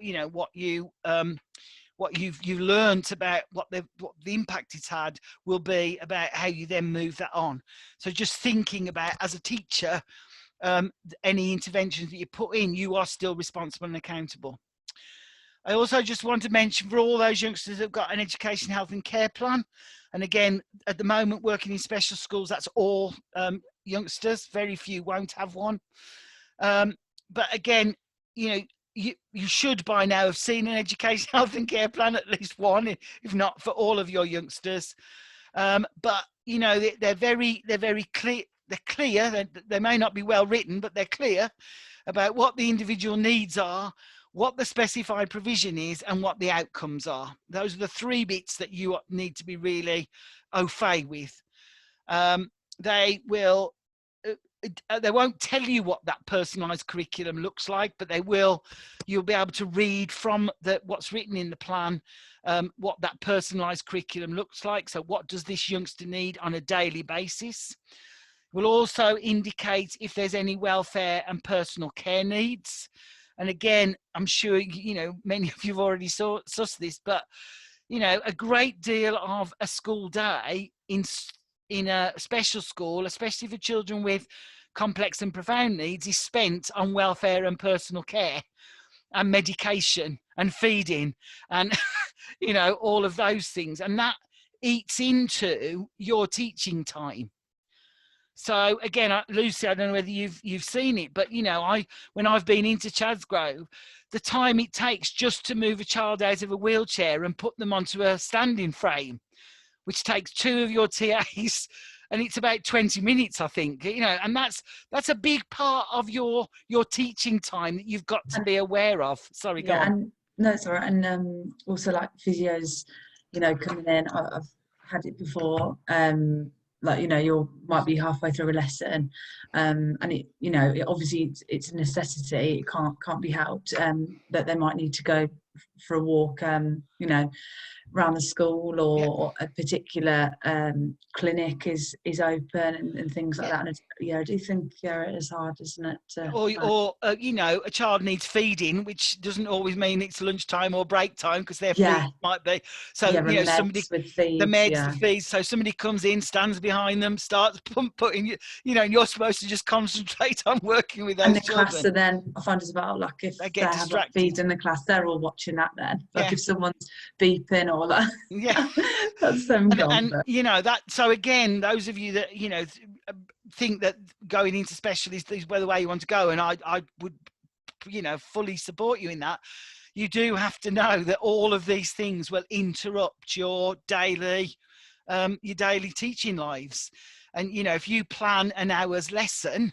learned about what the impact it's had will be about how you then move that on. So just thinking about, as a teacher, any interventions that you put in, you are still responsible and accountable. I also just want to mention for all those youngsters that have got an education, health and care plan. And again, at the moment, working in special schools, that's all youngsters. Very few won't have one. But again, you should by now have seen an education, health and care plan, at least one, if not for all of your youngsters. But they're very clear. They're clear. They may not be well written, but they're clear about what the individual needs are, what the specified provision is, and what the outcomes are. Those are the 3 bits that you need to be really au fait with. They won't tell you what that personalised curriculum looks like, but you'll be able to read from what's written in the plan, what that personalised curriculum looks like. So what does this youngster need on a daily basis? Will also indicate if there's any welfare and personal care needs. And again, I'm sure, you know, many of you have already sussed this, but, you know, a great deal of a school day in a special school, especially for children with complex and profound needs, is spent on welfare and personal care and medication and feeding and, you know, all of those things. And that eats into your teaching time. So again, Lucy, I don't know whether you've seen it, but you know, when I've been into Chadsgrove, the time it takes just to move a child out of a wheelchair and put them onto a standing frame, which takes 2 of your TAs, and it's about 20 minutes, I think. You know, and that's a big part of your teaching time that you've got to be aware of. Sorry, go on. And no, it's all right. And also like physios, you know, coming in, I've had it before. Like, you know, you might be halfway through a lesson, and it, you know, obviously it's a necessity, it can't be helped, but they might need to go for a walk, you know, around the school, or a particular clinic is open, and things like that. And I do think it is hard, isn't it? Or you know, a child needs feeding, which doesn't always mean it's lunchtime or break time, because their feed might be. So you know, somebody with feeds, the meds, the feeds. So somebody comes in, stands behind them, starts putting you know, and you're supposed to just concentrate on working with those and the children. class are then, I find as well, like if they have like feeds in the class, they're all watching that then. Like if someone's beeping or like, that's them gone. And you know that. So again, those of you that, you know, think that going into specialists is where the way you want to go, and I would, you know, fully support you in that. You do have to know that all of these things will interrupt your daily teaching lives. And you know, if you plan an hour's lesson,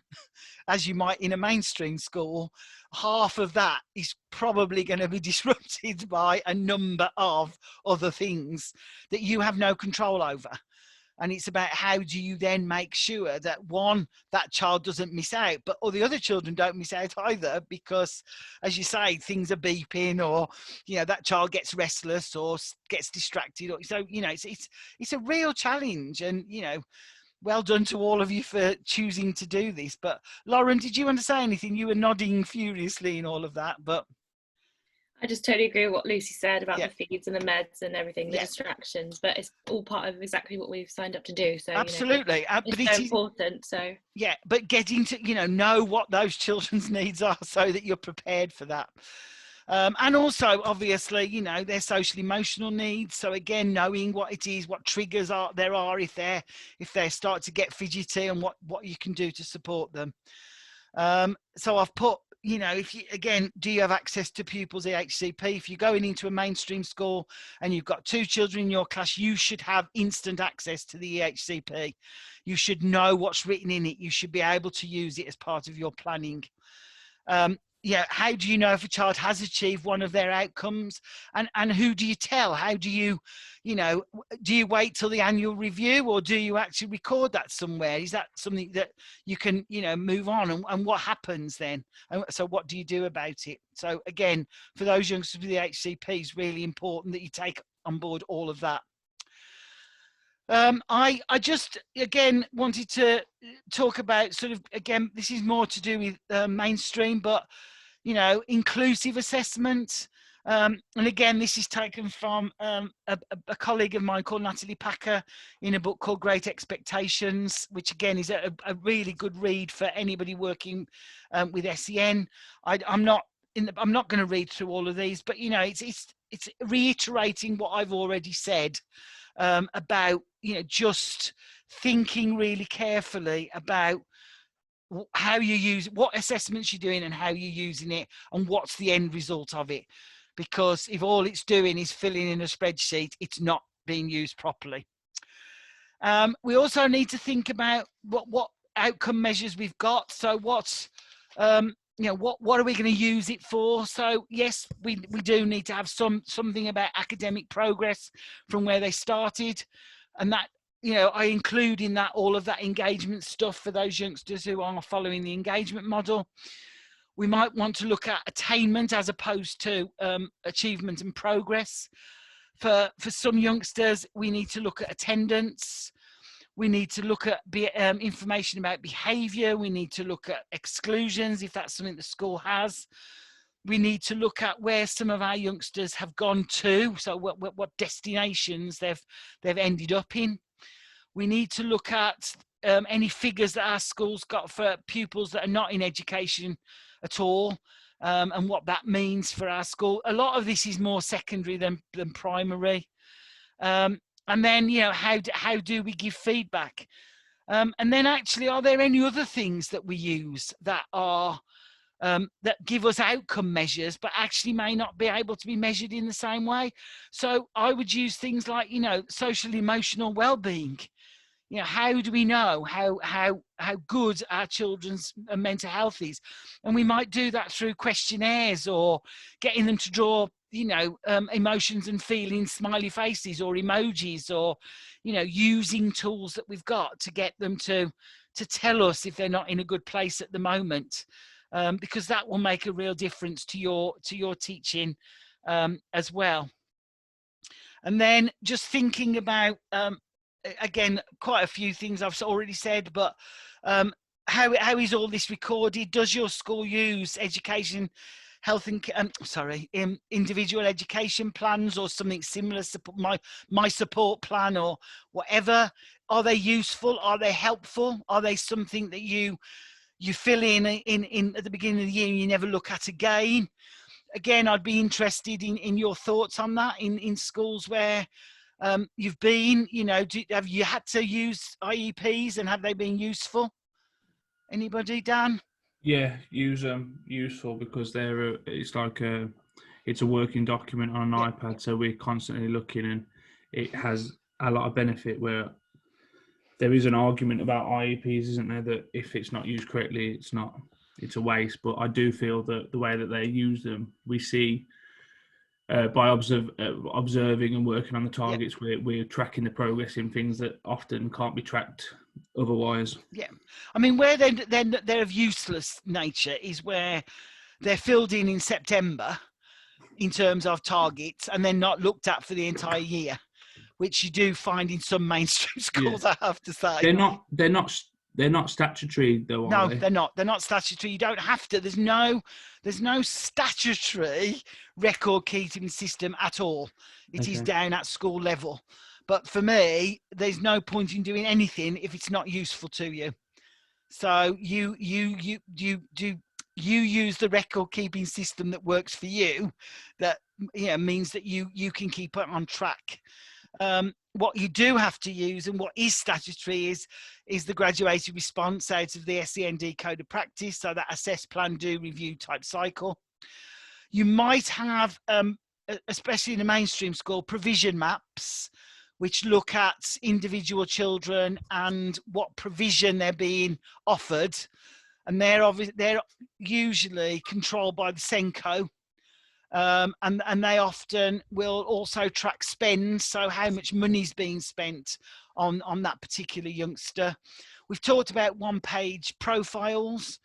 as you might in a mainstream school, half of that is probably going to be disrupted by a number of other things that you have no control over. And it's about how do you then make sure that, one, that child doesn't miss out, but all the other children don't miss out either, because as you say, things are beeping, or, you know, that child gets restless or gets distracted. Or, so, you know, it's a real challenge. And, you know, well done to all of you for choosing to do this. But Lauren, did you want to say anything? You were nodding furiously in all of that, but I just totally agree with what Lucy said about the feeds and the meds and everything, the distractions, but it's all part of exactly what we've signed up to do. So absolutely, you know, it's so important. So but getting to know what those children's needs are so that you're prepared for that. And also, obviously, you know, their social emotional needs. So again, knowing what it is, what triggers there are if they start to get fidgety, and what you can do to support them. So I've put, you know, if you, again, do you have access to pupils EHCP? If you're going into a mainstream school and you've got 2 children in your class, you should have instant access to the EHCP. You should know what's written in it. You should be able to use it as part of your planning. How do you know if a child has achieved one of their outcomes, and who do you tell? How do you, you know, do you wait till the annual review, or do you actually record that somewhere? Is that something that you can, you know, move on, and what happens then? And so what do you do about it? So again, for those youngsters with the HCP, it's really important that you take on board all of that. I just, again, wanted to talk about sort of, again, this is more to do with mainstream, but, you know, inclusive assessment. And again, this is taken from a colleague of mine called Natalie Packer in a book called Great Expectations, which again is a really good read for anybody working with SEN. I'm not going to read through all of these, but, you know, it's reiterating what I've already said about, you know, just thinking really carefully about how you use, what assessments you're doing and how you're using it, and what's the end result of it. Because if all it's doing is filling in a spreadsheet, it's not being used properly. We also need to think about what outcome measures we've got. So what's, you know, what are we going to use it for? So yes, we do need to have something about academic progress from where they started, and that, you know, I include in that all of that engagement stuff for those youngsters who are following the engagement model. We might want to look at attainment as opposed to achievement and progress. For some youngsters, we need to look at attendance. We need to look at information about behaviour. We need to look at exclusions, if that's something the school has. we need to look at where some of our youngsters have gone to, so what destinations they've ended up in. We need to look at any figures that our school's got for pupils that are not in education at all, and what that means for our school. A lot of this is more secondary than primary. And then, you know, how do we give feedback? And then actually, are there any other things that we use that are that give us outcome measures, but actually may not be able to be measured in the same way? So I would use things like, you know, social emotional well-being. You know, how do we know how good our children's mental health is? And we might do that through questionnaires, or getting them to draw, you know, emotions and feelings, smiley faces or emojis, or, you know, using tools that we've got to get them to tell us if they're not in a good place at the moment, because that will make a real difference to your teaching as well. And then just thinking about again, quite a few things I've already said, but how is all this recorded? Does your school use education, health and individual education plans or something similar? My support plan or whatever. Are they useful? Are they helpful? Are they something that you fill in at the beginning of the year and you never look at again? Again, I'd be interested in your thoughts on that in schools where you've been. You know, have you had to use IEPs, and have they been useful? Anybody? Dan? Yeah, use them, useful, because it's a working document on an iPad, so we're constantly looking, and it has a lot of benefit. Where there is an argument about IEPs, isn't there, that if it's not used correctly, it's a waste. But I do feel that the way that they use them, we see by observing and working on the targets, we're tracking the progress in things that often can't be tracked otherwise. Yeah, I mean, where they're of useless nature is where they're filled in September in terms of targets, and then not looked at for the entire year, which you do find in some mainstream schools. I have to say, they're not statutory though, are they? No, they're not statutory. You don't have to. There's no statutory record keeping system at all. It is down at school level. But for me, there's no point in doing anything if it's not useful to you. So you use the record keeping system that works for you, that means that you can keep it on track. What you do have to use, and what is statutory, is the graduated response out of the SEND Code of Practice, so that assess, plan, do, review type cycle. You might have, especially in a mainstream school, provision maps, which look at individual children and what provision they're being offered, and they're usually controlled by the SENCO. And they often will also track spend, so how much money's being spent on that particular youngster. We've talked about one-page profiles,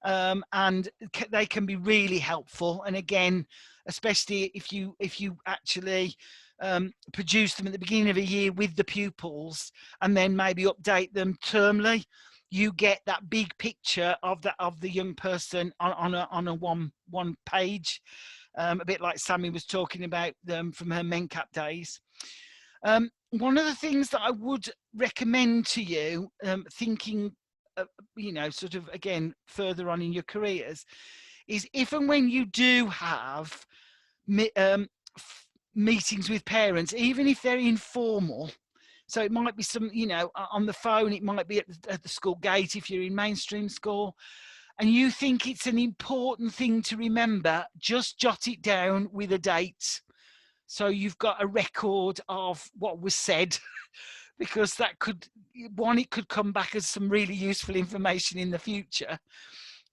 and they can be really helpful. And again, especially if you actually produce them at the beginning of a year with the pupils, and then maybe update them termly, you get that big picture of the young person on a one page. A bit like Sammy was talking about from her MenCap days. One of the things that I would recommend to you, thinking, sort of again further on in your careers, is if and when you do have meetings with parents, even if they're informal, so it might be some, on the phone, it might be at the school gate if you're in mainstream school, and you think it's an important thing to remember, just jot it down with a date. So you've got a record of what was said, because that it could come back as some really useful information in the future.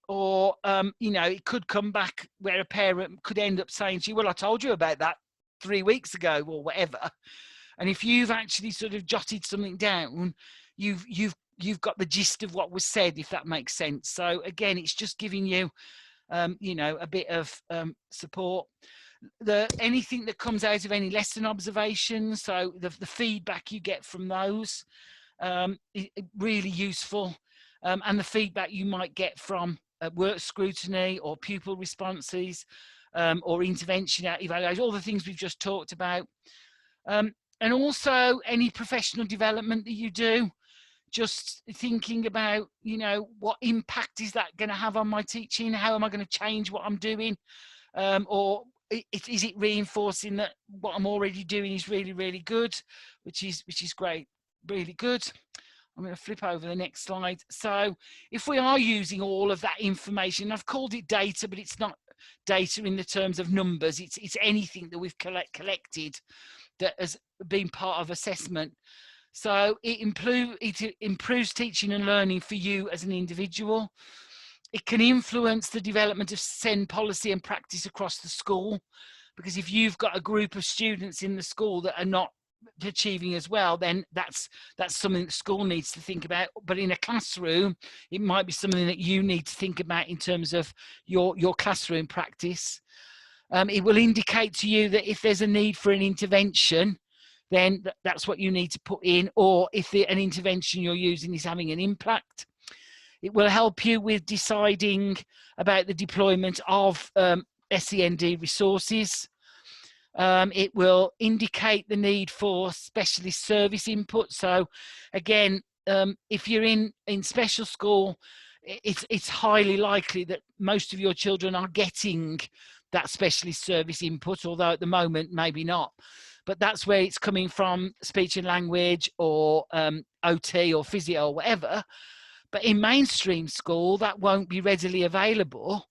Or, it could come back where a parent could end up saying to you, well, I told you about that 3 weeks ago or whatever. And if you've actually sort of jotted something down, you've got the gist of what was said, if that makes sense. So again, it's just giving you, a bit of support. Anything that comes out of any lesson observations, so the feedback you get from those, is really useful. And the feedback you might get from work scrutiny or pupil responses, or intervention evaluation, all the things we've just talked about. And also any professional development that you do, just thinking about, you know, what impact is that going to have on my teaching? How am I going to change what I'm doing? Or is it reinforcing that what I'm already doing is really, really good, which is great, really good. I'm going to flip over the next slide. So if we are using all of that information, I've called it data, but it's not data in the terms of numbers. It's anything that we've collected that has been part of assessment. So it improves teaching and learning for you as an individual. It can influence the development of SEND policy and practice across the school, because if you've got a group of students in the school that are not achieving as well, then that's something that school needs to think about. But in a classroom, it might be something that you need to think about in terms of your classroom practice. It will indicate to you that if there's a need for an intervention, then that's what you need to put in, or if an intervention you're using is having an impact. It will help you with deciding about the deployment of SEND resources. It will indicate the need for specialist service input. So again, if you're in special school, it's highly likely that most of your children are getting that specialist service input, although at the moment maybe not. But that's where it's coming from, speech and language or OT or physio or whatever. But in mainstream school, that won't be readily available.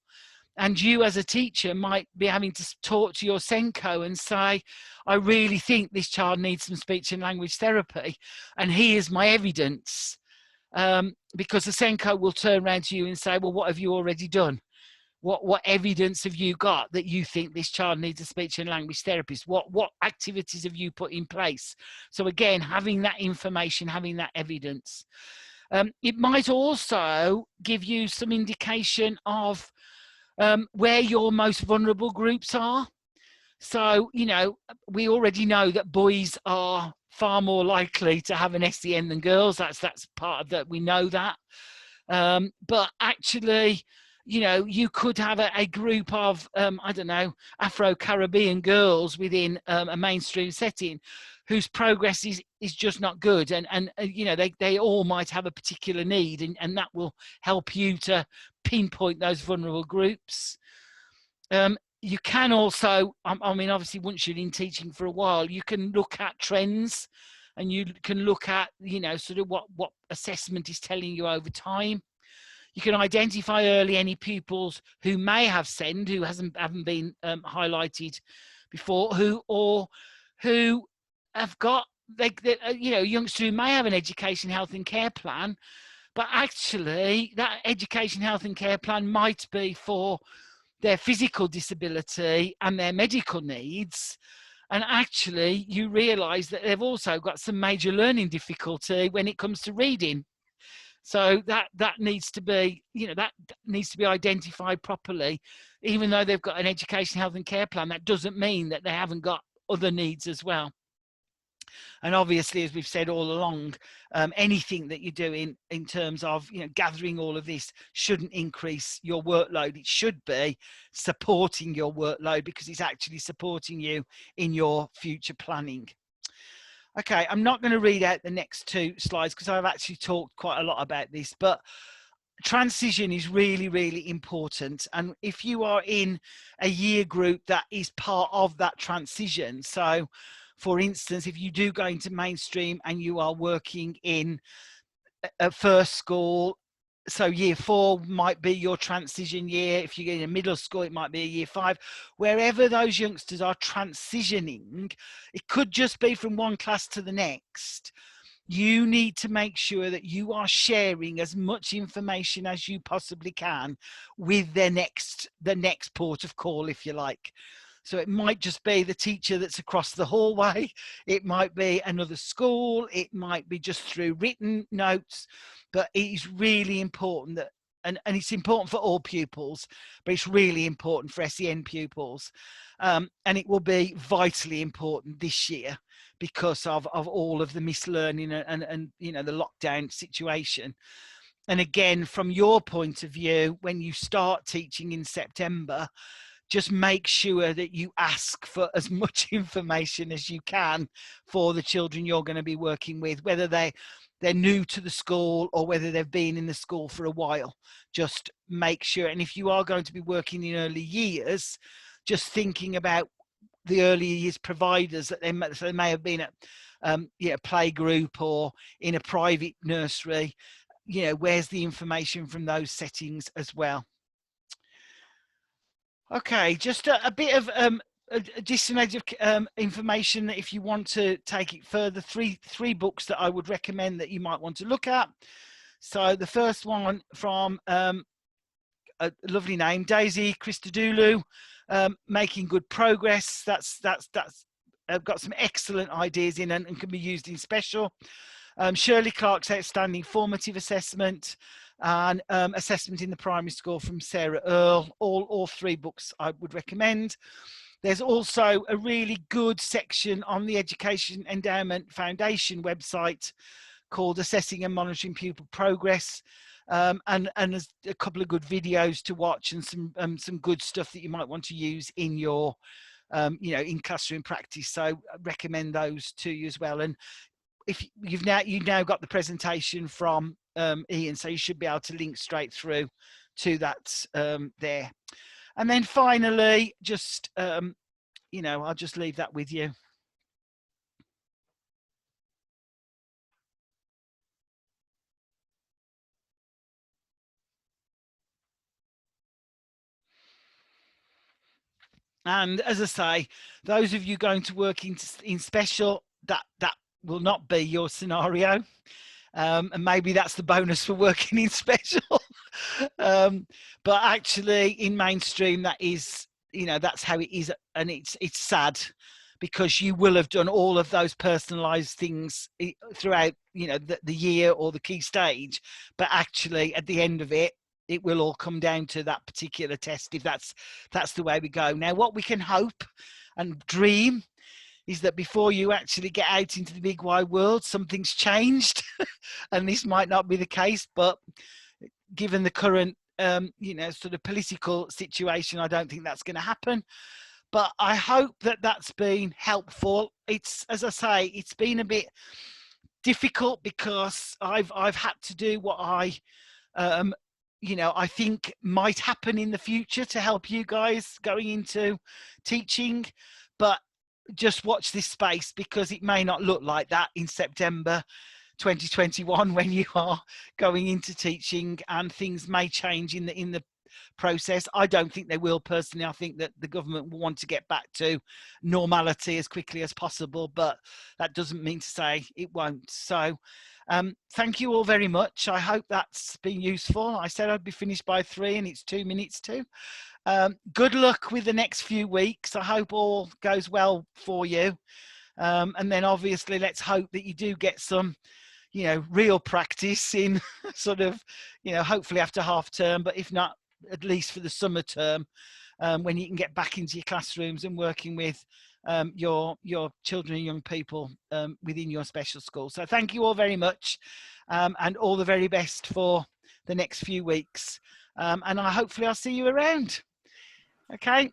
And you as a teacher might be having to talk to your SENCO and say, I really think this child needs some speech and language therapy, and here's my evidence. Because the SENCO will turn around to you and say, well, what have you already done? What evidence have you got that you think this child needs a speech and language therapist? What activities have you put in place? So again, having that information, having that evidence. It might also give you some indication of where your most vulnerable groups are. So, you know, we already know that boys are far more likely to have an SEN than girls. That's part of that. We know that. But actually, you know, you could have a group of, I don't know, Afro-Caribbean girls within a mainstream setting whose progress is just not good. And you know, they all might have a particular need, and that will help you to pinpoint those vulnerable groups. You can also, I mean, obviously, once you're in teaching for a while, you can look at trends, and you can look at, you know, sort of what assessment is telling you over time. You can identify early any pupils who may have SEND, who haven't been highlighted before, who have got, you know, youngsters who may have an education, health and care plan, but actually that education, health and care plan might be for their physical disability and their medical needs. And actually you realise that they've also got some major learning difficulty when it comes to reading. So that needs to be, you know, that needs to be identified properly. Even though they've got an education, health and care plan, that doesn't mean that they haven't got other needs as well. And obviously, as we've said all along, anything that you're doing in terms of, you know, gathering all of this shouldn't increase your workload. It should be supporting your workload, because it's actually supporting you in your future planning. Okay, I'm not going to read out the next two slides because I've actually talked quite a lot about this, but transition is really, really important. And if you are in a year group that is part of that transition, so for instance, if you do go into mainstream and you are working in a first school, so year 4 might be your transition year. If you get in a middle school, it might be a year 5. Wherever those youngsters are transitioning, it could just be from one class to the next. You need to make sure that you are sharing as much information as you possibly can with the next port of call, if you like. So it might just be the teacher that's across the hallway. It might be another school. It might be just through written notes. But it is really important that, and it's important for all pupils, but it's really important for SEN pupils. And it will be vitally important this year because of all of the mislearning and you know, the lockdown situation. And again, from your point of view, when you start teaching in September, just make sure that you ask for as much information as you can for the children you're going to be working with, whether they're new to the school or whether they've been in the school for a while. Just make sure. And if you are going to be working in early years, just thinking about the early years providers that they may have been at a play group or in a private nursery. Where's the information from those settings as well? Okay, just a bit of additional information that if you want to take it further, three books that I would recommend that you might want to look at. So the first one from a lovely name, Daisy Christodoulou, Making Good Progress. That's got some excellent ideas in and can be used in special. Shirley Clark's Outstanding Formative Assessment, and Assessment in the Primary School from Sarah Earle. All three books I would recommend. There's also a really good section on the Education Endowment Foundation website called Assessing and Monitoring Pupil Progress, and there's a couple of good videos to watch and some good stuff that you might want to use in your in classroom practice. So I recommend those to you as well. And if you've now got the presentation from Ian, so you should be able to link straight through to that there. And then finally, just I'll just leave that with you. And as I say, those of you going to work in special, that will not be your scenario. And maybe that's the bonus for working in special. But actually in mainstream, that is, that's how it is. And it's sad because you will have done all of those personalized things throughout, the year or the key stage. But actually at the end of it, it will all come down to that particular test if that's the way we go. Now, what we can hope and dream is that before you actually get out into the big wide world, something's changed. And this might not be the case, but given the current, sort of political situation, I don't think that's going to happen. But I hope that that's been helpful. It's, as I say, it's been a bit difficult because I've had to do what I think might happen in the future to help you guys going into teaching, but just watch this space because it may not look like that in September 2021 when you are going into teaching, and things may change in the process. I don't think they will personally. I think that the government will want to get back to normality as quickly as possible, but that doesn't mean to say it won't. So thank you all very much. I hope that's been useful. I said I'd be finished by 3 and it's 2 minutes to. Good luck with the next few weeks. I hope all goes well for you. And then obviously let's hope that you do get some, real practice in sort of, hopefully after half term, but if not, at least for the summer term, when you can get back into your classrooms and working with your children and young people within your special school. So thank you all very much, and all the very best for the next few weeks. And hopefully I'll see you around. Okay.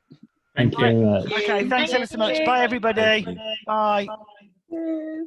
Thank you very much. Okay, thanks ever so much. Bye everybody. Bye. Yeah.